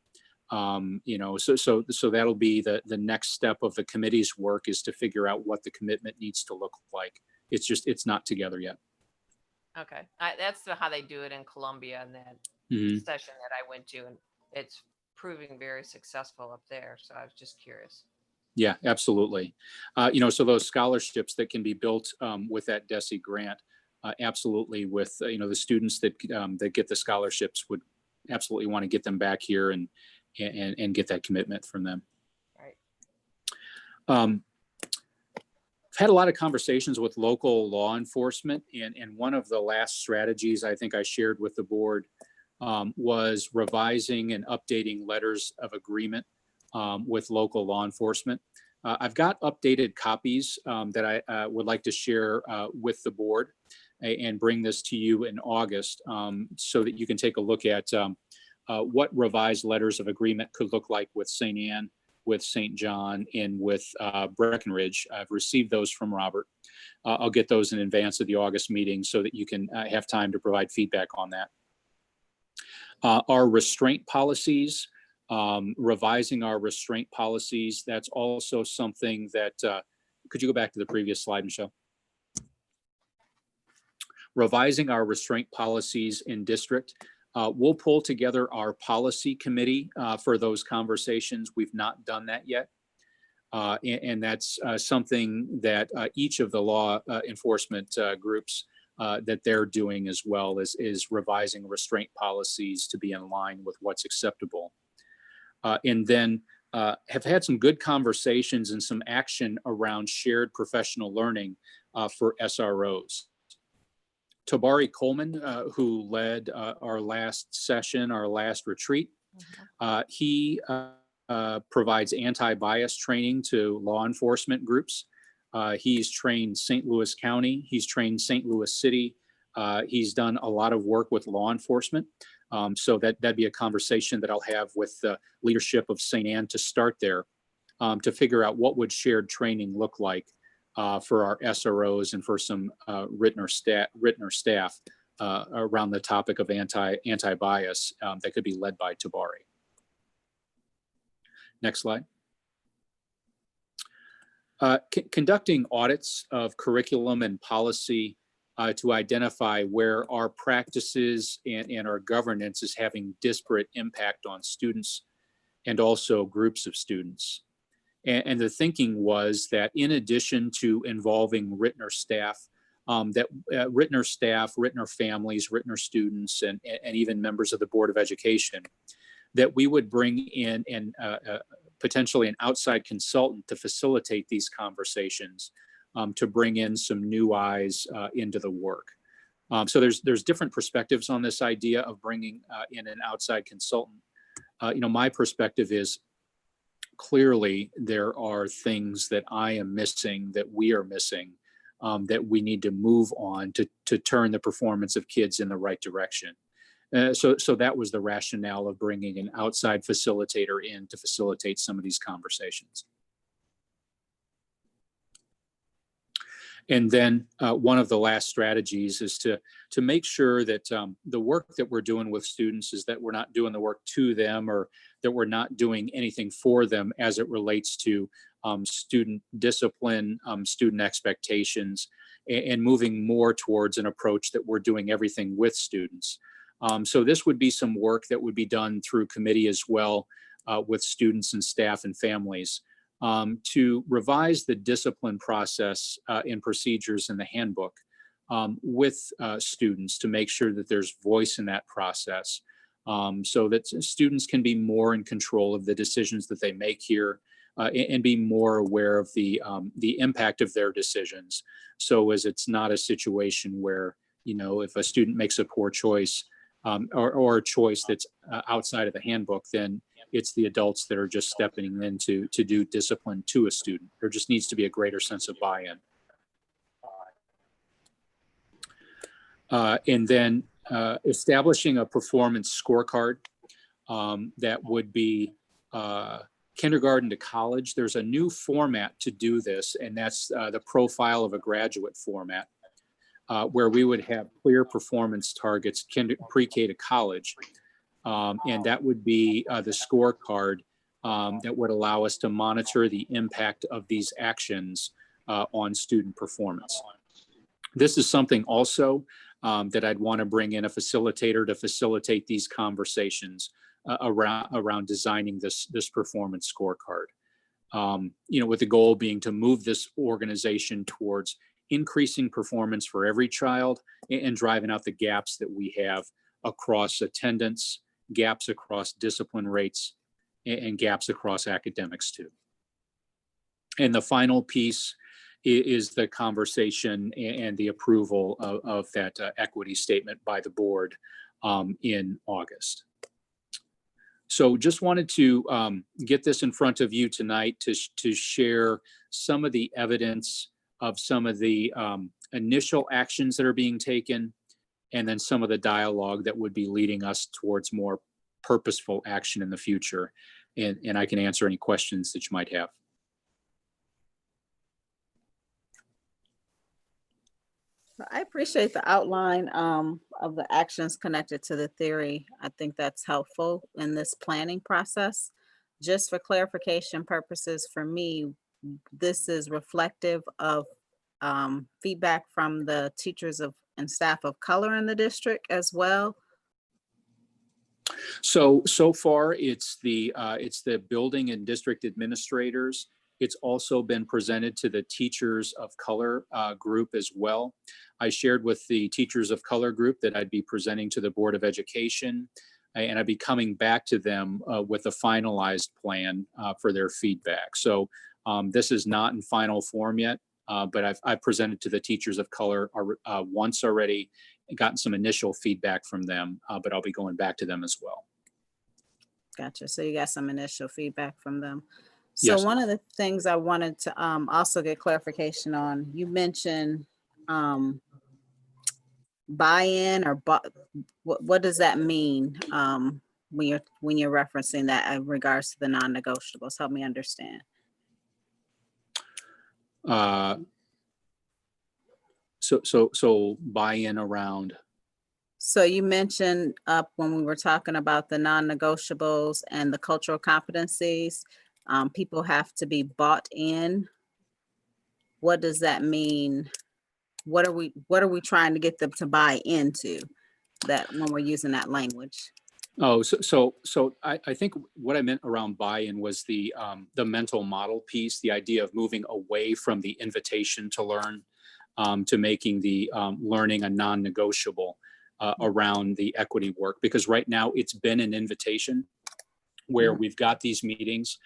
So that'll be the next step of the committee's work, is to figure out what the commitment needs to look like. It's not together yet. Okay, that's how they do it in Columbia in that session that I went to, and it's proving very successful up there. So I was just curious. Yeah, absolutely. So those scholarships that can be built with that DESE grant, absolutely. With the students that get the scholarships would absolutely want to get them back here and get that commitment from them. Right. I've had a lot of conversations with local law enforcement, and one of the last strategies I think I shared with the board was revising and updating letters of agreement with local law enforcement. I've got updated copies that I would like to share with the board and bring this to you in August so that you can take a look at what revised letters of agreement could look like with St. Anne, with St. John, and with Breckenridge. I've received those from Robert. I'll get those in advance of the August meeting so that you can have time to provide feedback on that. Our restraint policies, revising our restraint policies, that's also something that, could you go back to the previous slide, Michelle? Revising our restraint policies in district. We'll pull together our policy committee for those conversations. We've not done that yet. And that's something that each of the law enforcement groups that they're doing as well is revising restraint policies to be in line with what's acceptable. And then have had some good conversations and some action around shared professional learning for SROs. Tabari Coleman, who led our last session, our last retreat, he provides anti-bias training to law enforcement groups. He's trained St. Louis County, he's trained St. Louis City. He's done a lot of work with law enforcement. So that'd be a conversation that I'll have with the leadership of St. Anne to start there, to figure out what would shared training look like for our SROs and for some Ritenour staff around the topic of anti-bias that could be led by Tabari. Next slide. Conducting audits of curriculum and policy to identify where our practices and our governance is having disparate impact on students and also groups of students. And the thinking was that in addition to involving Ritenour staff, Ritenour families, Ritenour students, and even members of the Board of Education, that we would bring in potentially an outside consultant to facilitate these conversations, to bring in some new eyes into the work. So there's different perspectives on this idea of bringing in an outside consultant. My perspective is clearly there are things that I am missing, that we are missing, that we need to move on to turn the performance of kids in the right direction. So that was the rationale of bringing an outside facilitator in to facilitate some of these conversations. And then one of the last strategies is to make sure that the work that we're doing with students is that we're not doing the work to them, or that we're not doing anything for them as it relates to student discipline, student expectations, and moving more towards an approach that we're doing everything with students. So this would be some work that would be done through committee as well with students and staff and families. To revise the discipline process and procedures in the handbook with students to make sure that there's voice in that process, so that students can be more in control of the decisions that they make here and be more aware of the impact of their decisions. So as it's not a situation where, if a student makes a poor choice or a choice that's outside of the handbook, then it's the adults that are just stepping in to do discipline to a student. There just needs to be a greater sense of buy-in. And then establishing a performance scorecard that would be kindergarten to college. There's a new format to do this, and that's the profile of a graduate format, where we would have clear performance targets pre-K to college. And that would be the scorecard that would allow us to monitor the impact of these actions on student performance. This is something also that I'd want to bring in a facilitator to facilitate these conversations around designing this performance scorecard. with the goal being to move this organization towards increasing performance for every child and driving out the gaps that we have across attendance, gaps across discipline rates, and gaps across academics too. And the final piece is the conversation and the approval of that equity statement by the board in August. So just wanted to get this in front of you tonight to share some of the evidence of some of the initial actions that are being taken, and then some of the dialogue that would be leading us towards more purposeful action in the future. And I can answer any questions that you might have. I appreciate the outline of the actions connected to the theory. I think that's helpful in this planning process. Just for clarification purposes, for me, this is reflective of feedback from the teachers and staff of color in the district as well. So far, it's the building and district administrators. It's also been presented to the teachers of color group as well. I shared with the teachers of color group that I'd be presenting to the Board of Education, and I'd be coming back to them with a finalized plan for their feedback. So this is not in final form yet, but I've presented to the teachers of color once already and gotten some initial feedback from them, but I'll be going back to them as well. Gotcha. So you got some initial feedback from them. So Yes. One of the things I wanted to also get clarification on, you mentioned buy-in or what does that mean when you're referencing that in regards to the non-negotiables? Help me understand. So buy-in around. So you mentioned when we were talking about the non-negotiables and the cultural competencies, people have to be bought in. What does that mean? What are we trying to get them to buy into that when we're using that language? Oh, so I think what I meant around buy-in was the mental model piece, the idea of moving away from the invitation to learn to making the learning a non-negotiable around the equity work. Because right now it's been an invitation where we've got these meetings.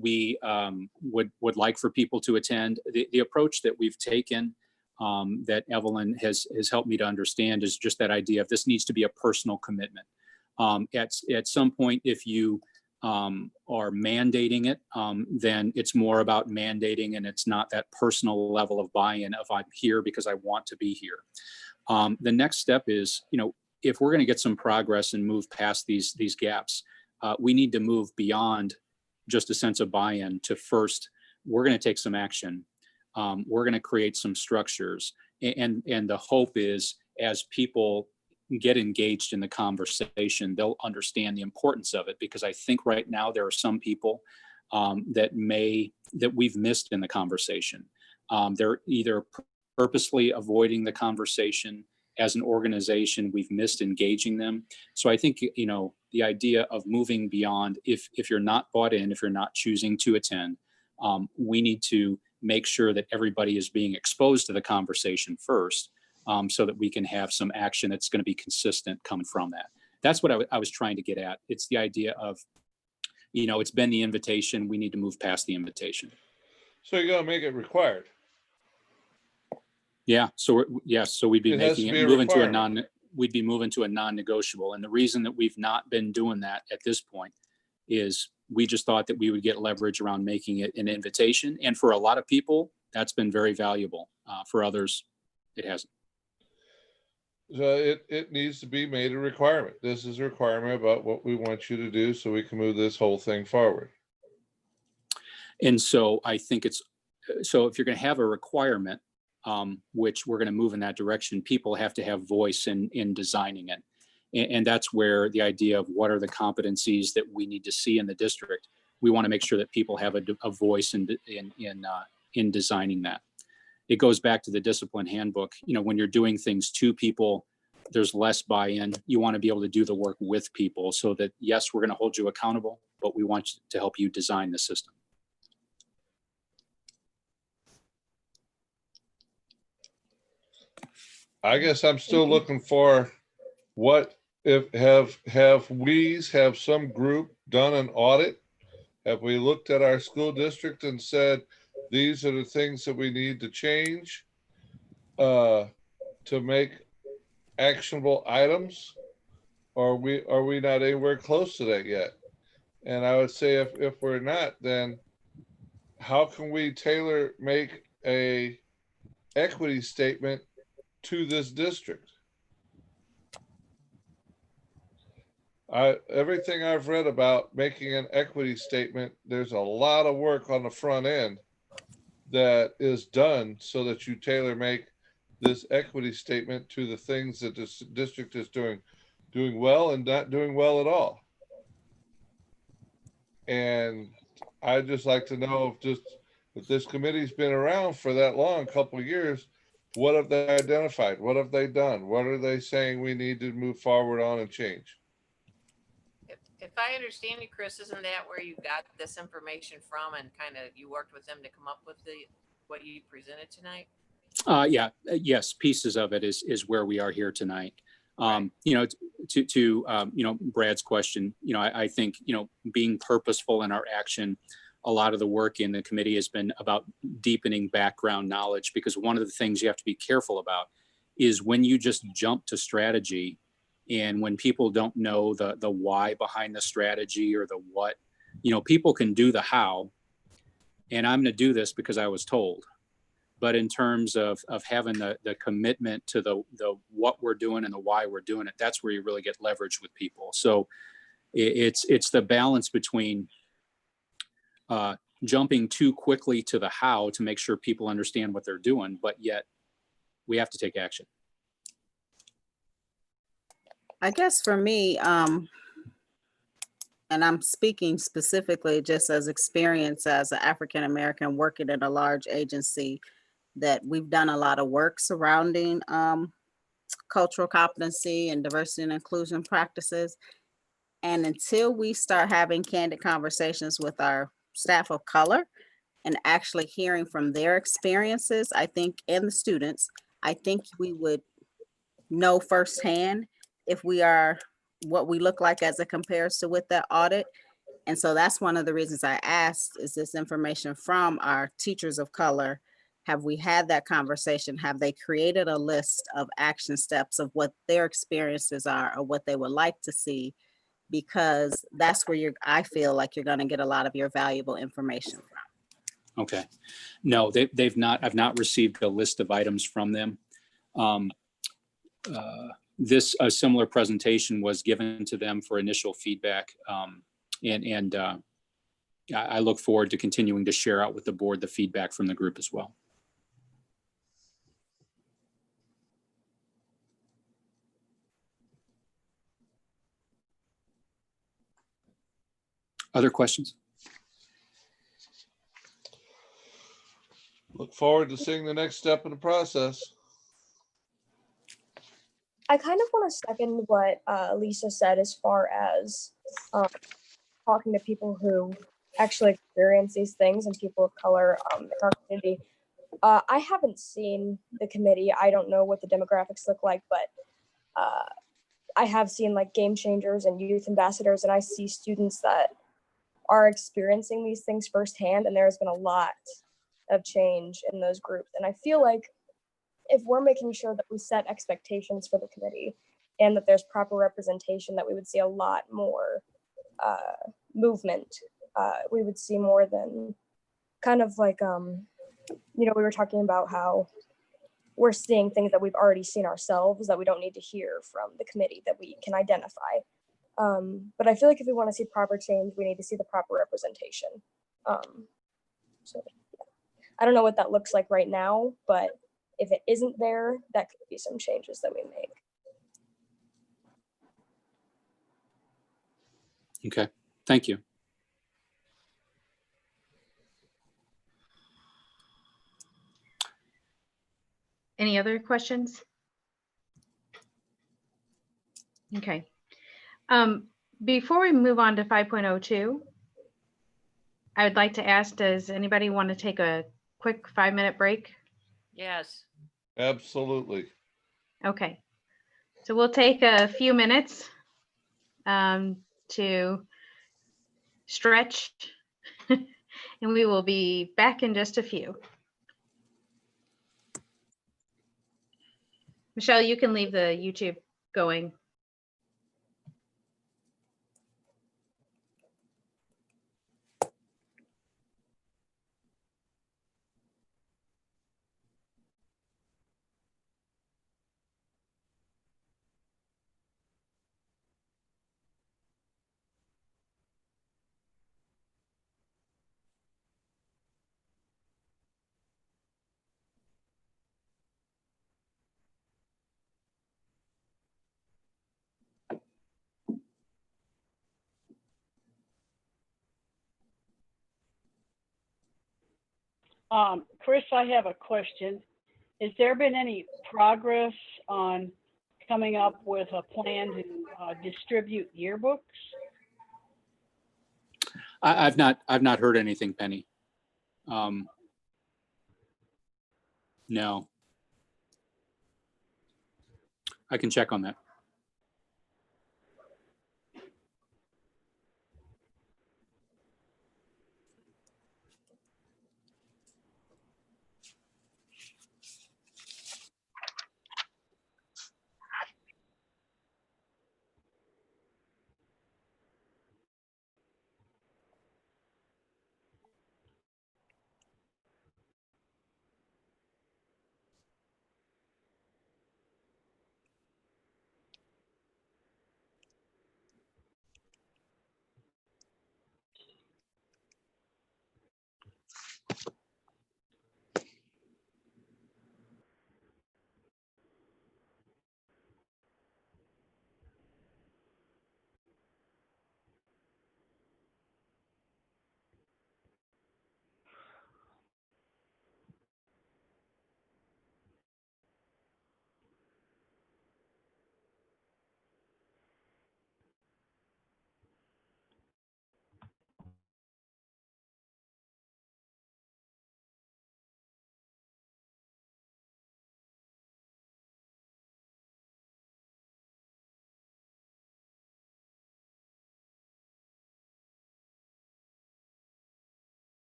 We would like for people to attend. The approach that we've taken that Evelyn has helped me to understand is just that idea of this needs to be a personal commitment. At some point, if you are mandating it, then it's more about mandating and it's not that personal level of buy-in of I'm here because I want to be here. The next step is, if we're going to get some progress and move past these gaps, we need to move beyond just a sense of buy-in to first, we're going to take some action. We're going to create some structures. And the hope is as people get engaged in the conversation, they'll understand the importance of it, because I think right now there are some people that we've missed in the conversation. They're either purposely avoiding the conversation. As an organization, we've missed engaging them. So I think, the idea of moving beyond, if you're not bought in, if you're not choosing to attend, we need to make sure that everybody is being exposed to the conversation first, so that we can have some action that's going to be consistent coming from that. That's what I was trying to get at. It's the idea of, it's been the invitation. We need to move past the invitation. So you're going to make it required. Yeah. So we'd be moving to a non-negotiable. And the reason that we've not been doing that at this point is we just thought that we would get leverage around making it an invitation. And for a lot of people, that's been very valuable. For others, it hasn't. So it needs to be made a requirement. This is a requirement about what we want you to do so we can move this whole thing forward. And so I think so if you're going to have a requirement, which we're going to move in that direction, people have to have voice in designing it. And that's where the idea of what are the competencies that we need to see in the district, we want to make sure that people have a voice in designing that. It goes back to the discipline handbook. When you're doing things to people, there's less buy-in. You want to be able to do the work with people so that, yes, we're going to hold you accountable, but we want to help you design the system. I guess I'm still looking for what if have some group done an audit? Have we looked at our school district and said, these are the things that we need to change to make actionable items? Or are we not anywhere close to that yet? And I would say if we're not, then how can we make a equity statement to this district? Everything I've read about making an equity statement, there's a lot of work on the front end that is done so that you tailor make this equity statement to the things that this district is doing well and not doing well at all. And I'd just like to know if this committee's been around for that long, couple of years, what have they identified? What have they done? What are they saying we need to move forward on and change? If I understand you, Chris, isn't that where you got this information from and kind of you worked with them to come up with what you presented tonight? Yeah, yes, pieces of it is where we are here tonight. You know, you know, Brad's question, you know, I think, you know, being purposeful in our action, a lot of the work in the committee has been about deepening background knowledge, because one of the things you have to be careful about is when you just jump to strategy and when people don't know the why behind the strategy or the what, you know, people can do the how, and I'm going to do this because I was told. But in terms of having the commitment to the what we're doing and the why we're doing it, that's where you really get leverage with people. So it's the balance between jumping too quickly to the how to make sure people understand what they're doing, but yet we have to take action. I guess for me, and I'm speaking specifically just as experience as an African-American working in a large agency, that we've done a lot of work surrounding cultural competency and diversity and inclusion practices. And until we start having candid conversations with our staff of color and actually hearing from their experiences, I think, and the students, I think we would know firsthand if we are what we look like as it compares to with that audit. And so that's one of the reasons I asked, is this information from our teachers of color? Have we had that conversation? Have they created a list of action steps of what their experiences are or what they would like to see? Because that's where I feel like you're going to get a lot of your valuable information from. Okay. No, they've not. I've not received a list of items from them. A similar presentation was given to them for initial feedback, and I look forward to continuing to share out with the board the feedback from the group as well. Other questions? Look forward to seeing the next step in the process. I kind of want to second what Lisa said as far as talking to people who actually experience these things and people of color in our community. I haven't seen the committee. I don't know what the demographics look like, but I have seen like game changers and youth ambassadors, and I see students that are experiencing these things firsthand, and there's been a lot of change in those groups. And I feel like if we're making sure that we set expectations for the committee and that there's proper representation, that we would see a lot more movement. We would see more than kind of like, you know, we were talking about how we're seeing things that we've already seen ourselves that we don't need to hear from the committee, that we can identify. But I feel like if we want to see proper change, we need to see the proper representation. So yeah. I don't know what that looks like right now, but if it isn't there, that could be some changes that we make. Okay, thank you. Any other questions? Okay. Before we move on to 5.02, I would like to ask, does anybody want to take a quick 5-minute break? Yes. Absolutely. Okay, so we'll take a few minutes to stretch and we will be back in just a few. Michelle, you can leave the YouTube going. Chris, I have a question. Has there been any progress on coming up with a plan to distribute yearbooks? I've not heard anything, Penny. No. I can check on that.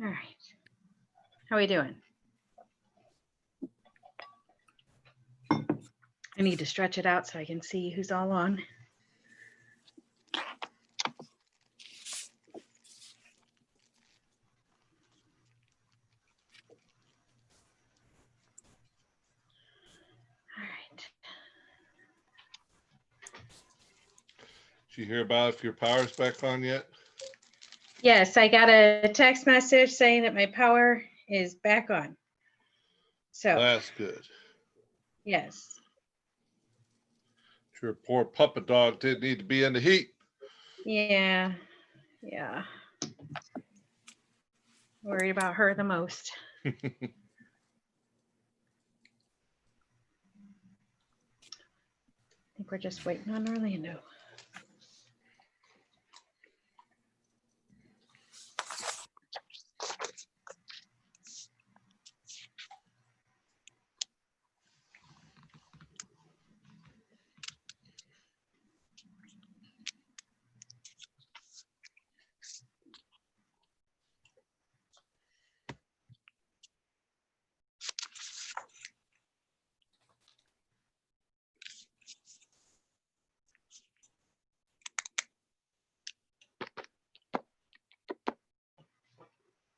All right. How are we doing? I need to stretch it out so I can see who's all on. All right. Did you hear about if your power's back on yet? Yes, I got a text message saying that my power is back on. So That's good. yes. Your poor puppet dog didn't need to be in the heat. Yeah. Yeah. Worried about her the most. I think we're just waiting on Orlando.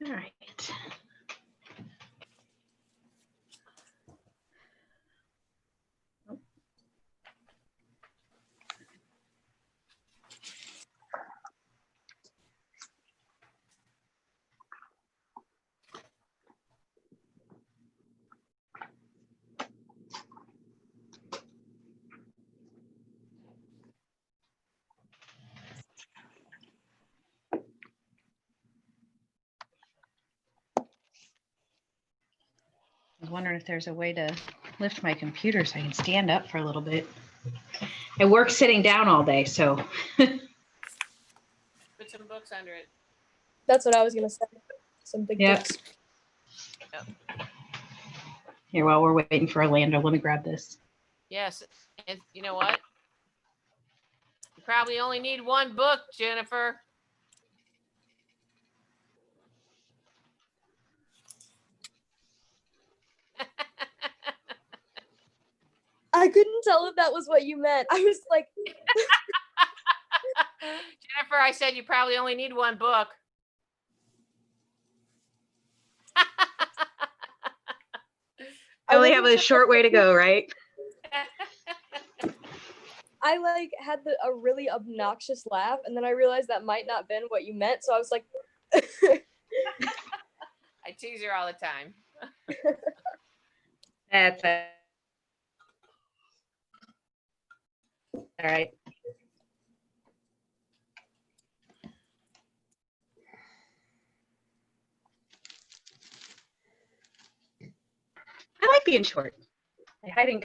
All right. I was wondering if there's a way to lift my computer so I can stand up for a little bit. I work sitting down all day, so. Put some books under it. That's what I was gonna say. Some big Yep. books. Yep. Here, while we're waiting for Orlando, let me grab this. Yes, and you know what? You probably only need one book, Jennifer. I couldn't tell if that was what you meant. I was like, Jennifer, I said you probably only need one book. I only have a short way to go, right? I like had a really obnoxious laugh, and then I realized that might not have been what you meant. So I was like, I tease her all the time. That's it. All right. I like being short. Hiding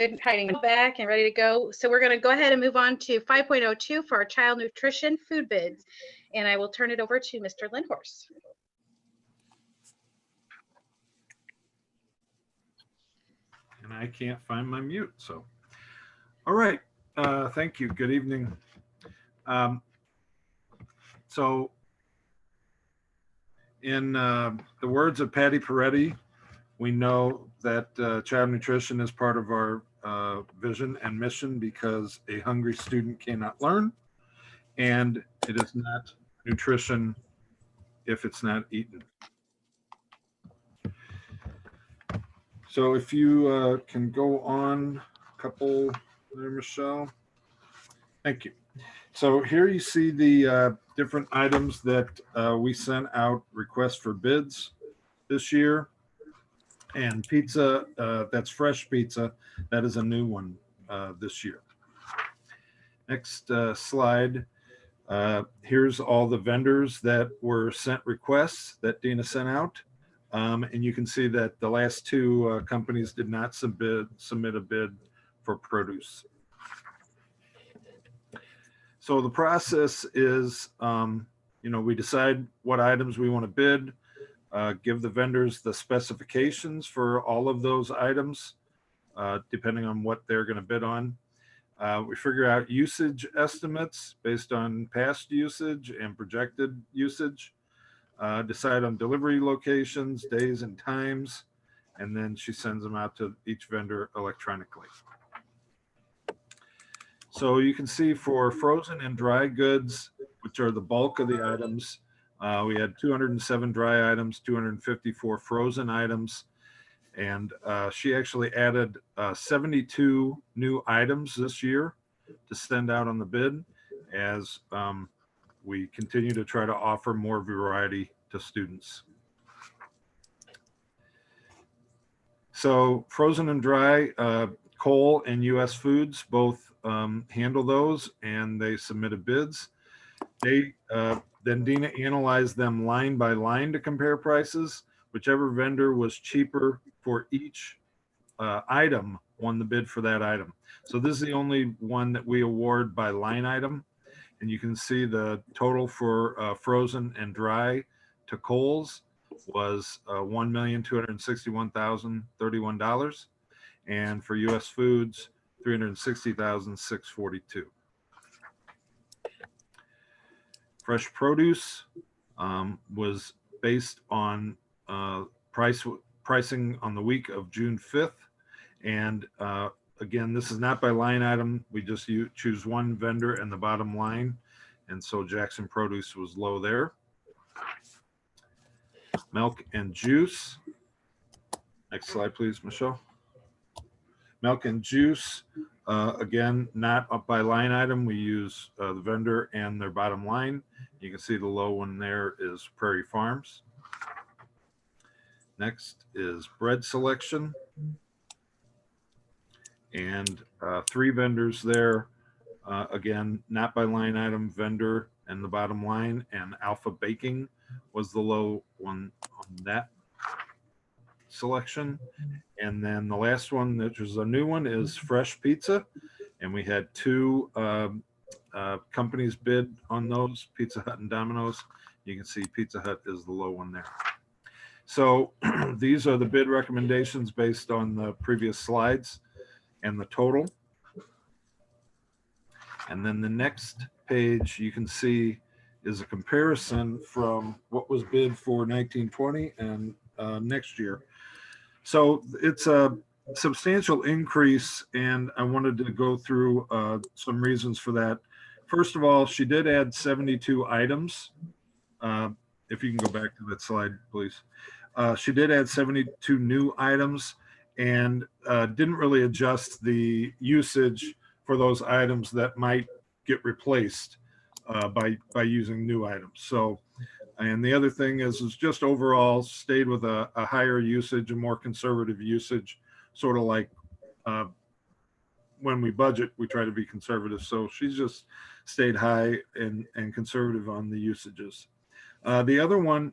back and ready to go. So we're going to go ahead and move on to 5.02 for our child nutrition food bids. And I will turn it over to Mr. Lindhorst. And I can't find my mute, so. All right, thank you, good evening. So in the words of Patty Peretti, we know that child nutrition is part of our vision and mission because a hungry student cannot learn, and it is not nutrition if it's not eaten. So if you can go on a couple there, Michelle. Thank you. So here you see the different items that we sent out requests for bids this year. And pizza, that's fresh pizza, that is a new one this year. Next slide. Here's all the vendors that were sent requests that Dina sent out. And you can see that the last two companies did not submit a bid for produce. So the process is, we decide what items we want to bid, give the vendors the specifications for all of those items, depending on what they're going to bid on. We figure out usage estimates based on past usage and projected usage. decide on delivery locations, days and times, and then she sends them out to each vendor electronically. So you can see for frozen and dry goods, which are the bulk of the items, we had 207 dry items, 254 frozen items, and she actually added 72 new items this year to send out on the bid as we continue to try to offer more variety to students. So frozen and dry, Cole and US Foods both handle those, and they submitted bids. They then Dina analyzed them line by line to compare prices. Whichever vendor was cheaper for each item won the bid for that item. So this is the only one that we award by line item. And you can see the total for frozen and dry to Kohl's was $1,261,031. And for US Foods, $360,642. Fresh produce was based on pricing on the week of June 5th. And again, this is not by line item. We just choose one vendor and the bottom line. And so Jackson Produce was low there. Milk and juice. Next slide, please, Michelle. Milk and juice, again, not up by line item. We use the vendor and their bottom line. You can see the low one there is Prairie Farms. Next is bread selection. And 3 vendors there. Again, not by line item, vendor and the bottom line, and Alpha Baking was the low one on that selection. And then the last one, which is a new one, is Fresh Pizza. And we had 2 companies bid on those, Pizza Hut and Domino's. You can see Pizza Hut is the low one there. So these are the bid recommendations based on the previous slides and the total. And then the next page you can see is a comparison from what was bid for 1920 and next year. So it's a substantial increase, and I wanted to go through some reasons for that. First of all, she did add 72 items. If you can go back to that slide, please. She did add 72 new items and didn't really adjust the usage for those items that might get replaced by using new items. So, and the other thing is just overall stayed with a higher usage, a more conservative usage, sort of like when we budget, we try to be conservative. So she's just stayed high and conservative on the usages. The other one,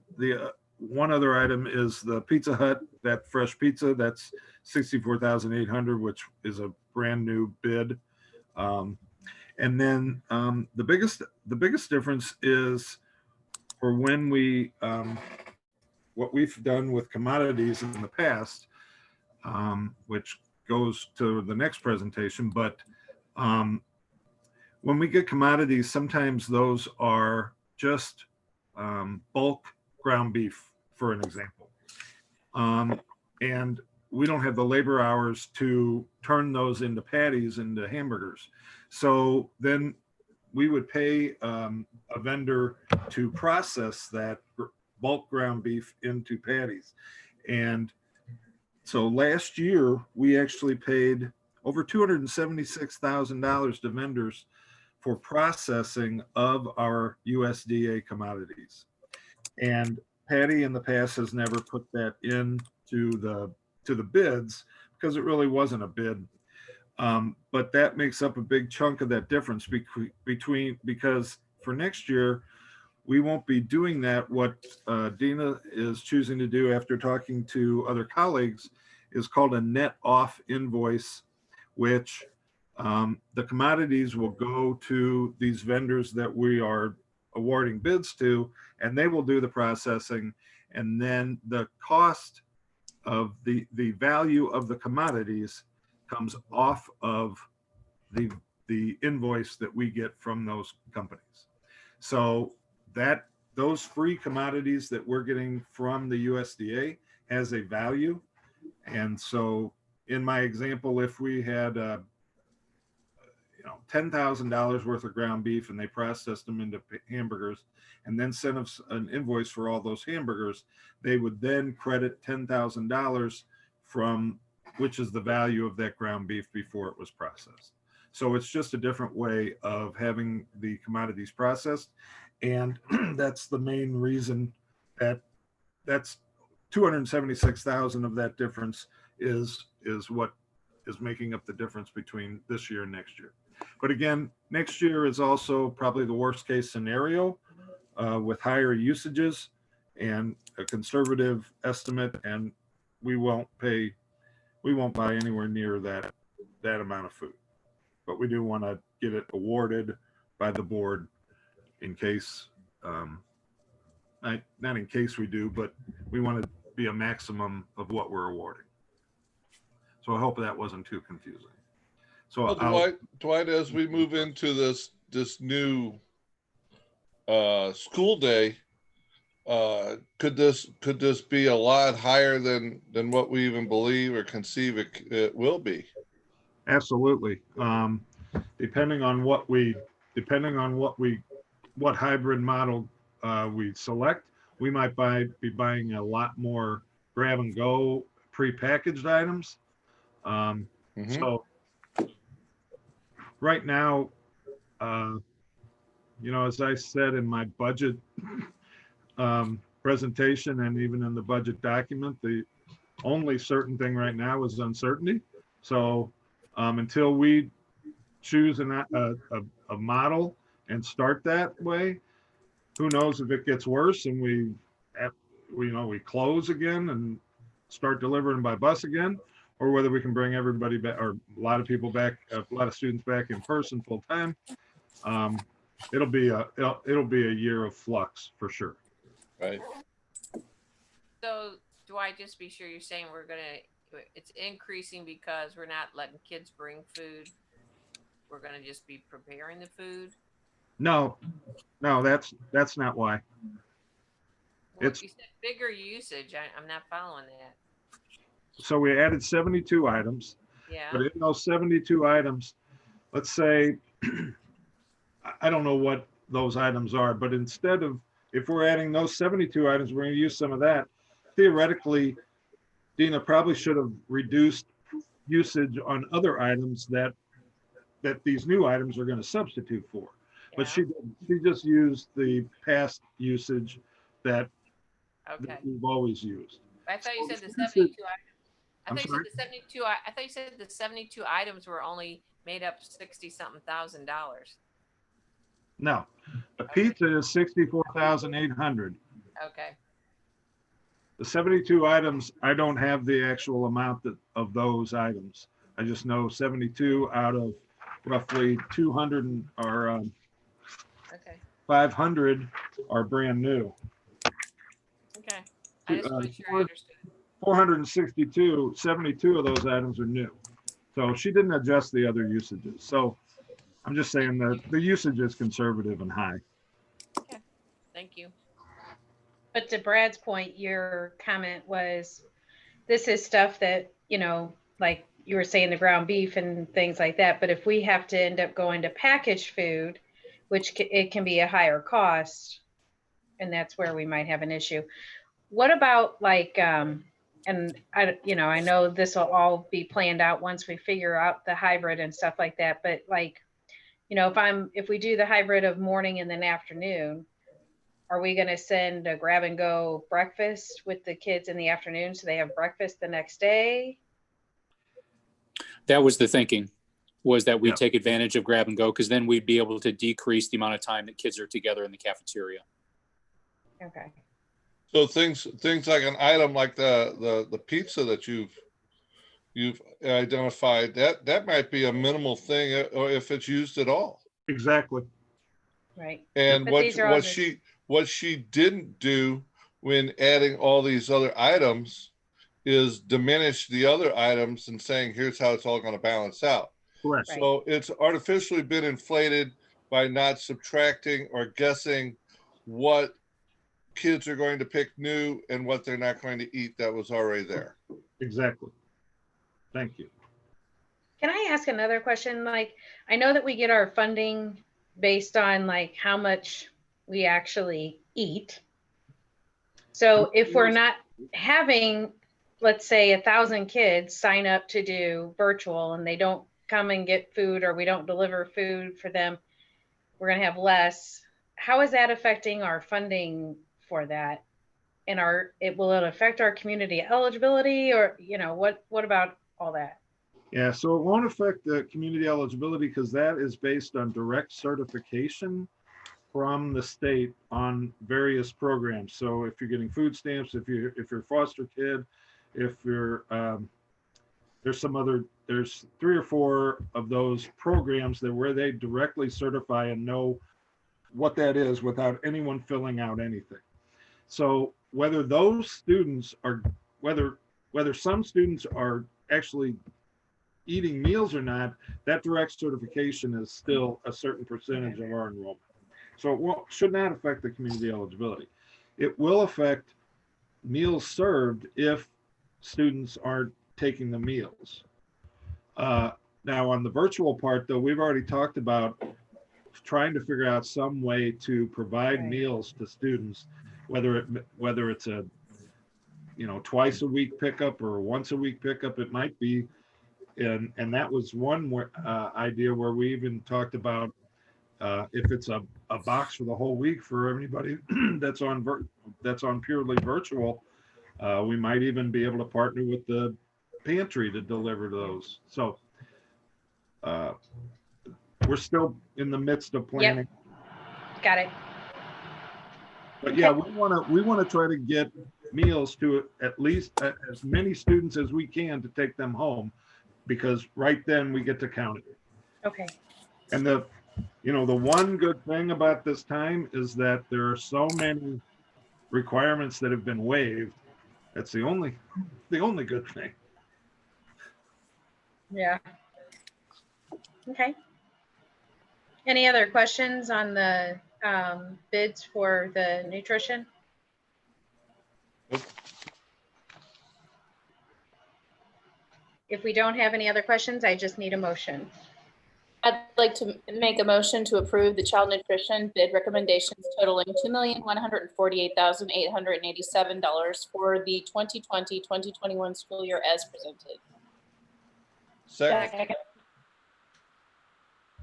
one other item is the Pizza Hut, that fresh pizza, that's 64,800, which is a brand new bid. And then the biggest difference is for when we, what we've done with commodities in the past, which goes to the next presentation, but when we get commodities, sometimes those are just bulk ground beef, for an example. And we don't have the labor hours to turn those into patties, into hamburgers. So then we would pay a vendor to process that bulk ground beef into patties. And so last year, we actually paid over $276,000 to vendors for processing of our USDA commodities. And Patty in the past has never put that into the bids because it really wasn't a bid. But that makes up a big chunk of that difference because for next year, we won't be doing that. What Dina is choosing to do after talking to other colleagues is called a net off invoice, which the commodities will go to these vendors that we are awarding bids to, and they will do the processing. And then the cost of the value of the commodities comes off of the invoice that we get from those companies. So that those free commodities that we're getting from the USDA has a value. And so in my example, if we had $10,000 worth of ground beef and they processed them into hamburgers and then sent us an invoice for all those hamburgers, they would then credit $10,000 from, which is the value of that ground beef before it was processed. So it's just a different way of having the commodities processed. And that's the main reason that's 276,000 of that difference is what is making up the difference between this year and next year. But again, next year is also probably the worst case scenario with higher usages and a conservative estimate, and we won't buy anywhere near that amount of food. But we do want to get it awarded by the board in case, not in case we do, but we want to be a maximum of what we're awarding. So I hope that wasn't too confusing. So well, Dwight, as we move into this new school day, could this be a lot higher than what we even believe or conceive it will be? Absolutely. Depending on what hybrid model we select, we might be buying a lot more grab and go prepackaged items. So right now, as I said in my budget presentation and even in the budget document, the only certain thing right now is uncertainty. So until we choose a model and start that way, who knows if it gets worse and we close again and start delivering by bus again, or whether we can bring everybody back or a lot of people back, a lot of students back in person full time. It'll be a year of flux for sure. Right. So do I just be sure you're saying it's increasing because we're not letting kids bring food? We're gonna just be preparing the food? No, that's not why. Well, you said bigger usage. I'm not following that. So we added 72 items. Yeah. But in those 72 items, let's say, I don't know what those items are, but instead of, if we're adding those 72 items, we're going to use some of that. Theoretically, Dina probably should have reduced usage on other items that these new items are going to substitute for. Yeah. But she just used the past usage that we've always used. I thought you said the 72 items. I thought you said the 72 items were only made up $60-something thousand. No, the pizza is 64,800. Okay. The 72 items, I don't have the actual amount of those items. I just know 72 out of roughly 200 or 500 are brand new. Okay. I just want to make sure I understood. 462, 72 of those items are new. So she didn't adjust the other usages. So I'm just saying that the usage is conservative and high. Okay, thank you. But to Brad's point, your comment was, this is stuff that, like you were saying, the ground beef and things like that. But if we have to end up going to packaged food, which it can be a higher cost, and that's where we might have an issue. What about and I know this will all be planned out once we figure out the hybrid and stuff like that. But if we do the hybrid of morning and then afternoon, are we going to send a grab and go breakfast with the kids in the afternoon so they have breakfast the next day? That was the thinking, was that we take advantage of grab and go, because then we'd be able to decrease the amount of time that kids are together in the cafeteria. Okay. So things like an item like the pizza that you've identified, that might be a minimal thing, or if it's used at all. Exactly. Right. And what she didn't do when adding all these other items is diminish the other items and saying, here's how it's all going to balance out. Correct. So it's artificially been inflated by not subtracting or guessing what kids are going to pick new and what they're not going to eat that was already there. Exactly. Thank you. Can I ask another question? Like, I know that we get our funding based on like how much we actually eat. So if we're not having, let's say 1,000 kids sign up to do virtual and they don't come and get food, or we don't deliver food for them, we're going to have less. How is that affecting our funding for that? And will it affect our community eligibility, or, you know, what about all that? Yeah, so it won't affect the community eligibility because that is based on direct certification from the state on various programs. So if you're getting food stamps, if you're a foster kid, if you're there's 3 or 4 of those programs that where they directly certify and know what that is without anyone filling out anything. So whether those students are, whether some students are actually eating meals or not, that direct certification is still a certain percentage of our enrollment. So it should not affect the community eligibility. It will affect meals served if students aren't taking the meals. Now on the virtual part though, we've already talked about trying to figure out some way to provide meals to students, whether it's a, you know, twice a week pickup or once a week pickup, it might be. And that was one idea where we even talked about if it's a box for the whole week for everybody that's on purely virtual, we might even be able to partner with the pantry to deliver those. So we're still in the midst of planning. Yep. Got it. But yeah, we want to try to get meals to at least as many students as we can to take them home, because right then we get to count it. Okay. And the one good thing about this time is that there are so many requirements that have been waived. That's the only good thing. Yeah. Okay. Any other questions on the bids for the nutrition? If we don't have any other questions, I just need a motion. I'd like to make a motion to approve the child nutrition bid recommendations totaling $2,148,887 for the 2020-2021 school year as presented. Second.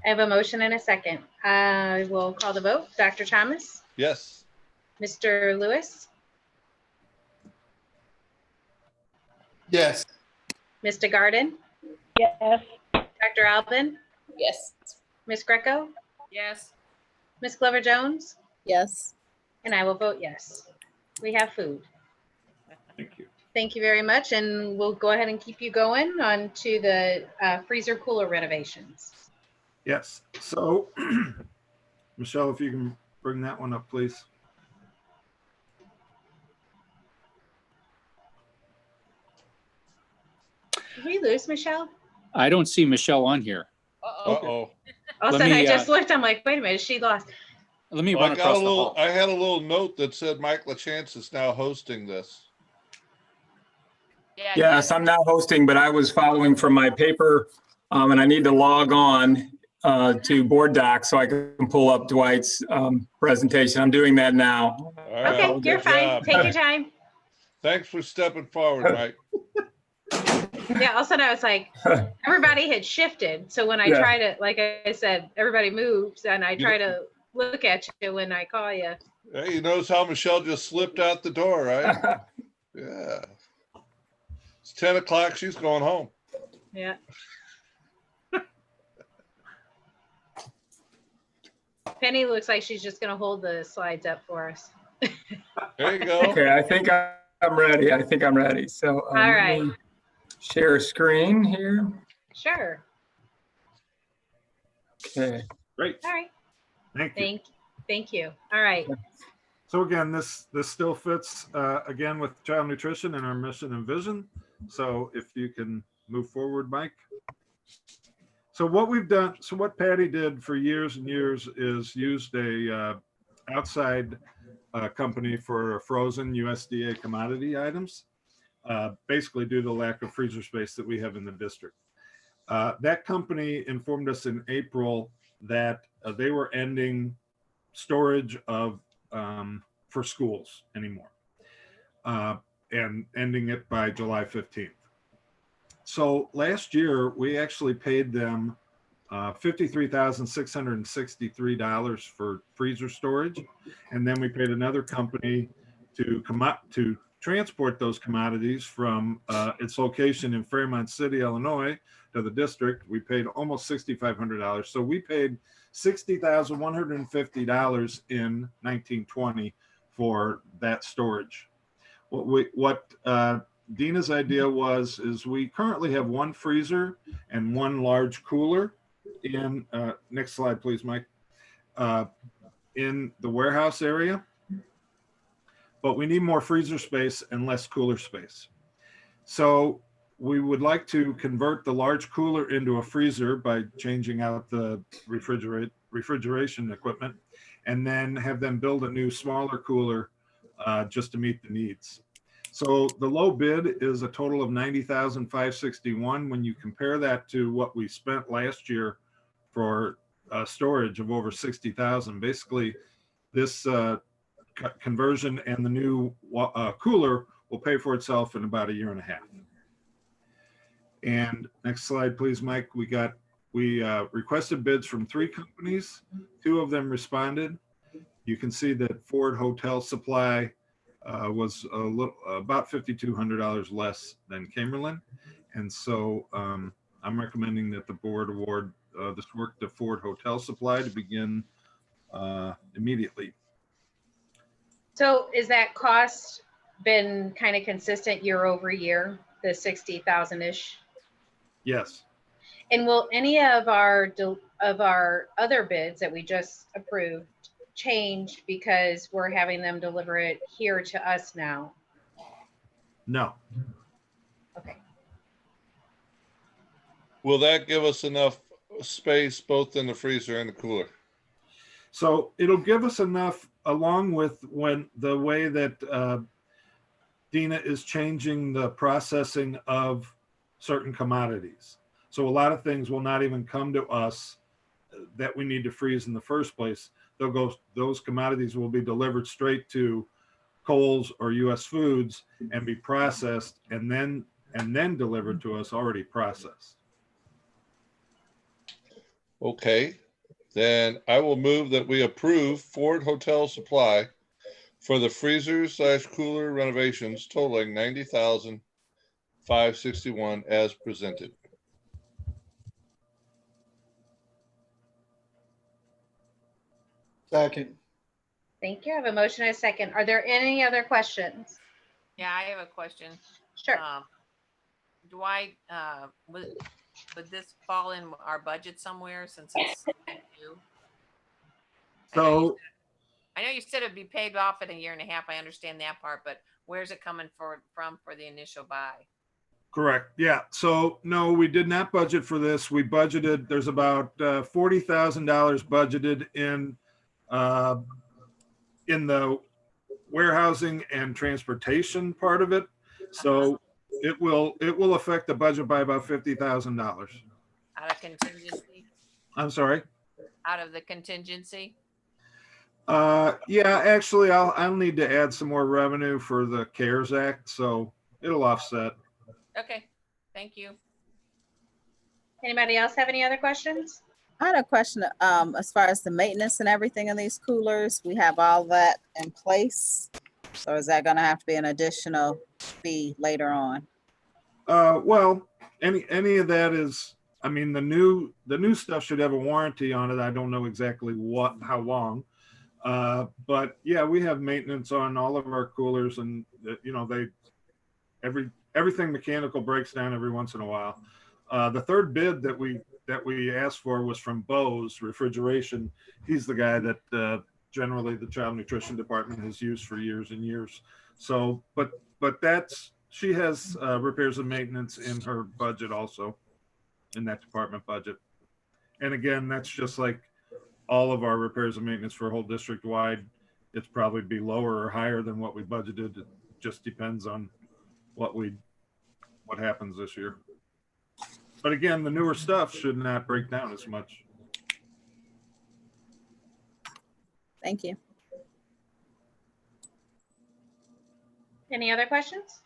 I have a motion and a second. I will call the vote. Dr. Thomas? Yes. Mr. Lewis? Yes. Mr. Garden? Yes. Dr. Alvin? Yes. Ms. Greco? Yes. Ms. Glover Jones? Yes. And I will vote yes. We have food. Thank you. Thank you very much. And we'll go ahead and keep you going on to the freezer cooler renovations. Yes. So Michelle, if you can bring that one up, please. Did we lose Michelle? I don't see Michelle on here. Uh-oh. All of a sudden I just looked, I'm like, wait a minute, is she lost? Let me run across the hall. I had a little note that said Mike LaChance is now hosting this. Yeah, Yes, I'm now hosting, but I was following from my paper, and I need to log on to Board Docs so I can pull up Dwight's presentation. I'm doing that now. All right. Okay, you're Good fine. job. Take your time. Thanks for stepping forward, Mike. Yeah, all of a sudden I was like, everybody had shifted. So when I Yeah. try to, like I said, everybody moves and I try to look at you when I call you. Hey, you notice how Michelle just slipped out the door, right? Yeah. It's 10 o'clock. She's going home. Yeah. Penny looks like she's just going to hold the slides up for us. There you go. Okay, I think I'm ready. So All right. let me share screen here. Sure. Okay. Great. All right. Thank you. Thank you. All right. So again, this still fits again with child nutrition and our mission and vision. So if you can move forward, Mike. So what we've done, what Patty did for years and years is used a outside company for frozen USDA commodity items, basically due to the lack of freezer space that we have in the district. That company informed us in April that they were ending storage of for schools anymore, and ending it by July 15th. So last year we actually paid them $53,663 for freezer storage, and then we paid another company to transport those commodities from its location in Fairmont City, Illinois, to the district. We paid almost $6,500. So we paid $60,150 in 1920 for that storage. What Dina's idea is we currently have one freezer and one large cooler in, next slide, please, Mike, in the warehouse area, but we need more freezer space and less cooler space. So we would like to convert the large cooler into a freezer by changing out the refrigeration equipment, and then have them build a new smaller cooler just to meet the needs. So the low bid is a total of $90,561. When you compare that to what we spent last year for storage of over $60,000, basically this conversion and the new cooler will pay for itself in about a year and a half. And next slide, please, Mike. We requested bids from 3 companies. 2 of them responded. You can see that Ford Hotel Supply was about $5,200 less than Camerlin. And so I'm recommending that the board award this work to Ford Hotel Supply to begin immediately. So is that cost been kind of consistent year over year, the 60,000-ish? Yes. And will any of our other bids that we just approved change because we're having them deliver it here to us now? No. Okay. Will that give us enough space both in the freezer and the cooler? So it'll give us enough, along with the way that Dina is changing the processing of certain commodities. So a lot of things will not even come to us that we need to freeze in the first place. Those commodities will be delivered straight to Kohl's or US Foods and be processed and then delivered to us already processed. Okay, then I will move that we approve Ford Hotel Supply for the freezer/cooler renovations totaling $90,561 as presented. Second. Thank you. I have a motion and a second. Are there any other questions? Yeah, I have a question. Sure. Do I, would this fall in our budget somewhere since it's new? So I know you said it'd be paid off in a year and a half. I understand that part, but where's it coming from for the initial buy? correct. Yeah. So no, we did not budget for this. We budgeted, there's about $40,000 budgeted in the warehousing and transportation part of it. So it will affect the budget by about $50,000. Out of contingency? I'm sorry. Out of the contingency? Yeah, actually I'll need to add some more revenue for the CARES Act, so it'll offset. Okay, thank you. Anybody else have any other questions? I had a question, as far as the maintenance and everything in these coolers, we have all that in place? So is that gonna have to be an additional fee later on? Well, any of that is, I mean, the new stuff should have a warranty on it. I don't know exactly how long. But yeah, we have maintenance on all of our coolers, and you know, everything mechanical breaks down every once in a while. The third bid that we asked for was from Bose Refrigeration. He's the guy that generally the Child Nutrition Department has used for years and years. So, but she has repairs and maintenance in her budget also, in that department budget. And again, that's just like all of our repairs and maintenance for a whole district wide. it's probably be lower or higher than what we budgeted. It just depends on what happens this year. But again, the newer stuff should not break down as much. Thank you. Any other questions?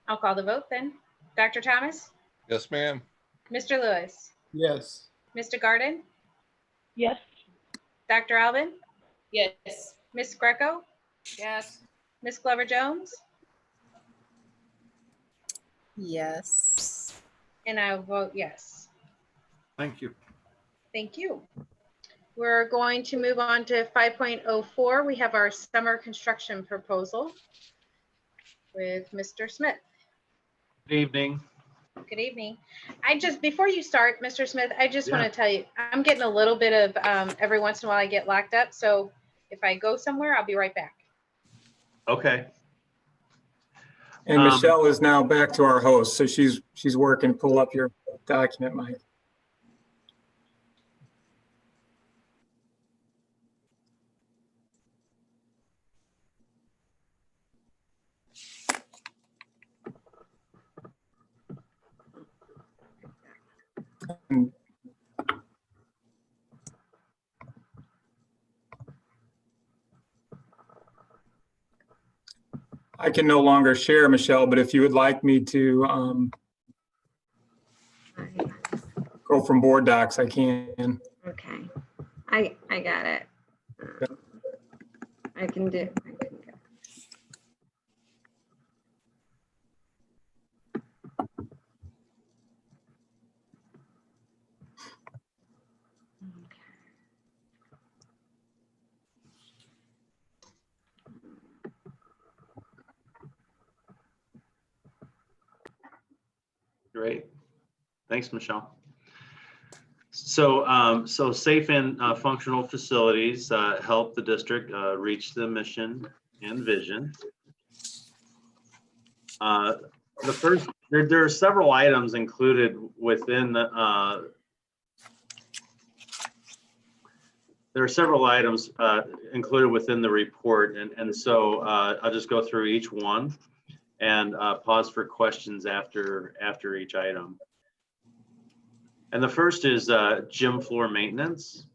I'll call the vote then. Dr. Thomas? Yes, ma'am. Mr. Lewis? Yes. Mr. Garden? Yes. Dr. Alvin? Yes. Ms. Greco? Yes. Ms. Glover Jones? Yes. And I will vote yes. Thank you. Thank you. We're going to move on to 5.04. We have our summer construction proposal with Mr. Smith. Good evening. Good evening. Before you start, Mr. Smith, I just want Yeah. to tell you, I'm getting a little bit of every once in a while I get locked up. So if I go somewhere, I'll be right back. Okay. And Michelle is now back to our host, so she's working. Pull up your document, Mike. I can no longer share, Michelle, but if you would like me to go from board docs, I can. Okay, I got it. I can do. Great. Thanks, Michelle. So safe and functional facilities help the district reach the mission and vision. The first, there are several items included within there are several items included within the report, and so I'll just go through each one and pause for questions after each item. And the first is gym floor maintenance.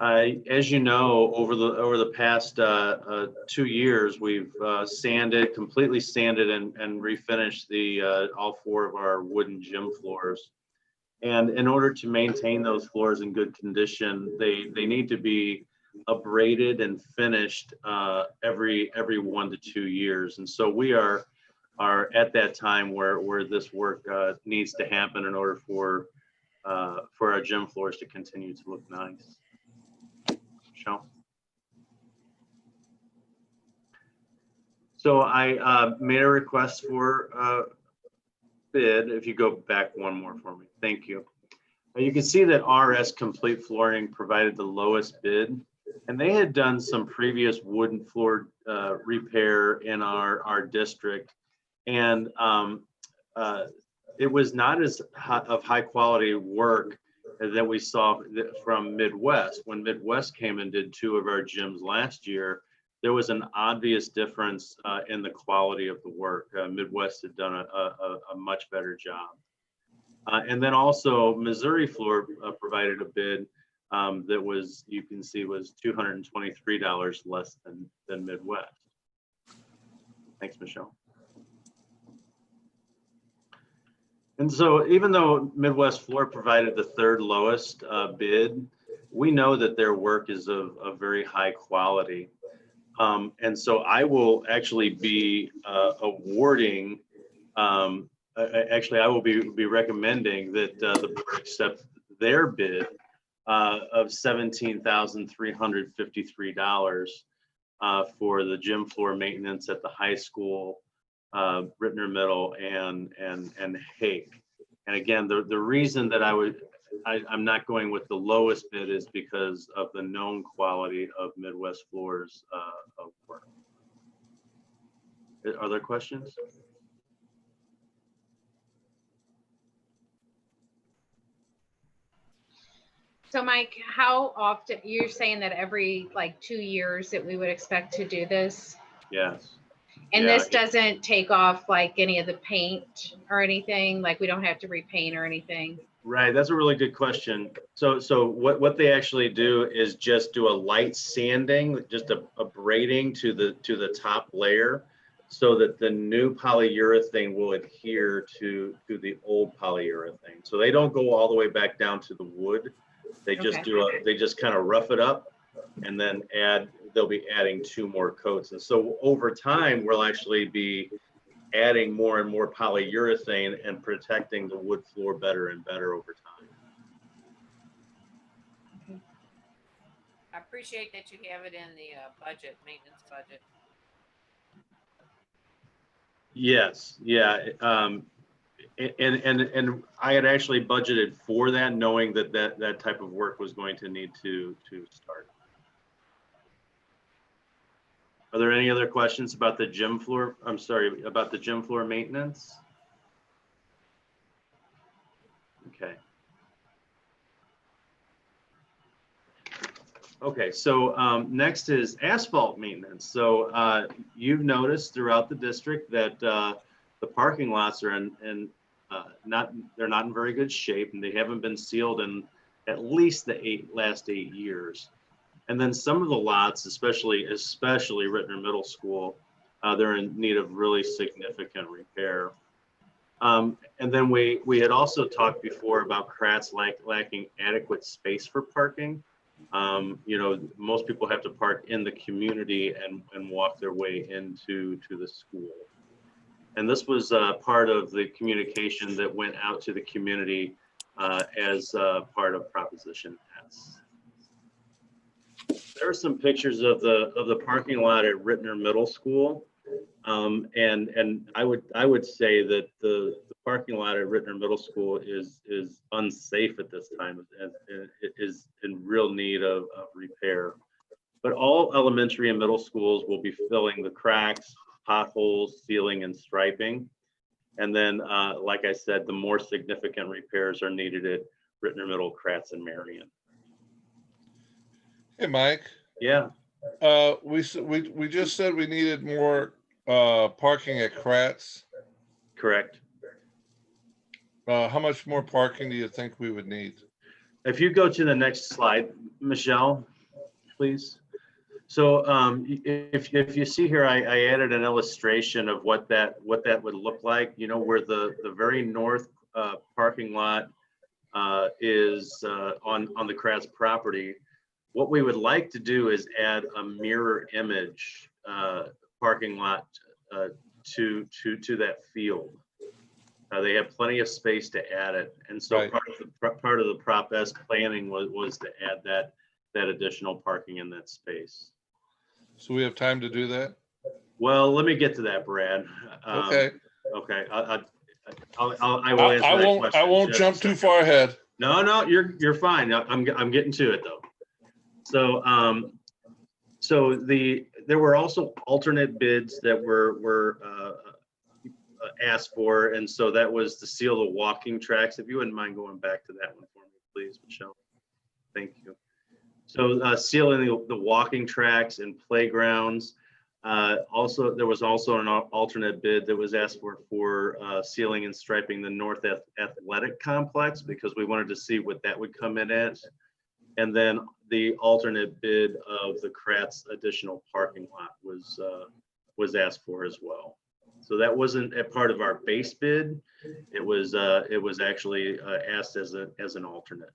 As you know, over the past 2 years, we've completely sanded and refinished all 4 of our wooden gym floors. And in order to maintain those floors in good condition, they need to be abraded and finished every 1 to 2 years. And so we are at that time where this work needs to happen in order for our gym floors to continue to look nice. Michelle? So I made a request for bid. If you go back one more for me, thank you. You can see that RS Complete Flooring provided the lowest bid, and they had done some previous wooden floor repair in our district, and it was not as high quality work that we saw from Midwest. When Midwest came and did 2 of our gyms last year, there was an obvious difference in the quality of the work. Midwest had done a much better job. And then also Missouri Floor provided a bid that was, you can see, was $223 less than Midwest. Thanks, Michelle. And so even though Midwest Floor provided the 3rd lowest bid, we know that their work is of very high quality. And so I will actually be awarding, actually I will be recommending that the board accept their bid of $17,353 for the gym floor maintenance at the high school, Ritenour Middle, and Hake. And again, the reason that I'm not going with the lowest bid is because of the known quality of Midwest Floor's of work. Are there questions? So Mike, how often, you're saying that every like 2 years that we would expect to do this? Yes. And Yeah, this doesn't take off like any of the paint or anything? Like we don't have to repaint or anything? right. That's a really good question. So what they actually do is just do a light sanding, just a braiding to the top layer, so that the new polyurethane will adhere to the old polyurethane. So they don't go all the way back down to the wood. They just they just kind of rough it up, and then they'll be adding 2 more coats. And so over time, we'll actually be adding more and more polyurethane and protecting the wood floor better and better over time. I appreciate that you have it in the budget, maintenance budget. Yes, yeah. And I had actually budgeted for that, knowing that type of work was going to need to start. Are there any other questions about the gym floor? I'm sorry, about the gym floor maintenance? Okay. Okay, so next is asphalt maintenance. So you've noticed throughout the district that the parking lots are they're not in very good shape, and they haven't been sealed in at least the last 8 years. And then some of the lots, especially Ritenour Middle School, they're in need of really significant repair. And then we had also talked before about Kratz lacking adequate space for parking. You know, most people have to park in the community and walk their way into the school. And this was part of the communication that went out to the community as part of Proposition S. There are some pictures of the parking lot at Ritenour Middle School, and I would say that the parking lot at Ritenour Middle School is unsafe at this time, and it is in real need of repair. But all elementary and middle schools will be filling the cracks, potholes, sealing, and striping. And then, like I said, the more significant repairs are needed at Ritenour Middle, Kratz, and Marion. Hey, Mike. Yeah. We just said we needed more parking at Kratz. Correct. How much more parking do you think we would need? If you go to the next slide, Michelle, please. So if you see here, I added an illustration of what that would look like. You know, where the very north parking lot is on the Kratz property. What we would like to do is add a mirror image parking lot to that field. They have plenty of space to add it, and so part of the Prop S planning was to add that additional parking in that space. So we have time to do that? Well, let me get to that, Brad. Okay. Okay. I will answer that question. I won't jump too far ahead. No, you're fine. I'm getting to it though. So there were also alternate bids that were asked for, and so that was to seal the walking tracks. If you wouldn't mind going back to that one for me, please, Michelle. Thank you. So sealing the walking tracks and playgrounds. Also, there was also an alternate bid that was asked for sealing and striping the North Athletic Complex, because we wanted to see what that would come in at. And then the alternate bid of the Kratz additional parking lot was asked for as well. So that wasn't a part of our base bid. It was actually asked as an alternate.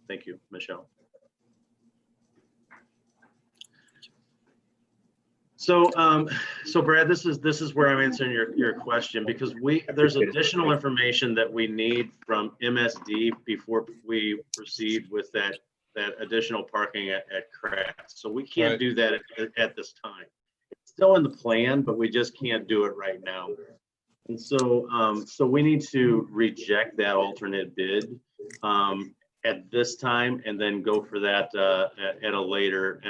Thank you, Michelle. So Brad, this is where I'm answering your question, because there's additional information that we need from MSD before we proceed with that additional parking at Kratz. So we can't do that at this time. It's still in the plan, but we just can't do it right now. And so we need to reject that alternate bid at this time, and then go for that at a later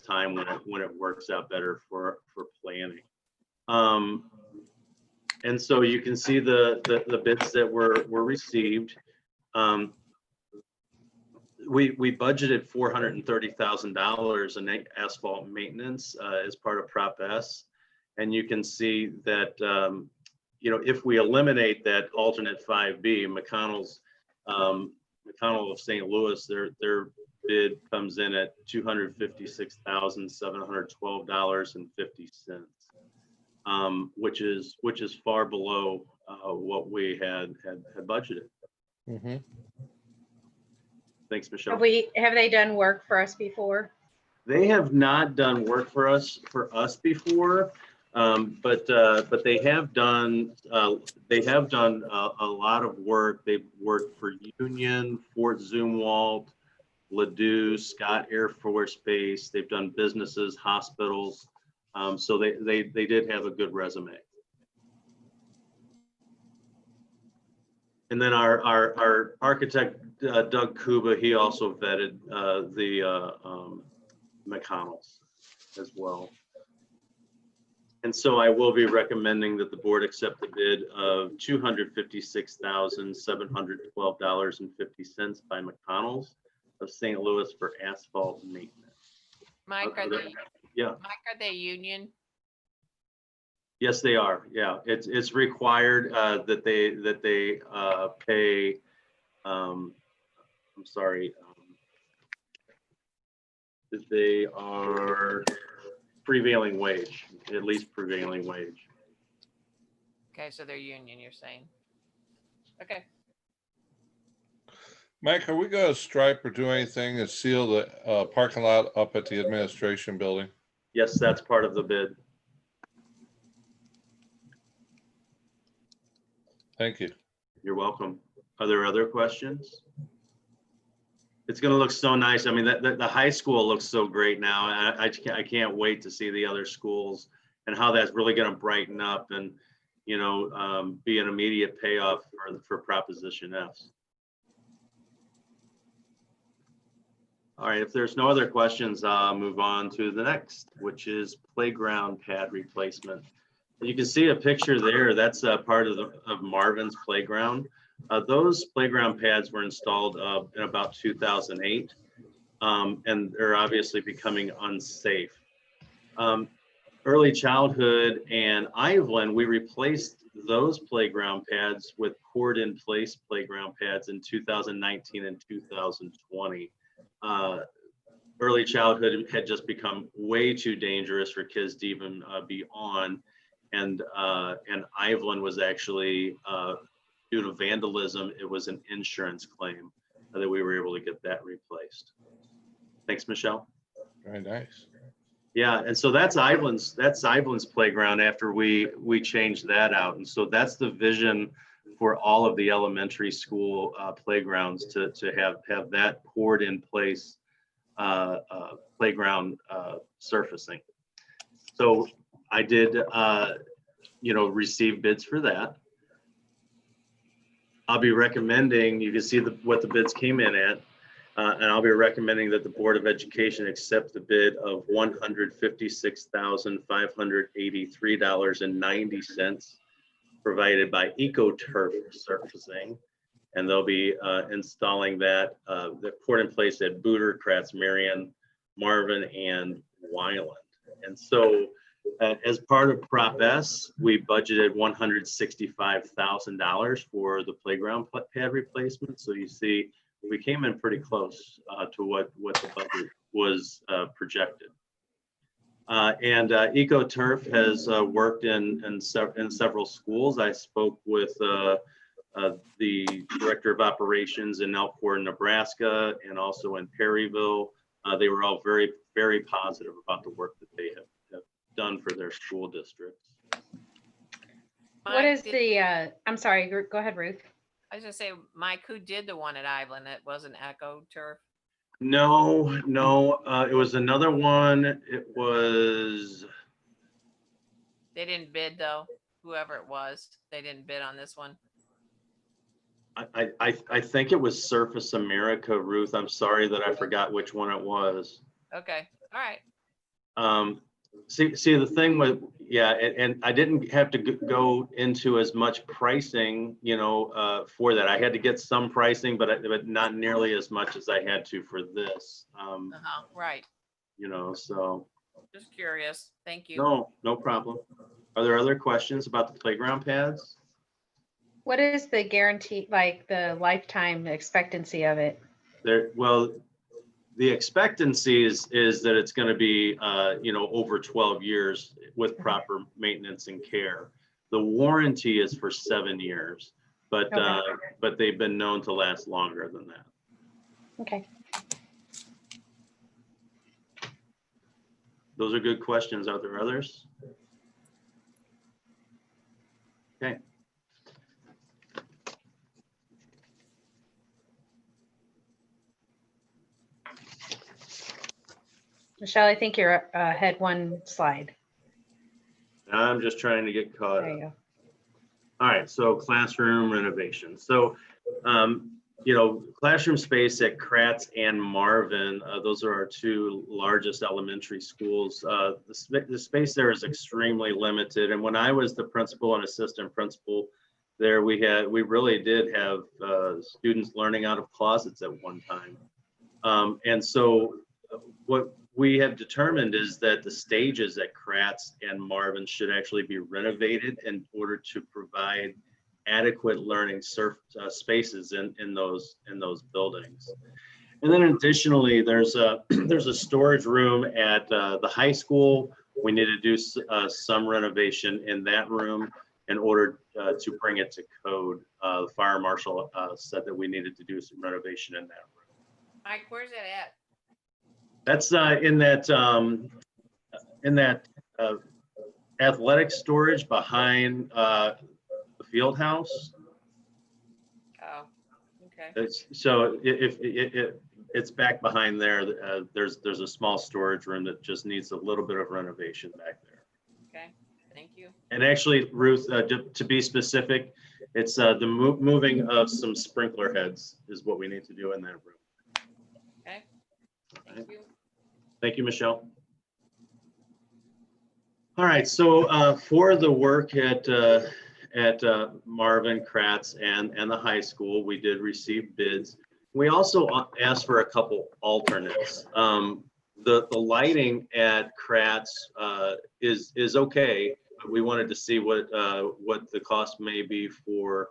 time when it works out better for planning. And so you can see the bids that were received. we budgeted $430,000 in asphalt maintenance as part of Prop S. And you can see that, you know, if we eliminate that alternate 5B, McConnell of St. Louis, their bid comes in at $256,712.50, which is far below what we had budgeted. Mm-hmm. Thanks, Michelle. Have they done work for us before? They have not done work for us before, but they have done a lot of work. They've worked for Union, Fort Zumwalt, Ladue, Scott Air Force Base. They've done businesses, hospitals. So they did have a good resume. And then our architect, Doug Kuba, he also vetted the McConnells as well. And so I will be recommending that the board accept the bid of $256,712.50 by McConnells of St. Louis for asphalt maintenance. Mike, Yeah. Mike, are they union? Yes, they are. Yeah, it's required that they pay. I'm sorry. That they are prevailing wage, at least prevailing wage. Okay, so they're union, you're saying. Okay. Mike, are we going to stripe or do anything to seal the parking lot up at the administration building? Yes, that's part of the bid. Thank you. You're welcome. Are there other questions? It's going to look so nice. I mean, the high school looks so great now. I can't wait to see the other schools and how that's really going to brighten up and, you know, be an immediate payoff for Proposition F. All right, if there's no other questions, I'll move on to the next, which is playground pad replacement. You can see a picture there. That's a part of Marvin's playground. Those playground pads were installed in about 2008, and they're obviously becoming unsafe. Early Childhood and Iveland, we replaced those playground pads with poured-in-place playground pads in 2019 and 2020. Early Childhood had just become way too dangerous for kids to even be on. And Iveland was actually due to vandalism. It was an insurance claim that we were able to get that replaced. Thanks, Michelle. Very nice. Yeah, and so that's Iveland's playground after we changed that out, and so that's the vision for all of the elementary school playgrounds to have that poured in place playground surfacing. So I did, you know, receive bids for that. I'll be recommending, you can see what the bids came in at, and I'll be recommending that the Board of Education accept the bid of $156,583.90 provided by EcoTurf Surfacing. And they'll be installing that, poured in place at Booter, Kratz, Marion, Marvin, and Weiland. And so as part of Prop S, we budgeted $165,000 for the playground pad replacement. So you see, we came in pretty close to what the budget was projected. And EcoTurf has worked in several schools. I spoke with the Director of Operations in Elkhorn, Nebraska, and also in Perryville. They were all very, very positive about the work that they have done for their school districts. What is the, I'm sorry, go ahead, Ruth. I was gonna say, Mike, who did the one at Iveland? It wasn't EcoTurf? No, it was another one. It was. They didn't bid though, whoever it was, they didn't bid on this one. I think it was Surface America, Ruth. I'm sorry that I forgot which one it was. Okay, all right. See the thing with, yeah, and I didn't have to go into as much pricing, you know, for that. I had to get some pricing, but not nearly as much as I had to for this. Right. You know, so. Just curious. Thank you. No problem. Are there other questions about the playground pads? What is the guarantee, like the lifetime expectancy of it? Well, the expectancy is that it's going to be, you know, over 12 years with proper maintenance and care. The warranty is for 7 years, but but they've been known to last longer than that. Okay. Those are good questions. Are there others? Okay. Michelle, I think you're ahead one slide. I'm just trying to get caught up. There you go. All right, so classroom renovation. So, you know, classroom space at Kratz and Marvin, those are our two largest elementary schools. The space there is extremely limited. And when I was the principal and assistant principal there, we really did have students learning out of closets at one time. And so what we have determined is that the stages at Kratz and Marvin should actually be renovated in order to provide adequate learning spaces in those buildings. And then additionally, there's a storage room at the high school. We need to do some renovation in that room in order to bring it to code. The fire marshal said that we needed to do some renovation in that room. Mike, where's that at? That's in that athletic storage behind the field house. Oh, okay. So if it's back behind there, there's a small storage room that just needs a little bit of renovation back there. Okay, thank you. And actually, Ruth, to be specific, it's the moving of some sprinkler heads is what we need to do in that room. Okay, thank you. Thank you, Michelle. All right, so for the work at Marvin, Kratz, and the high school, we did receive bids. We also asked for a couple alternates. The lighting at Kratz is okay, but we wanted to see what the cost may be for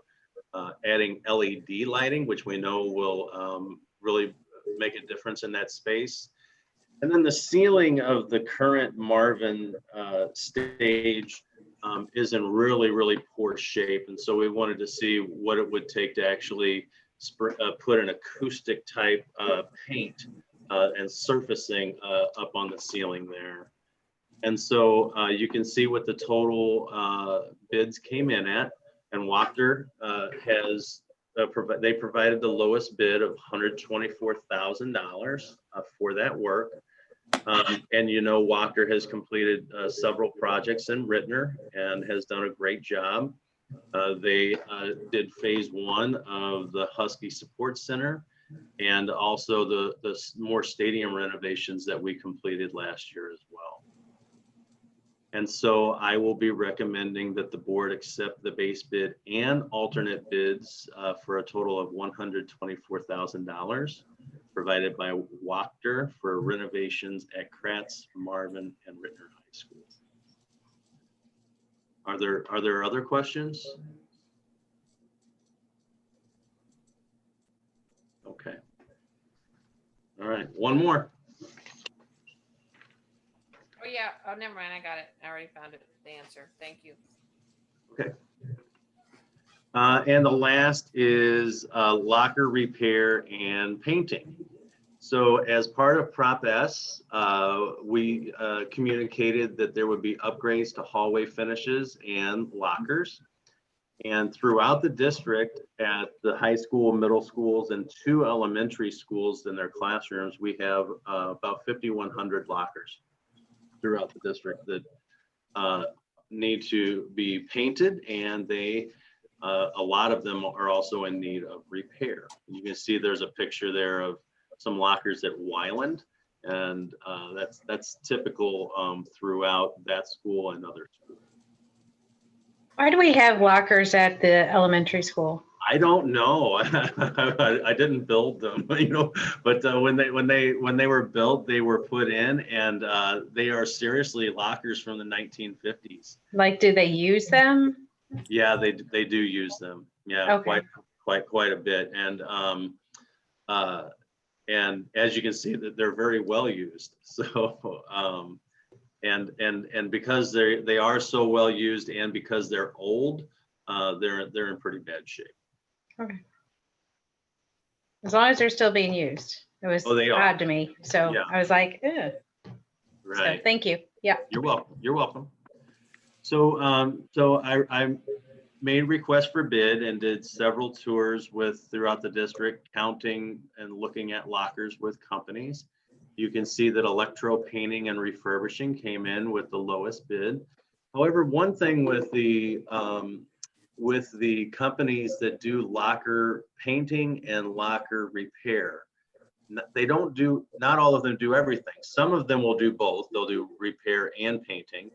adding LED lighting, which we know will really make a difference in that space. And then the ceiling of the current Marvin stage is in really, really poor shape. And so we wanted to see what it would take to actually put an acoustic type paint and surfacing up on the ceiling there. And so you can see what the total bids came in at. And Wachter they provided the lowest bid of $124,000 for that work. And you know, Wachter has completed several projects in Ritenour and has done a great job. They did phase 1 of the Husky Support Center and also the more stadium renovations that we completed last year as well. And so I will be recommending that the board accept the base bid and alternate bids for a total of $124,000 provided by Wachter for renovations at Kratz, Marvin, and Ritenour High School. Are there other questions? Okay. All right, one more. Oh yeah, oh never mind, I got it. I already found it, the answer. Thank you. Okay. And the last is locker repair and painting. So as part of Prop S, we communicated that there would be upgrades to hallway finishes and lockers. And throughout the district at the high school, middle schools, and 2 elementary schools in their classrooms, we have about 5,100 lockers throughout the district that need to be painted, and they a lot of them are also in need of repair. You can see there's a picture there of some lockers at Wyland, And that's typical throughout that school and other schools. Why do we have lockers at the elementary school? I don't know. I didn't build them, but when they were built, they were put in, and they are seriously lockers from the 1950s. Like, do they use them? Yeah, they do use them. Yeah, Okay. quite a bit, and as you can see, that they're very well used. So and because they are so well used, and because they're old, they're in pretty bad shape. Okay. As long as they're still being used. It was they are. odd to me. So Yeah. I was like, ugh. Right. So thank you. Yeah. You're welcome. You're welcome. So I made requests for bid and did several tours throughout the district, counting and looking at lockers with companies. You can see that electro painting and refurbishing came in with the lowest bid. However, one thing with the companies that do locker painting and locker repair, not all of them do everything. Some of them will do both. They'll do repair and painting.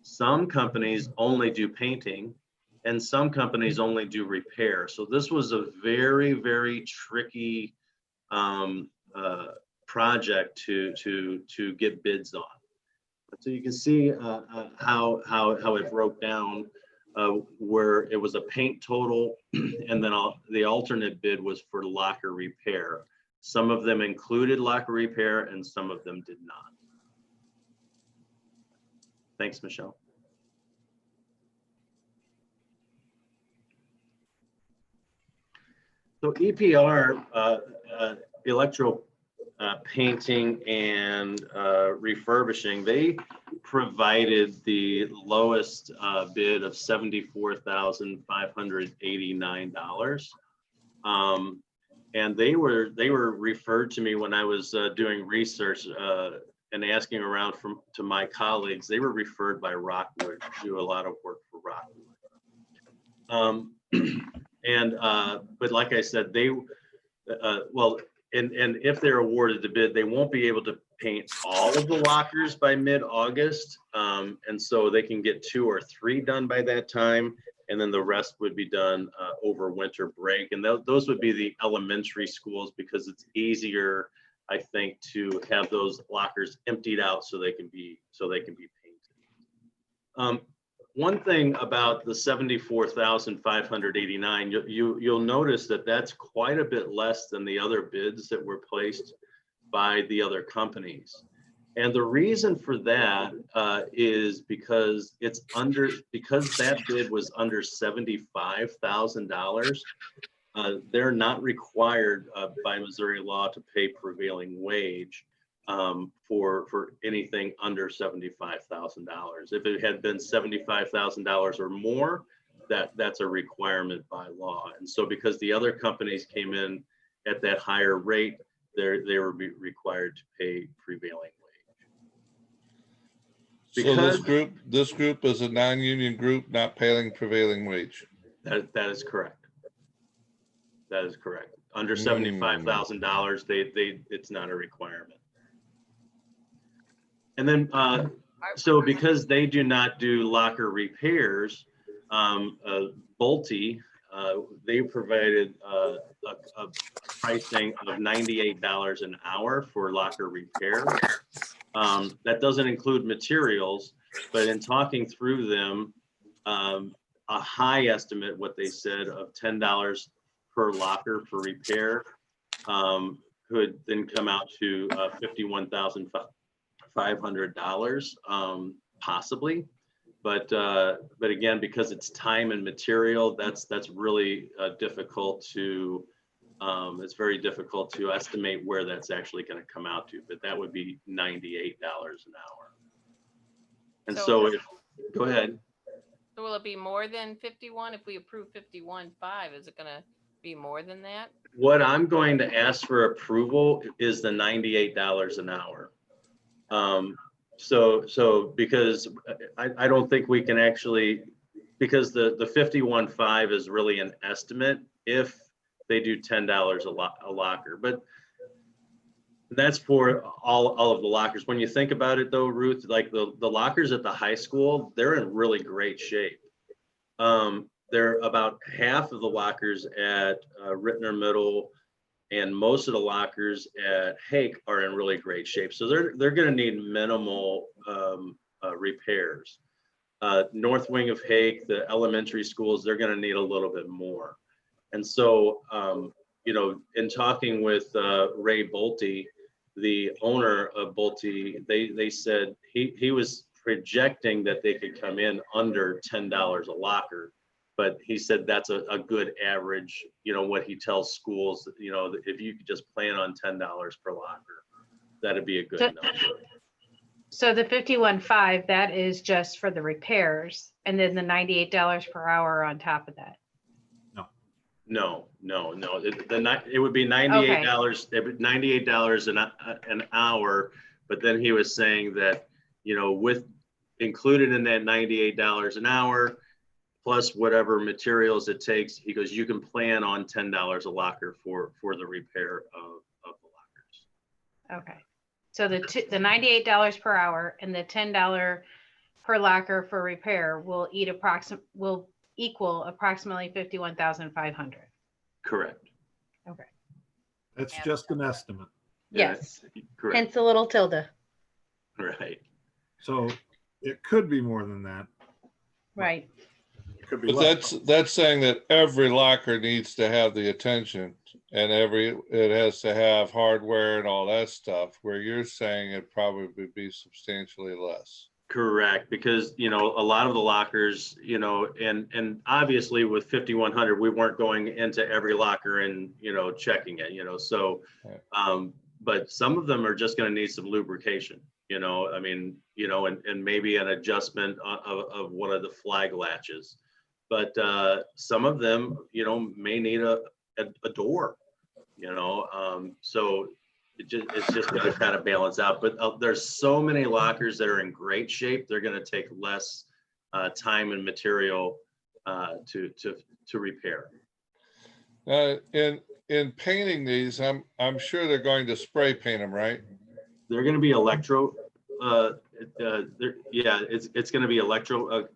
Some companies only do painting, and some companies only do repair. So this was a very, very tricky project to get bids on. So you can see how it broke down, where it was a paint total, and then the alternate bid was for locker repair. Some of them included locker repair, and some of them did not. Thanks, Michelle. So EPR, electro painting and refurbishing, they provided the lowest bid of $74,589. And they were referred to me when I was doing research and asking around to my colleagues. They were referred by Rockwood to do a lot of work for Rockwood. But like I said, and if they're awarded the bid, they won't be able to paint all of the lockers by mid-August. And so they can get 2 or 3 done by that time. And then the rest would be done over winter break. And those would be the elementary schools, because it's easier, I think, to have those lockers emptied out so they can be painted. One thing about the $74,589, you'll notice that that's quite a bit less than the other bids that were placed by the other companies. And the reason for that is because that bid was under $75,000. They're not required by Missouri law to pay prevailing wage for anything under $75,000. If it had been $75,000 or more, that's a requirement by law. And so because the other companies came in at that higher rate, they were required to pay prevailing wage. So this group is a non-union group not paying prevailing wage. That is correct. That is correct. Under $75,000, it's not a requirement. And then, so because they do not do locker repairs, Bolte, they provided a pricing of $98 an hour for locker repair. That doesn't include materials, but in talking through them, a high estimate, what they said, of $10 per locker for repair could then come out to $51,500, possibly. But again, because it's time and material, that's really difficult to. It's very difficult to estimate where that's actually going to come out to, but that would be $98 an hour. And so go ahead. So will it be more than 51 if we approve 51.5? Is it going to be more than that? What I'm going to ask for approval is the $98 an hour. So because I don't think we can actually, because the 51.5 is really an estimate if they do $10 a locker. But That's for all of the lockers. When you think about it though, Ruth, like the lockers at the high school, they're in really great shape. They're about half of the lockers at Ritenour Middle, and most of the lockers at Hake are in really great shape. So they're going to need minimal repairs. North wing of Hake, the elementary schools, they're going to need a little bit more. And so, you know, in talking with Ray Bolte, the owner of Bolte, they said he was projecting that they could come in under $10 a locker. But he said that's a good average, you know, what he tells schools, you know, if you could just plan on $10 per locker, that'd be a good number. So the 51.5, that is just for the repairs, and then the $98 per hour on top of that. No. It would be $98. It would $98 an hour, but then he was saying that, you know, with included in that $98 an hour, plus whatever materials it takes, he goes, you can plan on $10 a locker for the repair of the lockers. Okay. So the $98 per hour and the $10 per locker for repair will equal approximately 51,500. Correct. Okay. That's just an estimate. Yes. Correct. Hence a little tilde. Right. So it could be more than that. Right. It could be But less. that's saying that every locker needs to have the attention, and it has to have hardware and all that stuff, where you're saying it probably would be substantially less. Correct, because, you know, a lot of the lockers, you know, and obviously with 5100, we weren't going into every locker and, you know, checking it, you know, so, but some of them are just going to need some lubrication, you know, I mean, you know, and maybe an adjustment of one of the flag latches. But some of them, you know, may need a door, you know, so it's just going to kind of balance out. But there's so many lockers that are in great shape. They're going to take less time and material to repair. In painting these, I'm sure they're going to spray paint them, right? They're going to be electro. Yeah, it's going to be electro.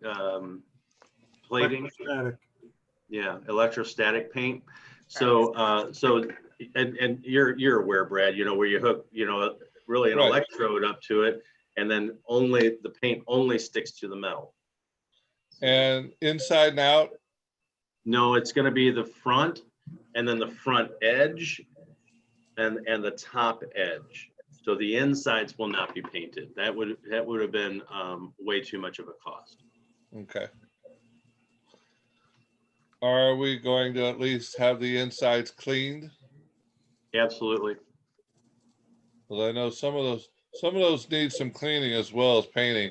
Plating. Electrostatic. Yeah, electrostatic paint. So and you're aware, Brad, you know, where you hook, you know, really an electrode up to it, and then only the paint only sticks to the metal. And inside and out? No, it's going to be the front, and then the front edge, and the top edge. So the insides will not be painted. That would have been way too much of a cost. Okay. Are we going to at least have the insides cleaned? Absolutely. Well, I know some of those need some cleaning as well as painting.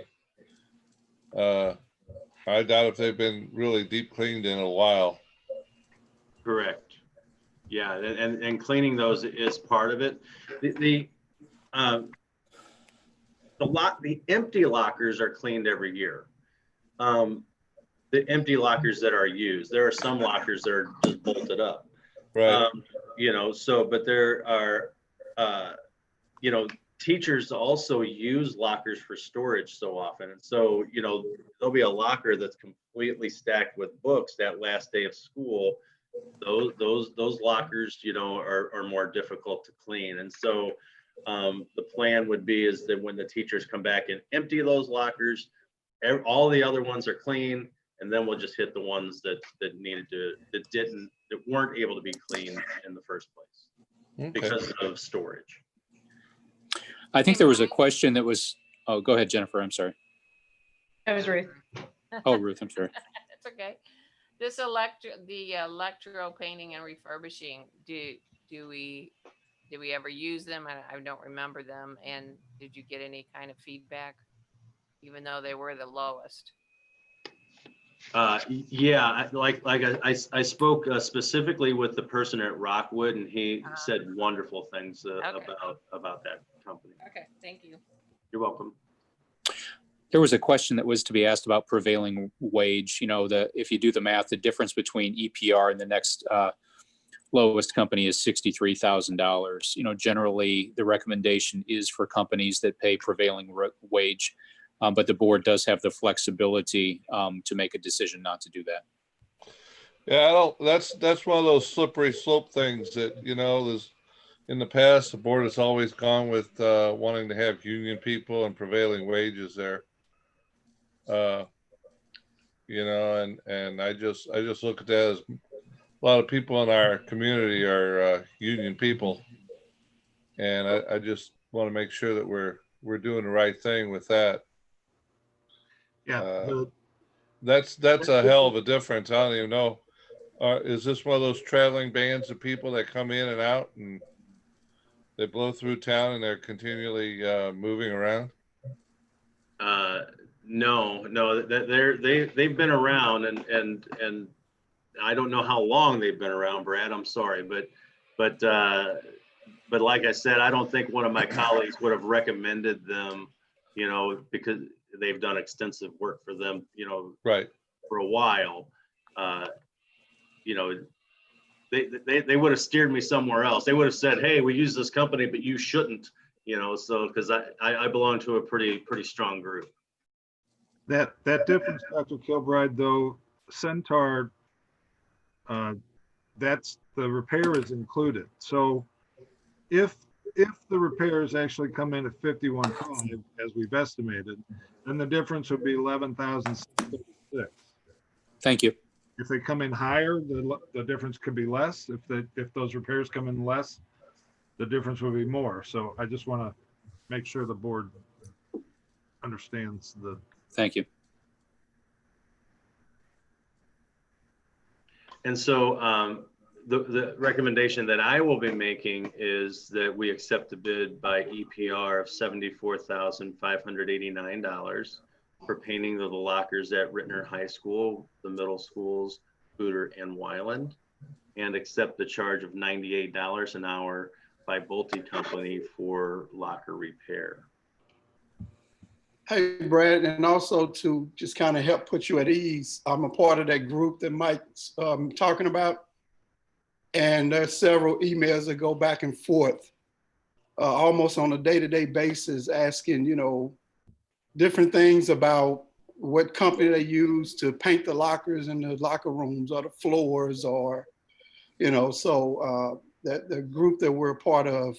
I doubt if they've been really deep cleaned in a while. Correct. Yeah, and cleaning those is part of it. The empty lockers are cleaned every year. The empty lockers that are used, there are some lockers that are just bolted up. Right. You know, so, but there are, you know, teachers also use lockers for storage so often. And so, you know, there'll be a locker that's completely stacked with books that last day of school. Those lockers, you know, are more difficult to clean. And so the plan would be is that when the teachers come back and empty those lockers, all the other ones are clean, and then we'll just hit the ones that weren't able to be cleaned in the first place because of storage. I think there was a question that was, oh, go ahead, Jennifer, I'm sorry. That was Ruth. Oh, Ruth, I'm sorry. That's okay. This electro painting and refurbishing, do we ever use them? I don't remember them. And did you get any kind of feedback, even though they were the lowest? Yeah, I spoke specifically with the person at Rockwood, and he said wonderful things about that company. Okay, thank you. You're welcome. There was a question that was to be asked about prevailing wage. You know, if you do the math, the difference between EPR and the next lowest company is $63,000. You know, generally the recommendation is for companies that pay prevailing wage, but the board does have the flexibility to make a decision not to do that. Yeah, I don't, that's one of those slippery slope things that, you know, there's, in the past, the board has always gone with wanting to have union people and prevailing wages there. You know, and I just look at that as a lot of people in our community are union people. And I just want to make sure that we're doing the right thing with that. Yeah. That's a hell of a difference. I don't even know. Is this one of those traveling bands of people that come in and out and they blow through town and they're continually moving around? No, they've been around, and I don't know how long they've been around, Brad. I'm sorry, but like I said, I don't think one of my colleagues would have recommended them, you know, because they've done extensive work for them, you know, right, for a while. You know, they would have steered me somewhere else. They would have said, hey, we use this company, but you shouldn't, you know, so because I belong to a pretty strong group. That difference, Dr. Kilbride, though, Centaur, that's the repair is included. So if the repairs actually come in at 51.5, as we've estimated, then the difference would be 11,636. Thank you. If they come in higher, the difference could be less. If those repairs come in less, the difference will be more. So I just want to make sure the board understands the. Thank you. And so the recommendation that I will be making is that we accept the bid by EPR of $74,589 for painting of the lockers at Ritenour High School, the middle schools, Booter and Weiland, and accept the charge of $98 an hour by Bolte Company for locker repair. Hey, Brad, and also to just kind of help put you at ease, I'm a part of that group that Mike's talking about. And there's several emails that go back and forth almost on a day-to-day basis asking, you know, different things about what company they use to paint the lockers in the locker rooms or the floors, or, you know, so that the group that we're a part of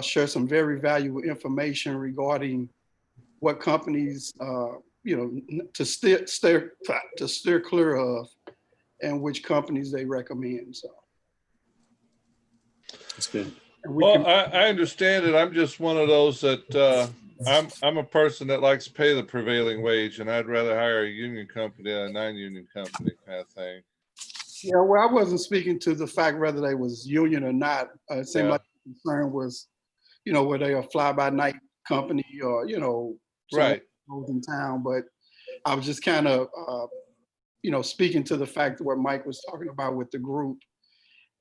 shares some very valuable information regarding what companies, you know, to steer clear of, and which companies they recommend. So that's good. Well, I understand it. I'm just one of those that I'm a person that likes to pay the prevailing wage, and I'd rather hire a union company than a non-union company kind of thing. Yeah, well, I wasn't speaking to the fact whether they was union or not. It seemed like the concern was, you know, were they a fly-by-night company or, you know, right in town. But I was just kind of, you know, speaking to the fact that what Mike was talking about with the group.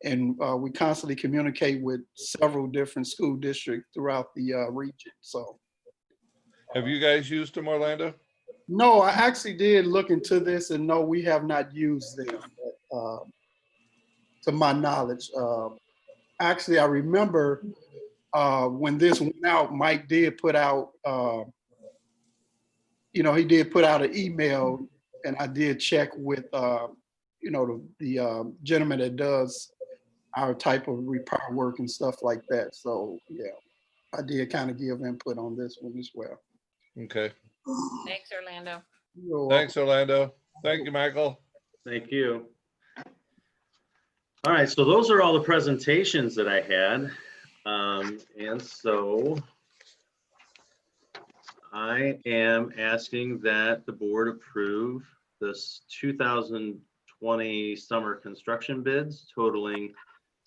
And we constantly communicate with several different school districts throughout the region. So, have you guys used them, Orlando? No, I actually did look into this, and no, we have not used them, to my knowledge. Actually, I remember when this went out, Mike did put out, you know, he did put out an email, and I did check with, you know, the gentleman that does our type of repair work and stuff like that. So yeah, I did kind of give input on this one as well. Okay. Thanks, Orlando. Thanks, Orlando. Thank you, Michael. Thank you. All right, so those are all the presentations that I had. And so I am asking that the board approve this 2020 summer construction bids totaling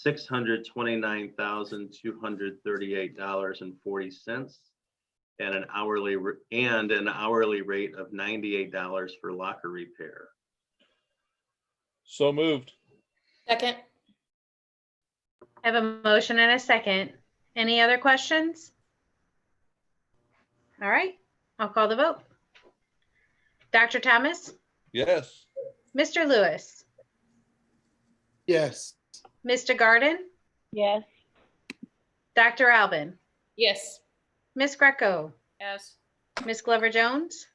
$629,238.40 and an hourly rate of $98 for locker repair. So moved. Second. I have a motion and a second. Any other questions? All right, I'll call the vote. Dr. Thomas? Yes. Mr. Lewis? Yes. Mr. Garden, Yes. Dr. Alvin, Yes. Miss Greco, Yes. Miss Glover Jones,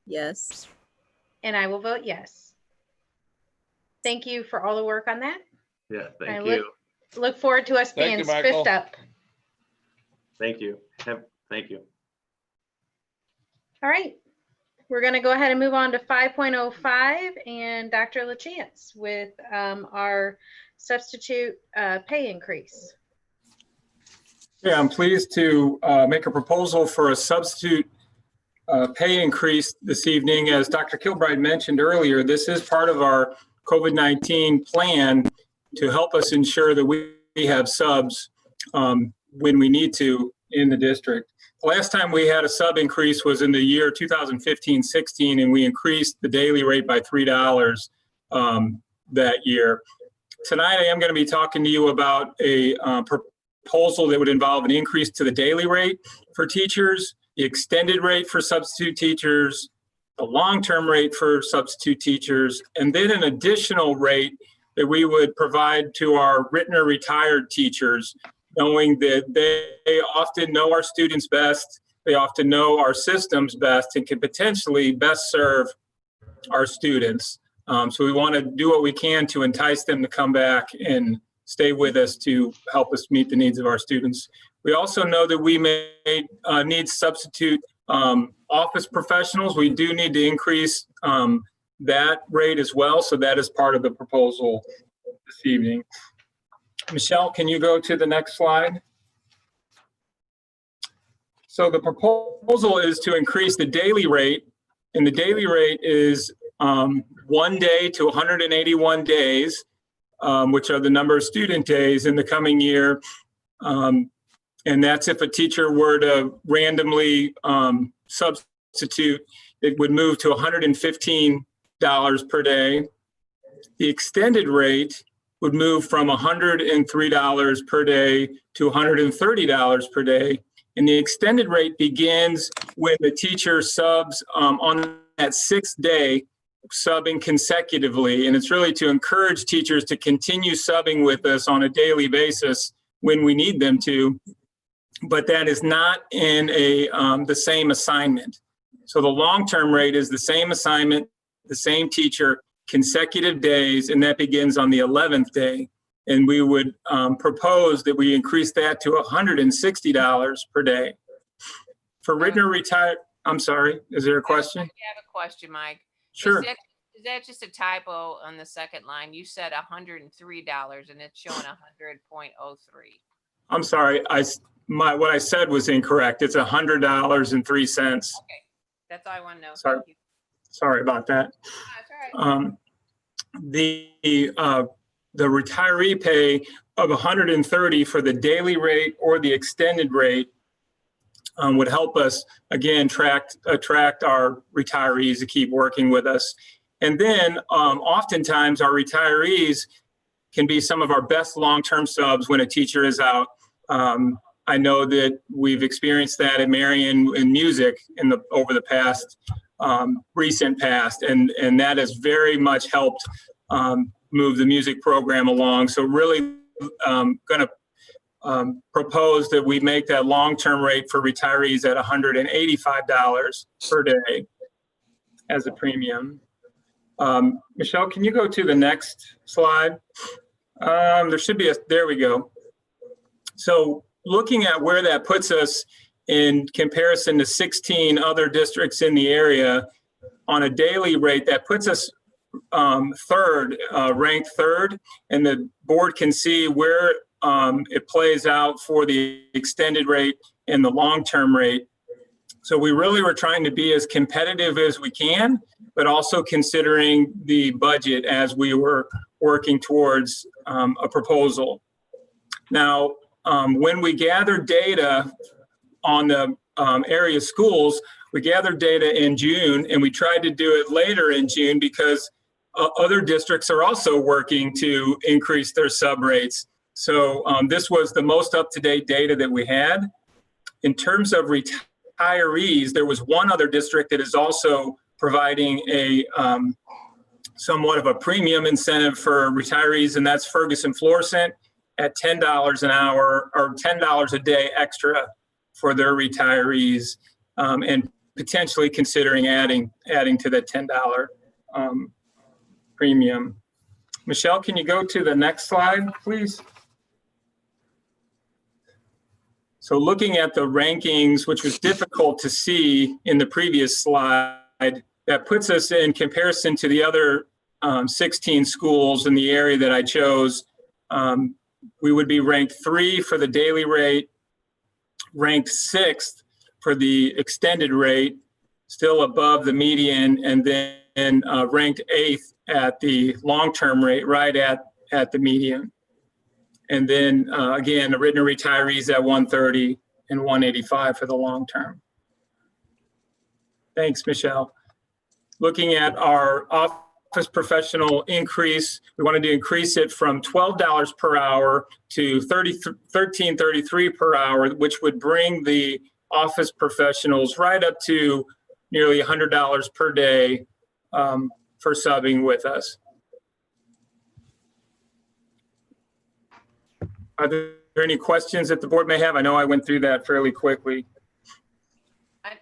Yes. and I will vote yes. Thank you for all the work on that. Yeah, I thank look, you. look forward to us Thank being you, Michael. spiffed up. Thank you. Thank you. All right. We're going to go ahead and move on to 5.05 and Dr. LaChance with our substitute pay increase. Yeah, I'm pleased to make a proposal for a substitute pay increase this evening. As Dr. Kilbride mentioned earlier, this is part of our COVID-19 plan to help us ensure that we have subs when we need to in the district. The last time we had a sub increase was in the year 2015-16, and we increased the daily rate by $3 that year. Tonight, I am going to be talking to you about a proposal that would involve an increase to the daily rate for teachers, the extended rate for substitute teachers, the long-term rate for substitute teachers, and then an additional rate that we would provide to our Ritenour retired teachers, knowing that they often know our students best, they often know our systems best, and can potentially best serve our students. So we want to do what we can to entice them to come back and stay with us to help us meet the needs of our students. We also know that we may need substitute office professionals. We do need to increase that rate as well. So that is part of the proposal this evening. Michelle, can you go to the next slide? So the proposal is to increase the daily rate, and the daily rate is 1 day to 181 days, which are the number of student days in the coming year. And that's if a teacher were to randomly substitute, it would move to $115 per day. The extended rate would move from $103 per day to $130 per day. And the extended rate begins when the teacher subs on that 6th day, subbing consecutively. And it's really to encourage teachers to continue subbing with us on a daily basis when we need them to. But that is not in the same assignment. So the long-term rate is the same assignment, the same teacher, consecutive days, and that begins on the 11th day. And we would propose that we increase that to $160 per day. For Ritenour retired, I'm sorry, is there a question? I have a question, Mike. Sure. Is that just a typo on the second line? You said $103 and it's showing 100.03. I'm sorry, what I said was incorrect. It's $100.03. Okay, that's all I want to know. Sorry. Thank you. Sorry about that. That's all right. The retiree pay of $130 for the daily rate or the extended rate would help us, again, attract our retirees to keep working with us. And then oftentimes our retirees can be some of our best long-term subs when a teacher is out. I know that we've experienced that at Marion in music over the past recent past, and that has very much helped move the music program along. So really going to propose that we make that long-term rate for retirees at $185 per day as a premium. Michelle, can you go to the next slide? There should be there we go. So looking at where that puts us in comparison to 16 other districts in the area on a daily rate, that puts us ranked third, and the board can see where it plays out for the extended rate and the long-term rate. So we really were trying to be as competitive as we can, but also considering the budget as we were working towards a proposal. Now, when we gathered data on the area schools, we gathered data in June, and we tried to do it later in June because other districts are also working to increase their sub rates. So this was the most up-to-date data that we had. In terms of retirees, there was one other district that is also providing a somewhat of a premium incentive for retirees, and that's Ferguson Florissant at $10 an hour or $10 a day extra for their retirees, and potentially considering adding to the $10 premium. Michelle, can you go to the next slide, please? So looking at the rankings, which was difficult to see in the previous slide, that puts us in comparison to the other 16 schools in the area that I chose. We would be ranked 3 for the daily rate, ranked 6th for the extended rate, still above the median, and then ranked 8th at the long-term rate, right at the median. And then again, the Ritenour retirees at 130 and 185 for the long-term. Thanks, Michelle. Looking at our office professional increase, we wanted to increase it from $12 per hour to $13.33 per hour, which would bring the office professionals right up to nearly $100 per day for subbing with us. Are there any questions that the board may have? I know I went through that fairly quickly. I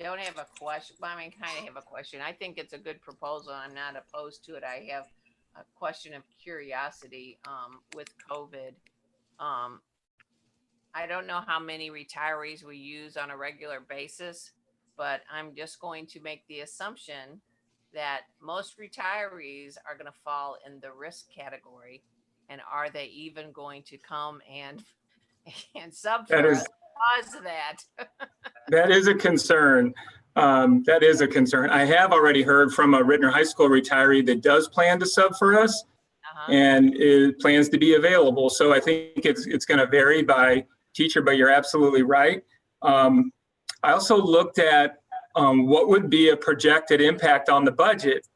don't have a question. Well, I mean, kind of have a question. I think it's a good proposal. I'm not opposed to it. I have a question of curiosity with COVID. I don't know how many retirees we use on a regular basis, but I'm just going to make the assumption that most retirees are going to fall in the risk category. And are they even going to come and sub for us because of that? That is a concern. That is a concern. I have already heard from a Ritenour High School retiree that does plan to sub for us, and it plans to be available. So I think it's going to vary by teacher, but you're absolutely right. I also looked at what would be a projected impact on the budget.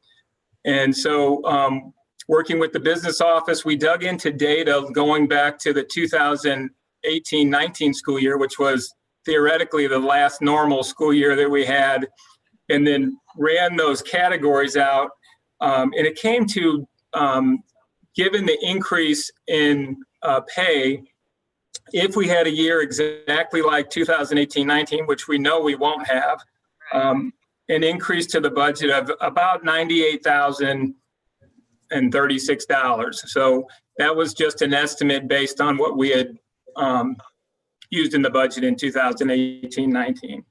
And so working with the business office, we dug into data going back to the 2018-19 school year, which was theoretically the last normal school year that we had, and then ran those categories out. And it came to, given the increase in pay, if we had a year exactly like 2018-19, which we know we won't have, an increase to the budget of about $98,036. So that was just an estimate based on what we had used in the budget in 2018-19.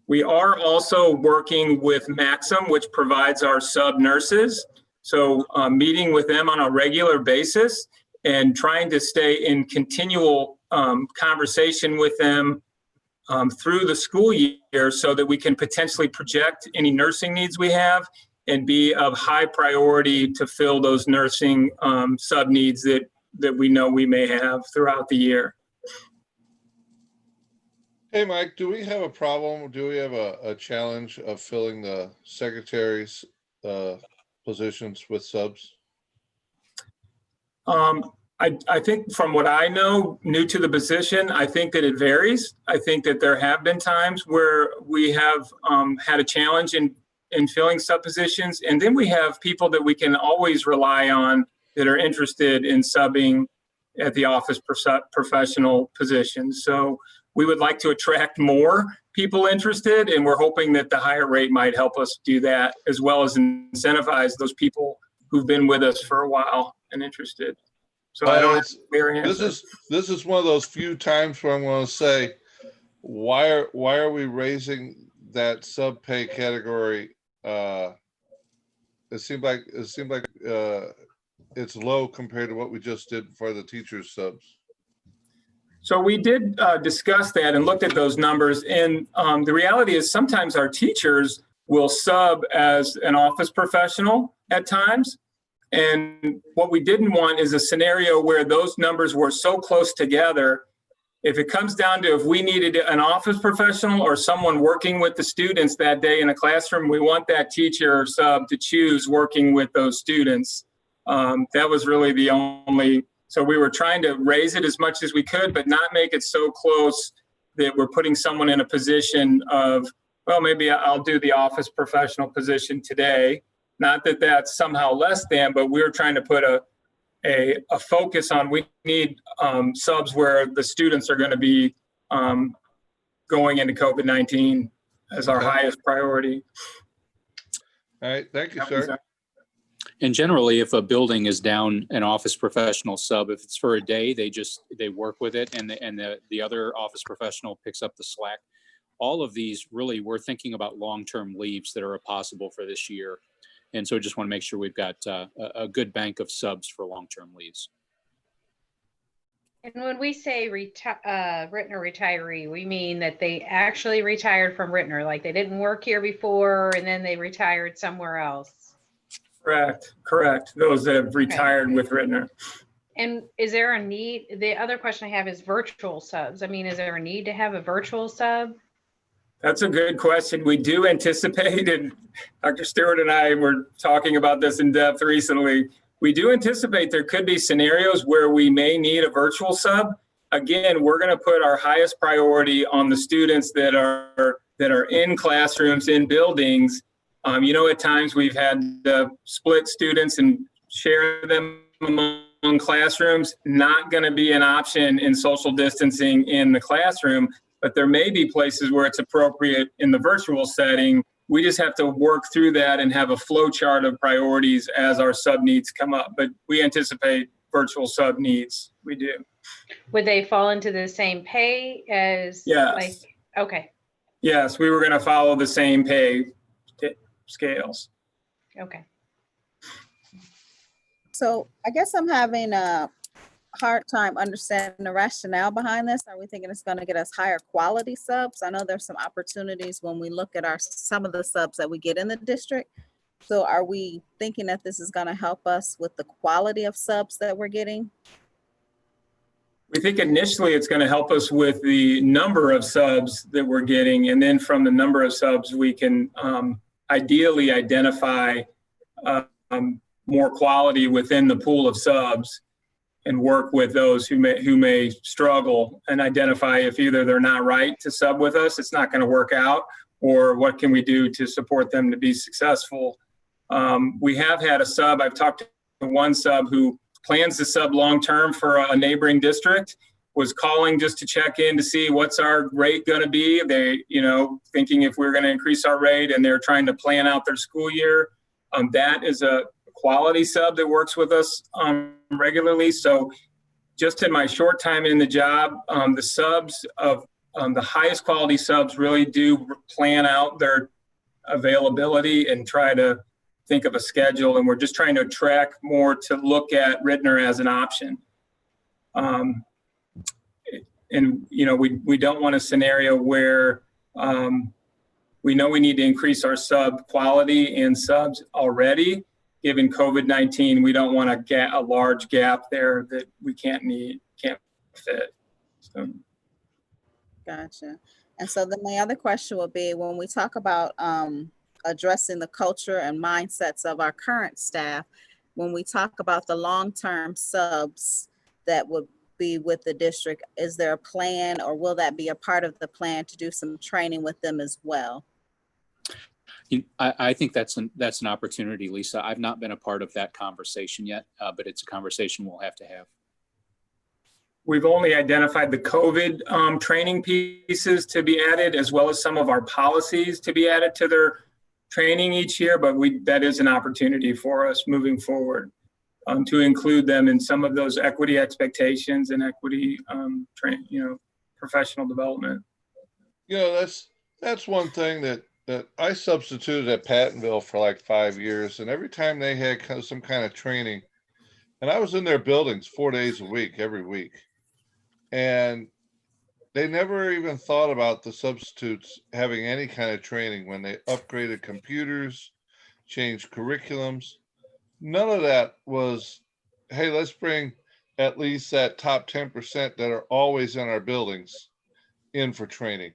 We are also working with Maxim, which provides our sub nurses. So meeting with them on a regular basis and trying to stay in continual conversation with them through the school year so that we can potentially project any nursing needs we have and be of high priority to fill those nursing sub needs that we know we may have throughout the year. Hey, Mike, do we have a problem? Do we have a challenge of filling the secretary's positions with subs? I think from what I know, new to the position, I think that it varies. I think that there have been times where we have had a challenge in filling sub positions. And then we have people that we can always rely on that are interested in subbing at the office professional positions. So we would like to attract more people interested, and we're hoping that the higher rate might help us do that, as well as incentivize those people who've been with us for a while and interested. So I don't have a clear answer. This is one of those few times where I'm going to say, why are we raising that sub pay category? It seemed like it's low compared to what we just did for the teachers subs. So we did discuss that and looked at those numbers. And the reality is sometimes our teachers will sub as an office professional at times. And what we didn't want is a scenario where those numbers were so close together. If it comes down to if we needed an office professional or someone working with the students that day in a classroom, we want that teacher or sub to choose working with those students. That was really the only, so we were trying to raise it as much as we could, but not make it so close that we're putting someone in a position of, well, maybe I'll do the office professional position today Not that that's somehow less than, but we're trying to put a focus on, we need subs where the students are going to be going into COVID-19 as our highest priority. All right, thank you, sir. And generally, if a building is down an office professional sub, if it's for a day, they work with it, and the other office professional picks up the slack. All of these, really, we're thinking about long-term leaves that are possible for this year. And so just want to make sure we've got a good bank of subs for long-term leaves. And when we say Ritenour retiree, we mean that they actually retired from Ritenour, like they didn't work here before and then they retired somewhere else. Correct. Those that have retired with Ritenour. And is there a need? The other question I have is virtual subs. I mean, is there a need to have a virtual sub? That's a good question. We do anticipate, and Dr. Stewart and I were talking about this in depth recently. We do anticipate there could be scenarios where we may need a virtual sub. Again, we're going to put our highest priority on the students that are in classrooms, in buildings. You know, at times we've had to split students and share them among classrooms. Not going to be an option in social distancing in the classroom, but there may be places where it's appropriate in the virtual setting. We just have to work through that and have a flow chart of priorities as our sub needs come up. But we anticipate virtual sub needs. We do. Would they fall into the same pay as? Yes. Okay. Yes, we were going to follow the same pay scales. Okay. So I guess I'm having a hard time understanding the rationale behind this. Are we thinking it's going to get us higher quality subs? I know there's some opportunities when we look at some of the subs that we get in the district. So are we thinking that this is going to help us with the quality of subs that we're getting? We think initially it's going to help us with the number of subs that we're getting. And then from the number of subs, we can ideally identify more quality within the pool of subs and work with those who may struggle and identify if either they're not right to sub with us, it's not going to work out, or what can we do to support them to be successful. We have had a sub, I've talked to one sub who plans to sub long-term for a neighboring district, was calling just to check in to see what's our rate going to be. They, thinking if we're going to increase our rate, and they're trying to plan out their school year. That is a quality sub that works with us regularly. So just in my short time in the job, the subs of the highest quality subs really do plan out their availability and try to think of a schedule. And we're just trying to track more to look at Ritenour as an option. And we don't want a scenario where we know we need to increase our sub quality and subs already. Given COVID-19, we don't want a large gap there that we can't fit. So. Gotcha. And so then my other question would be, when we talk about addressing the culture and mindsets of our current staff, when we talk about the long-term subs that would be with the district, is there a plan, or will that be a part of the plan to do some training with them as well? I think that's an opportunity, Lisa. I've not been a part of that conversation yet, but it's a conversation we'll have to have. We've only identified the COVID training pieces to be added, as well as some of our policies to be added to their training each year, but that is an opportunity for us moving forward to include them in some of those equity expectations and equity professional development. That's one thing that I substituted at Pattonville for like 5 years, and every time they had some kind of training, and I was in their buildings 4 days a week, every week, and they never even thought about the substitutes having any kind of training when they upgraded computers, changed curriculums. None of that was, hey, let's bring at least that top 10% that are always in our buildings in for training.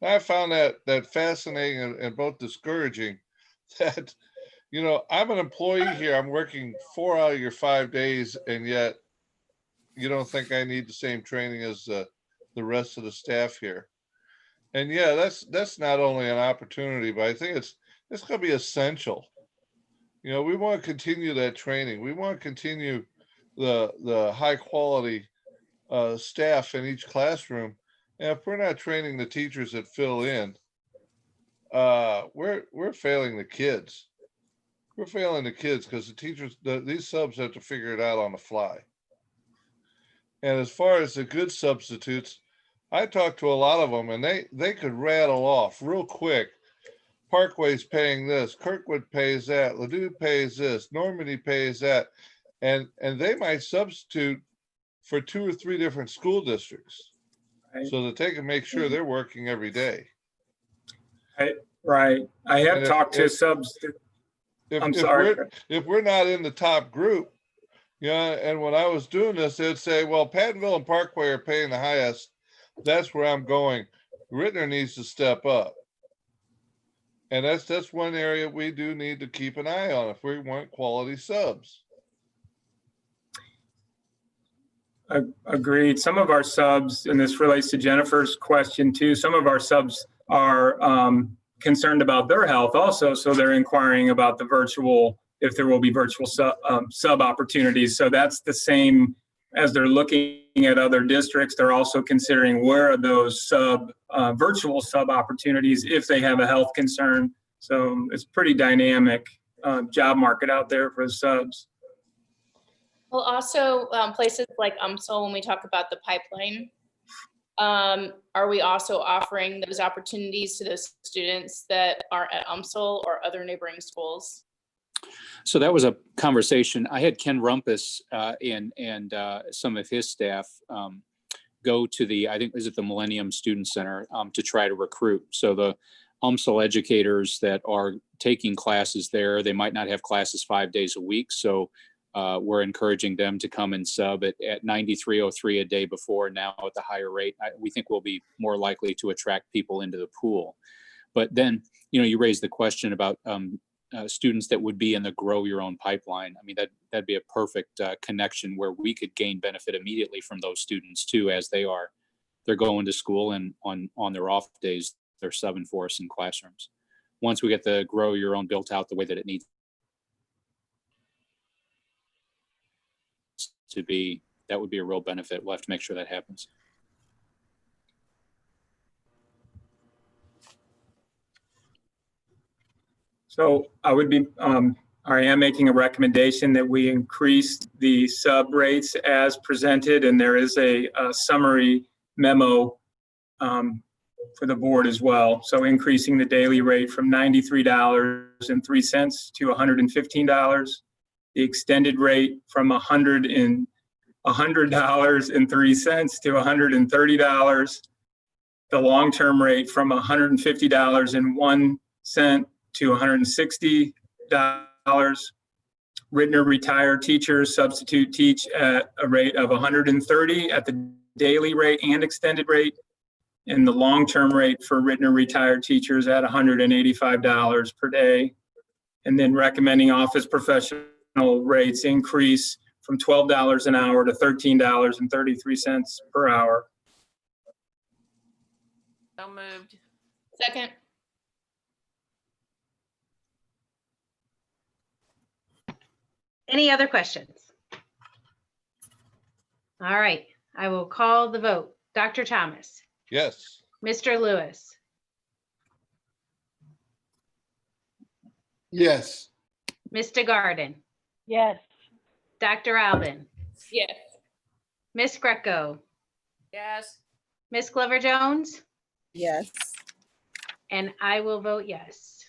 I found that fascinating and both discouraging that, I'm an employee here. I'm working 4 out of your 5 days, and yet you don't think I need the same training as the rest of the staff here. And yeah, that's not only an opportunity, but I think it's going to be essential You know, we want to continue that training. We want to continue the high quality staff in each classroom. And if we're not training the teachers that fill in, we're failing the kids. We're failing the kids because the teachers, these subs have to figure it out on the fly. And as far as the good substitutes, I talked to a lot of them, and they could rattle off real quick. Parkway's paying this, Kirkwood pays that, Ladue pays this, Normandy pays that, and they might substitute for 2 or 3 different school districts, so that they can make sure they're working every day. Right. I have talked to subs. I'm sorry. If we're not in the top group, yeah, and when I was doing this, they'd say, well, Pattonville and Parkway are paying the highest. That's where I'm going. Ritenour needs to step up. And that's one area we do need to keep an eye on if we want quality subs. Agreed. Some of our subs, and this relates to Jennifer's question too, some of our subs are concerned about their health also. So they're inquiring about the virtual, if there will be virtual sub opportunities. So that's the same as they're looking at other districts. They're also considering where are those virtual sub opportunities if they have a health concern. So it's pretty dynamic job market out there for subs. Well, also places like UMSL, when we talk about the pipeline, are we also offering those opportunities to those students that are at UMSL or other neighboring schools? So that was a conversation. I had Ken Rumpus and some of his staff go to the, I think, is it the Millennium Student Center to try to recruit. So the UMSL educators that are taking classes there, they might not have classes 5 days a week. So we're encouraging them to come and sub at $93.03 a day before, now at the higher rate. We think we'll be more likely to attract people into the pool. But then, you know, you raised the question about students that would be in the grow your own pipeline. I mean, that'd be a perfect connection where we could gain benefit immediately from those students too, as they're going to school, and on their off days, they're subbing for us in classrooms. Once we get the grow your own built out the way that it needs to be, that would be a real benefit. We'll have to make sure that happens. So I would be, I am making a recommendation that we increase the sub rates as presented, and there is a summary memo for the board as well. So increasing the daily rate from $93.03 to $115, the extended rate from $100.03 to $130, the long-term rate from $150.01 to $160. Ritenour retired teachers substitute teach at a rate of $130 at the daily rate and extended rate, and the long-term rate for Ritenour retired teachers at $185 per day. And then recommending office professional rates increase from $12 an hour to $13.33 per hour. So moved. Second. Any other questions? All right, I will call the vote. Dr. Thomas. Yes. Mr. Lewis. Yes. Mr. Garden. Yes. Dr. Alvin. Yes. Miss Greco. Yes. Miss Glover Jones. Yes. And I will vote yes.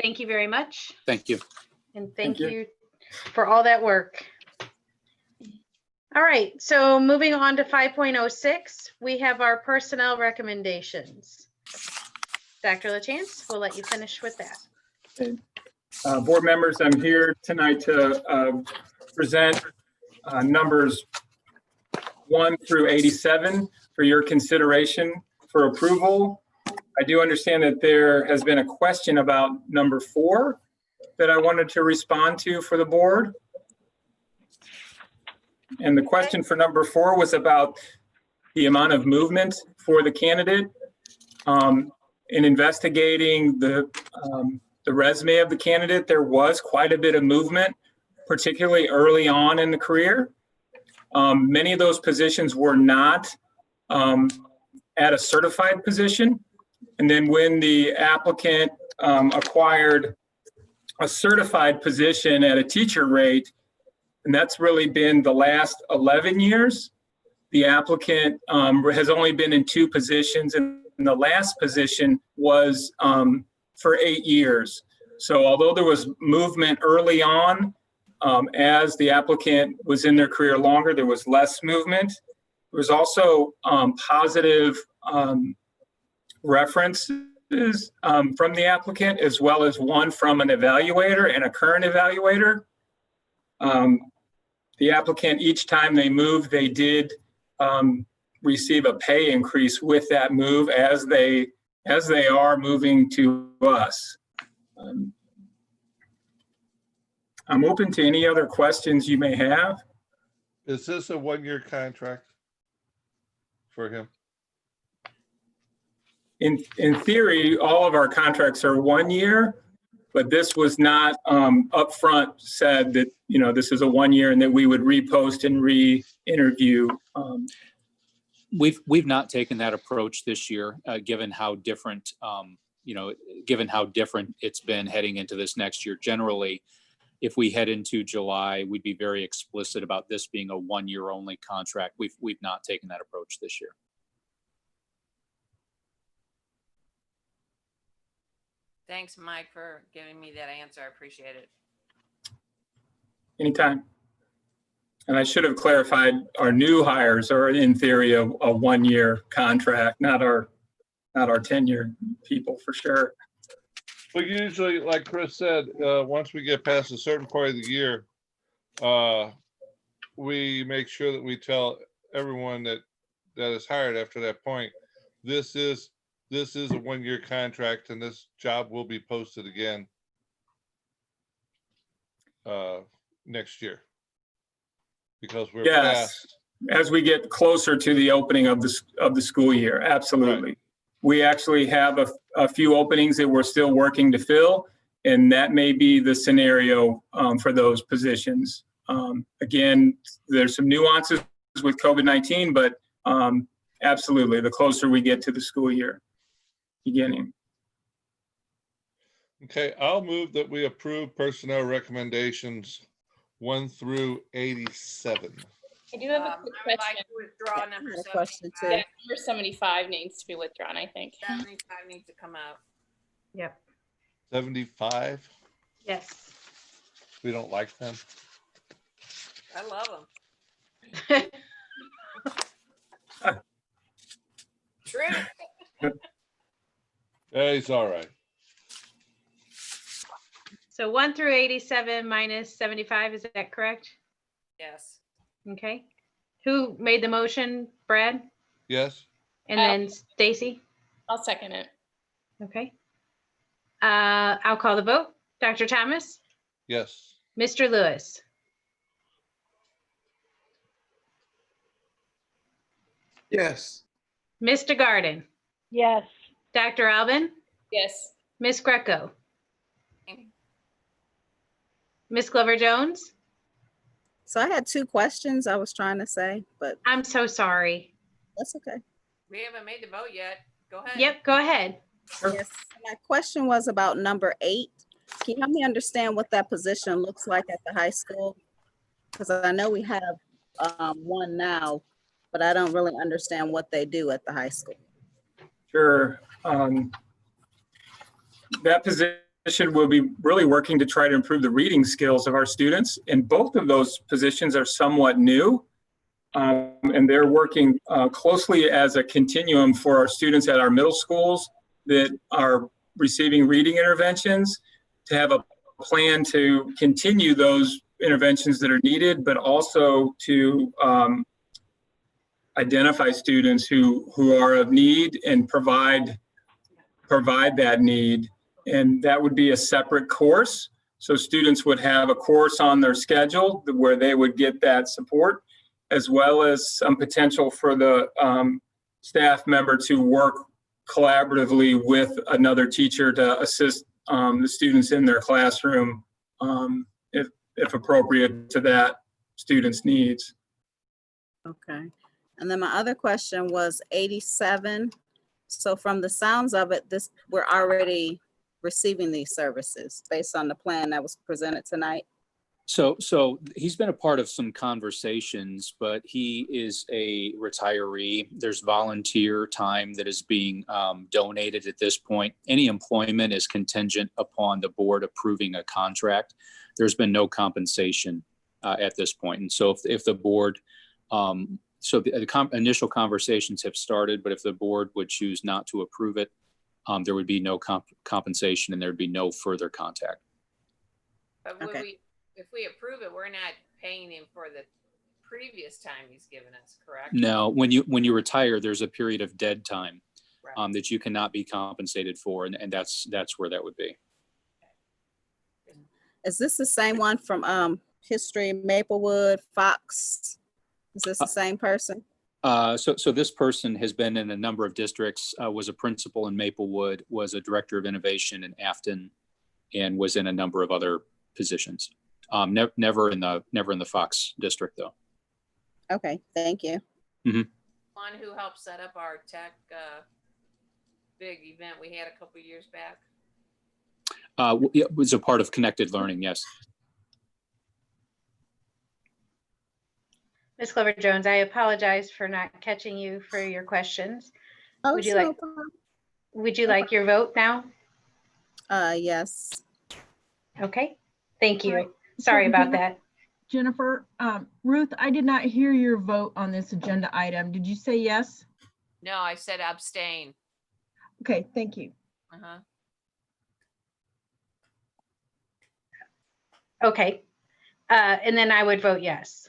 Thank you very much. Thank you. And thank you for all that work. All right, so moving on to 5.06, we have our personnel recommendations. Dr. LaChance, we'll let you finish with that. Board members, I'm here tonight to present numbers 1 through 87 for your consideration for approval. I do understand that there has been a question about number 4 that I wanted to respond to for the board. And the question for number 4 was about the amount of movement for the candidate in investigating the the resume of the candidate, there was quite a bit of movement, particularly early on in the career. Many of those positions were not at a certified position. And then when the applicant acquired a certified position at a teacher rate, and that's really been the last 11 years, the applicant has only been in 2 positions, and the last position was for 8 years. So although there was movement early on, as the applicant was in their career longer, there was less movement. There was also positive references from the applicant, as well as one from an evaluator and a current evaluator. The applicant, each time they moved, they did receive a pay increase with that move as they are moving to us. I'm open to any other questions you may have. Is this a 1-year contract for him? In theory, all of our contracts are 1 year, but this was not upfront said that, you know, this is a 1 year and that we would repost and re-interview. We've not taken that approach this year, given how different, given how different it's been heading into this next year. Generally, if we head into July, we'd be very explicit about this being a 1 year only contract. We've not taken that approach this year. Thanks, Mike, for giving me that answer. I appreciate it. Anytime. And I should have clarified, our new hires are in theory a 1 year contract, not our tenured people, for sure. But usually, like Chris said, once we get past a certain part of the year, we make sure that we tell everyone that is hired after that point, this is a 1 year contract and this job will be posted again next year. Because we're past. As we get closer to the opening of the school year, absolutely. Right. We actually have a few openings that we're still working to fill, and that may be the scenario for those positions. Again, there's some nuances with COVID-19, but absolutely, the closer we get to the school year beginning. Okay, I'll move that we approve personnel recommendations 1 through 87. I do have a quick I would question. like to withdraw number 75. Question too. Yeah, number 75 needs to be withdrawn, I think. 75 needs to come out. Yep. 75. Yes. We don't like them. I love them. True. Yeah, he's all right. So 1 through 87 minus 75, is that correct? Yes. Okay. Who made the motion? Brad? Yes. And then Stacy? I'll second it. Okay. I'll call the vote. Dr. Thomas? Yes. Mr. Lewis? Yes. Mr. Garden? Yes. Dr. Albin? Yes. Miss Greco? Miss Glover Jones? So I had 2 questions I was trying to say, but I'm so sorry. that's okay. We haven't made the vote yet. Go ahead. Yep, go ahead. Yes, my question was about number 8. Can you help me understand what that position looks like at the high school? Because I know we have one now, but I don't really understand what they do at the high school. Sure. That position will be really working to try to improve the reading skills of our students. And both of those positions are somewhat new. And they're working closely as a continuum for our students at our middle schools that are receiving reading interventions, to have a plan to continue those interventions that are needed, but also to identify students who are of need and provide that need. And that would be a separate course. So students would have a course on their schedule where they would get that support, as well as some potential for the staff member to work collaboratively with another teacher to assist the students in their classroom, if appropriate to that student's needs. Okay. And then my other question was 87. So from the sounds of it, we're already receiving these services based on the plan that was presented tonight. So he's been a part of some conversations, but he is a retiree. There's volunteer time that is being donated at this point. Any employment is contingent upon the board approving a contract. There's been no compensation at this point. And so if the board, so the initial conversations have started, but if the board would choose not to approve it, there would be no compensation and there'd be no further contact. But if we approve it, we're not paying him for the previous time he's given us, correct? No, when you retire, there's a period of dead time Right. that you cannot be compensated for, and that's where that would be. Is this the same one from History, Maplewood, Fox? Is this the same person? So this person has been in a number of districts, was a principal in Maplewood, was a director of innovation in Afton, and was in a number of other positions. Never in the Fox district though. Okay, thank you. Mm-hmm. One who helped set up our tech big event we had a couple years back. It was a part of Connected Learning, yes. Ms. Clover Jones, I apologize for not catching you for your questions. Oh, Would you no like problem. would you like your vote now? Yes. Okay, thank you. Right. Sorry So, about that. Jennifer, Ruth, I did not hear your vote on this agenda item. Did you say yes? No, I said abstain. Okay, thank you. Uh-huh. Okay, and then I would vote yes.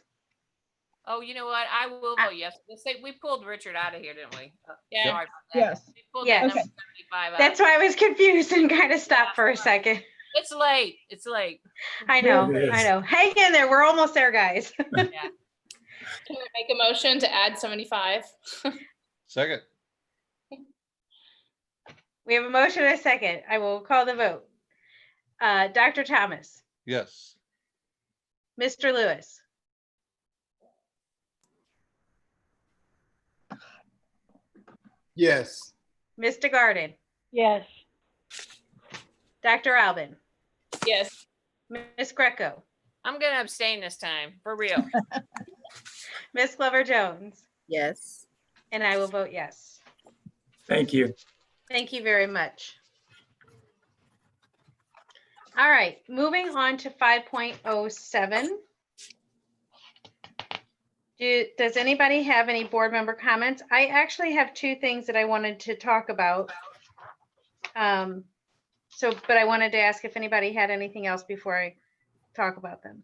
Oh, you know what? I will vote yes. Let's say we pulled Richard out of here, didn't we? Yeah. Sorry about that. Yes. We pulled Yes. that number Okay. 75 out. That's why I was confused and kind of stopped for a second. It's late. It's late. I know, It is. I know. Hang in there. We're almost there, guys. Yeah. Can we make a motion to add 75? Second. We have a motion and a second. I will call the vote. Dr. Thomas, Yes. Mr. Lewis, Yes. Mr. Garden, Yes. Dr. Albin, Yes. Ms. Greco, I'm going to abstain this time, for real. Ms. Clover Jones, Yes. and I will vote yes. Thank you. Thank you very much. All right, moving on to 5.07. Does anybody have any board member comments? I actually have two things that I wanted to talk about. But I wanted to ask if anybody had anything else before I talk about them.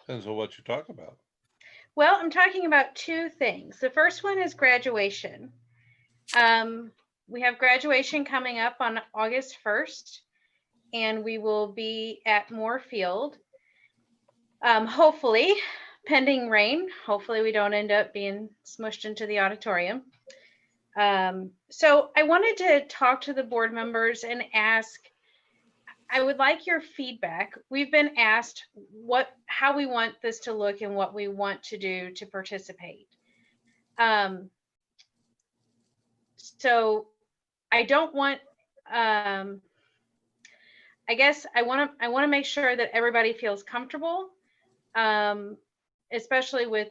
Depends on what you talk about. Well, I'm talking about two things. The first one is graduation. We have graduation coming up on August 1st, and we will be at Moorfield. Hopefully, pending rain. Hopefully we don't end up being smushed into the auditorium. So I wanted to talk to the board members and ask, I would like your feedback. We've been asked how we want this to look and what we want to do to participate. So I don't want, I guess I want to make sure that everybody feels comfortable, especially with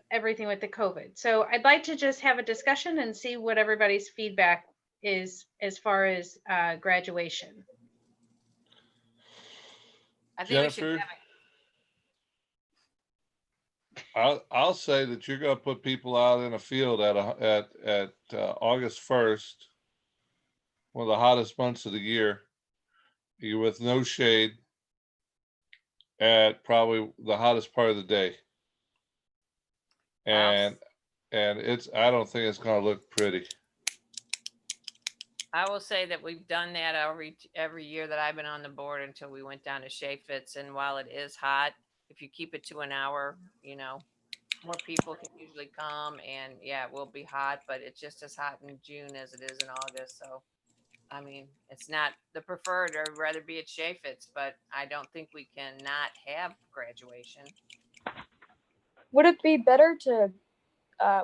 everything with the COVID. So I'd like to just have a discussion and see what everybody's feedback is as far as graduation. I think we Jennifer, should have I'll say that you're going to put people out in a field at August 1st, one of the hottest months of the year. You're with no shade at probably the hottest part of the day. And I don't think it's going to look pretty. I will say that we've done that every year that I've been on the board until we went down to Chaffetz. And while it is hot, if you keep it to an hour, more people can usually come. And yeah, it will be hot, but it's just as hot in June as it is in August. So I mean, it's not the preferred, or rather be at Chaffetz, but I don't think we can not have graduation. Would it be better to,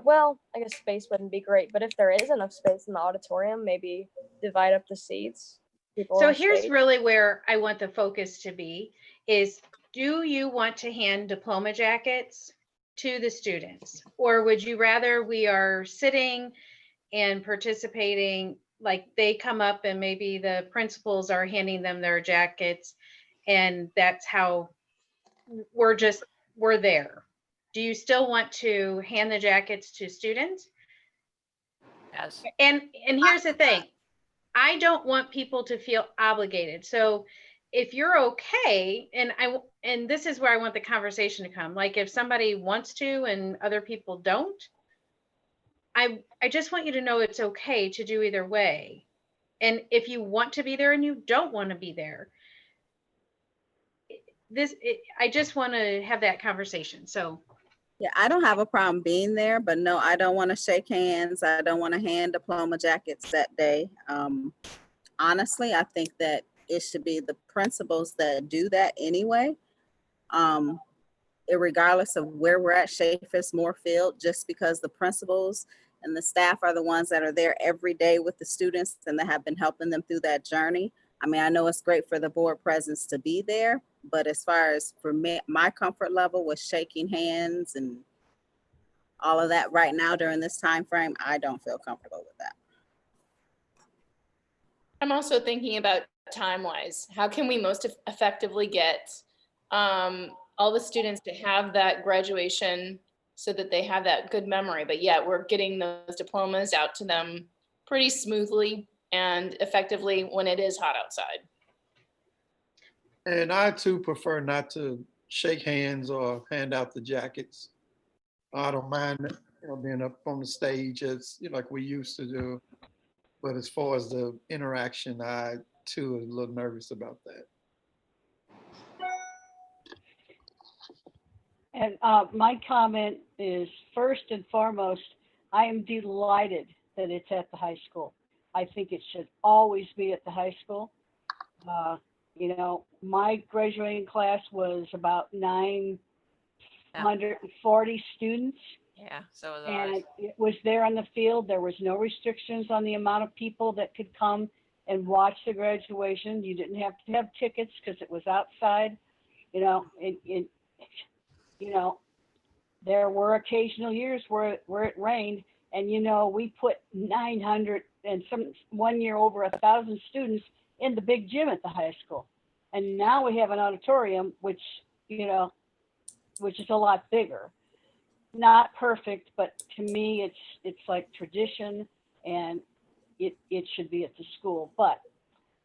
well, I guess space wouldn't be great, but if there is enough space in the auditorium, maybe divide up the seats. People So in here's space. really where I want the focus to be is, do you want to hand diploma jackets to the students? Or would you rather we are sitting and participating, like they come up and maybe the principals are handing them their jackets and that's how we're there? Do you still want to hand the jackets to students? Yes. And here's the thing, I don't want people to feel obligated. So if you're okay, and this is where I want the conversation to come, like if somebody wants to and other people don't, I just want you to know it's okay to do either way. And if you want to be there and you don't want to be there, I just want to have that conversation. So Yeah, I don't have a problem being there, but no, I don't want to shake hands. I don't want to hand diploma jackets that day. Honestly, I think that it should be the principals that do that anyway. Regardless of where we're at, Chaffetz, Moorfield, just because the principals and the staff are the ones that are there every day with the students and that have been helping them through that journey. I mean, I know it's great for the board presence to be there, but as far as for me, my comfort level with shaking hands and all of that right now during this time frame, I don't feel comfortable with that. I'm also thinking about time-wise. How can we most effectively get all the students to have that graduation so that they have that good memory, but yet we're getting those diplomas out to them pretty smoothly and effectively when it is hot outside. And I too prefer not to shake hands or hand out the jackets. I don't mind, being up on the stage as like we used to do. But as far as the interaction, I too am a little nervous about that. And my comment is, first and foremost, I am delighted that it's at the high school. I think it should always be at the high school. My graduating class was about 940 students. Yeah, so was And ours. it was there on the field. There was no restrictions on the amount of people that could come and watch the graduation. You didn't have to have tickets because it was outside. There were occasional years where it rained, and we put 900 and one year over 1,000 students in the big gym at the high school. And now we have an auditorium, which is a lot bigger. Not perfect, but to me, it's like tradition, and it should be at the school. But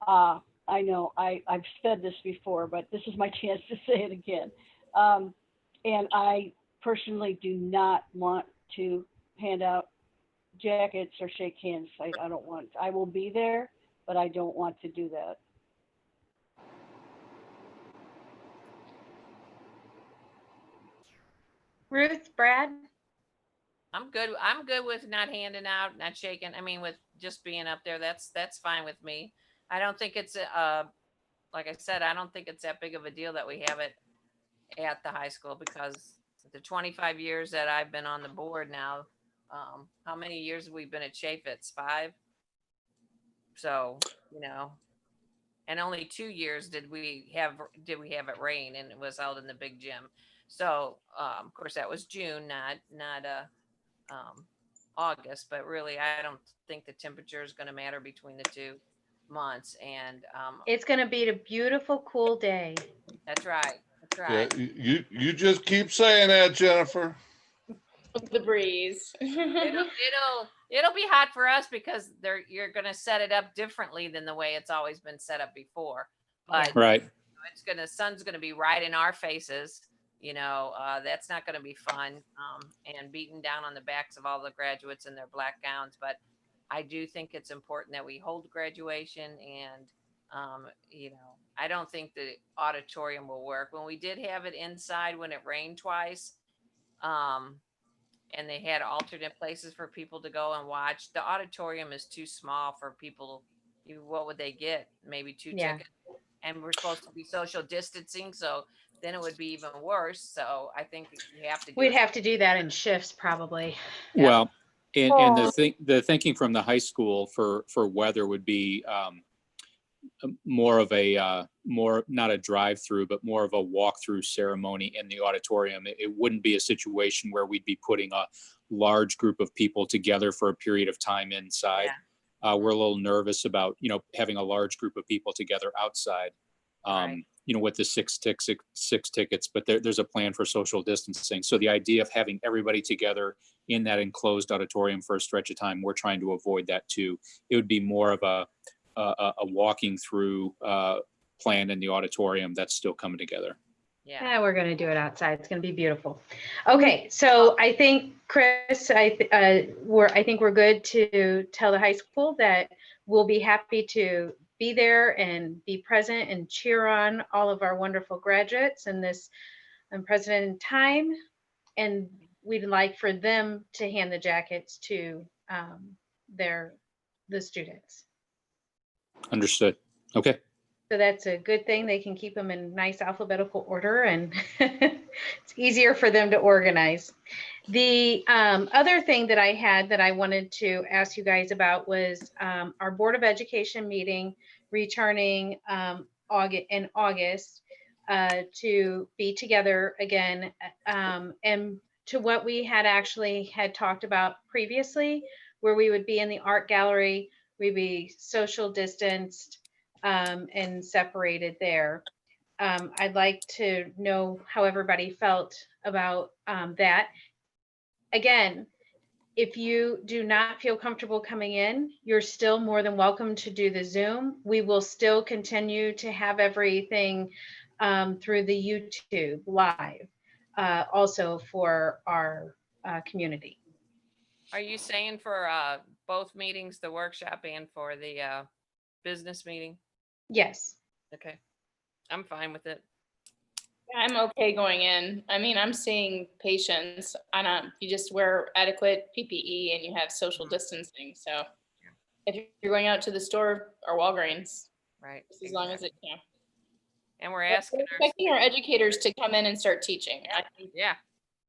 I know I've said this before, but this is my chance to say it again. And I personally do not want to hand out jackets or shake hands. I don't want. I will be there, but I don't want to do that. Ruth, Brad? I'm good. I'm good with not handing out, not shaking. I mean, with just being up there, that's fine with me. I don't think it's like I said, I don't think it's that big of a deal that we have it at the high school, because the 25 years that I've been on the board now, how many years have we been at Chaffetz? 5. So, and only 2 years did we have it rain, and it was held in the big gym. So, of course, that was June, not August, but really, I don't think the temperature is going to matter between the 2 months. And it's going to be a beautiful, cool day. That's right. That's right. Yeah, you just keep saying that, Jennifer. The breeze. It'll be hot for us because you're going to set it up differently than the way it's always been set up before. But right, sun's going to be right in our faces. That's not going to be fun, and beating down on the backs of all the graduates in their black gowns. But I do think it's important that we hold graduation, and I don't think the auditorium will work. When we did have it inside when it rained twice, and they had alternate places for people to go and watch, the auditorium is too small for people what would they get? Maybe 2 Yeah. tickets. And we're supposed to be social distancing, so then it would be even worse. So I think you have to do We'd have to do that in shifts probably. Well, and the thinking from the high school for weather would be more of a not a drive-through, but more of a walk-through ceremony in the auditorium. It wouldn't be a situation where we'd be putting a large group of people together for a period of time inside. We're a little nervous about, having a large group of people together outside, with the six tickets, but there's a plan for social distancing. So the idea of having everybody together in that enclosed auditorium for a stretch of time, we're trying to avoid that too. It would be more of a walking through plan in the auditorium that's still coming together. Yeah, we're going to do it outside. It's going to be beautiful. Okay, so I think, Chris, I think we're good to tell the high school that we'll be happy to be there and be present and cheer on all of our wonderful graduates in this unprecedented time. And we'd like for them to hand the jackets to the students. Understood. Okay. So that's a good thing. They can keep them in nice alphabetical order, and it's easier for them to organize. The other thing that I had that I wanted to ask you guys about was our Board of Education meeting returning in August to be together again, and to what we had talked about previously, where we would be in the art gallery, we'd be social distanced, and separated there. I'd like to know how everybody felt about that. Again, if you do not feel comfortable coming in, you're still more than welcome to do the Zoom. We will still continue to have everything through the YouTube live, also for our community. Are you saying for both meetings, the workshop and for the business meeting? Yes. Okay. I'm fine with it. I'm okay going in. I mean, I'm seeing patients you just wear adequate PPE and you have social distancing. So if you're going out to the store or Walgreens, right, as long as it, and we're asking expecting our educators to come in and start teaching. I think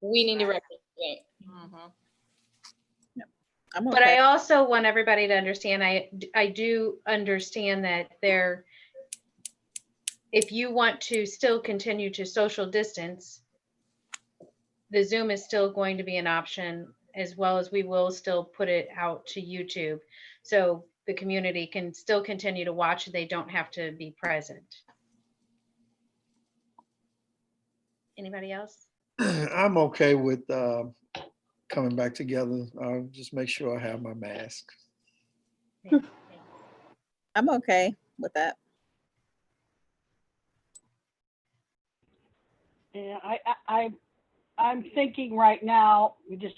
we need to replicate. But I also want everybody to understand, I do understand that if you want to still continue to social distance, the Zoom is still going to be an option, as well as we will still put it out to YouTube. So the community can still continue to watch. They don't have to be present. Anybody else? I'm okay with coming back together. I'll just make sure I have my mask. I'm okay with that. Yeah, I'm thinking right now, just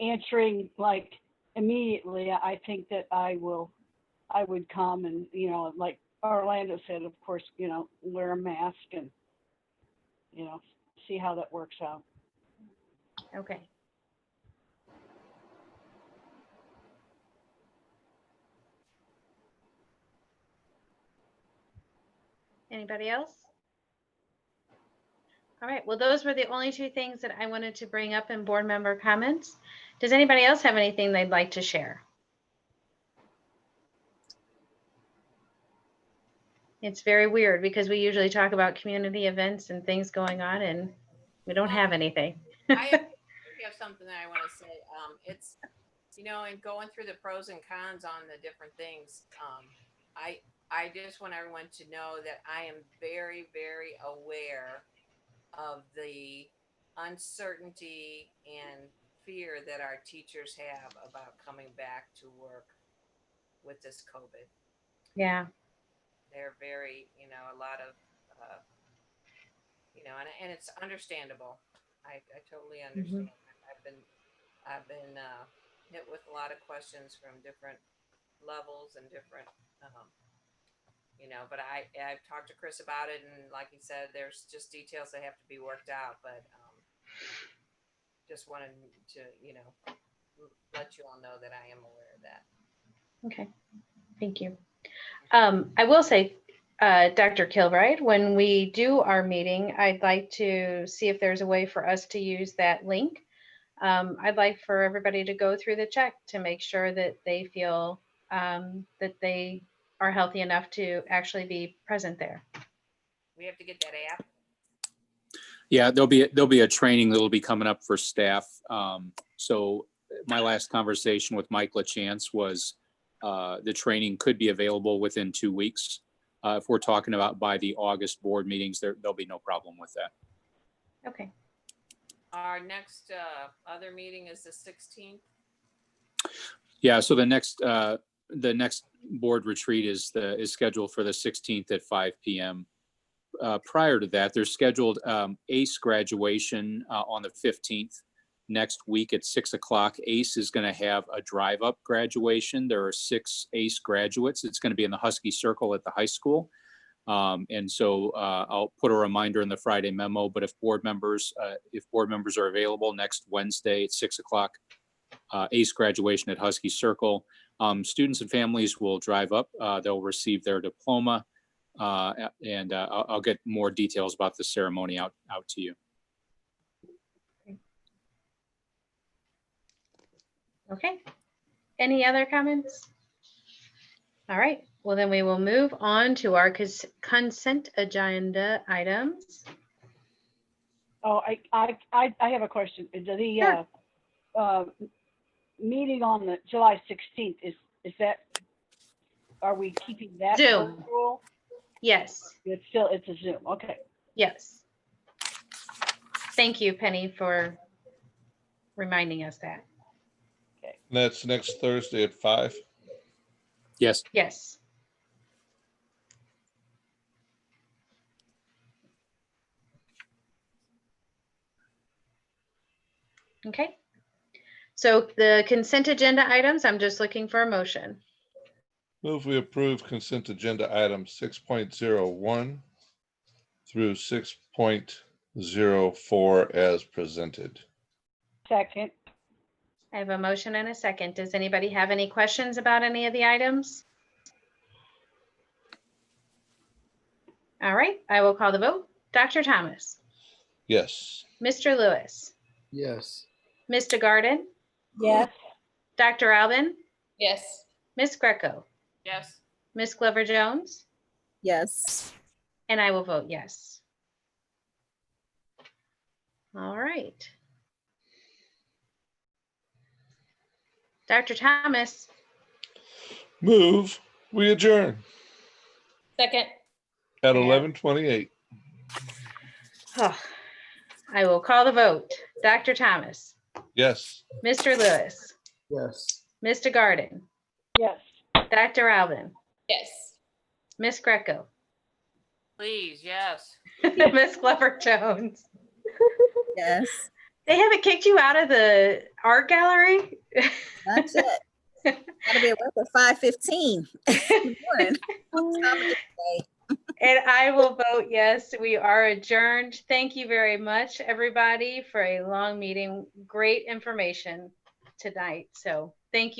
answering like immediately. I think that I would come and, like Orlando said, of course, wear a mask and, see how that works out. Okay. Anybody else? All right, well, those were the only two things that I wanted to bring up in board member comments. Does anybody else have anything they'd like to share? It's very weird because we usually talk about community events and things going on, and we don't have anything. I have something that I want to say. It's, and going through the pros and cons on the different things, I just want everyone to know that I am very, very aware of the uncertainty and fear that our teachers have about coming back to work with this COVID. Yeah. They're very, a lot of, and it's understandable. I totally understand. I've been hit with a lot of questions from different levels and different, but I've talked to Chris about it, and like he said, there's just details that have to be worked out, but just wanted to, let you all know that I am aware of that. Okay, thank you. I will say, Dr. Kilbride, when we do our meeting, I'd like to see if there's a way for us to use that link. I'd like for everybody to go through the check to make sure that they feel that they are healthy enough to actually be present there. We have to get that app. Yeah, there'll be a training that'll be coming up for staff. So my last conversation with Mike LaChance was the training could be available within 2 weeks. If we're talking about by the August board meetings, there'll be no problem with that. Okay. Our next other meeting is the 16th. Yeah, so the next board retreat is scheduled for the 16th at 5 p.m. Prior to that, there's scheduled ACE graduation on the 15th. Next week at 6 o'clock, ACE is going to have a drive-up graduation. There are 6 ACE graduates. It's going to be in the Husky Circle at the high school. And so I'll put a reminder in the Friday memo, but if board members are available next Wednesday at 6 o'clock, ACE graduation at Husky Circle, students and families will drive up. They'll receive their diploma. And I'll get more details about the ceremony out to you. Okay. Any other comments? All right. Well, then we will move on to our consent agenda items. Oh, I have a question. The meeting on the July 16th, is that, are we keeping that Zoom? virtual? Yes. It's a Zoom. Okay. Yes. Thank you, Penny, for reminding us that. That's next Thursday at 5. Yes. Yes. Okay. So the consent agenda items, I'm just looking for a motion. Move we approve consent agenda items 6.01 through 6.04 as presented. Second. I have a motion and a second. Does anybody have any questions about any of the items? All right, I will call the vote. Dr. Thomas. Yes. Mr. Lewis. Yes. Mr. Garden. Yes. Dr. Alvin. Yes. Ms. Greco. Yes. Ms. Glover Jones. Yes. And I will vote yes. All right. Dr. Thomas. Move we adjourn Second. at 11:28. Oh, I will call the vote. Dr. Thomas. Yes. Mr. Lewis. Yes. Mr. Garden. Yes. Dr. Alvin. Yes. Ms. Greco. Please, yes. Ms. Glover Jones. Yes. They haven't kicked you out of the art gallery? Not yet. Gotta be awake at 5:15 in the morning. And I will vote yes. We are adjourned. Thank you very much, everybody, for a long meeting. Great information tonight. So thank you.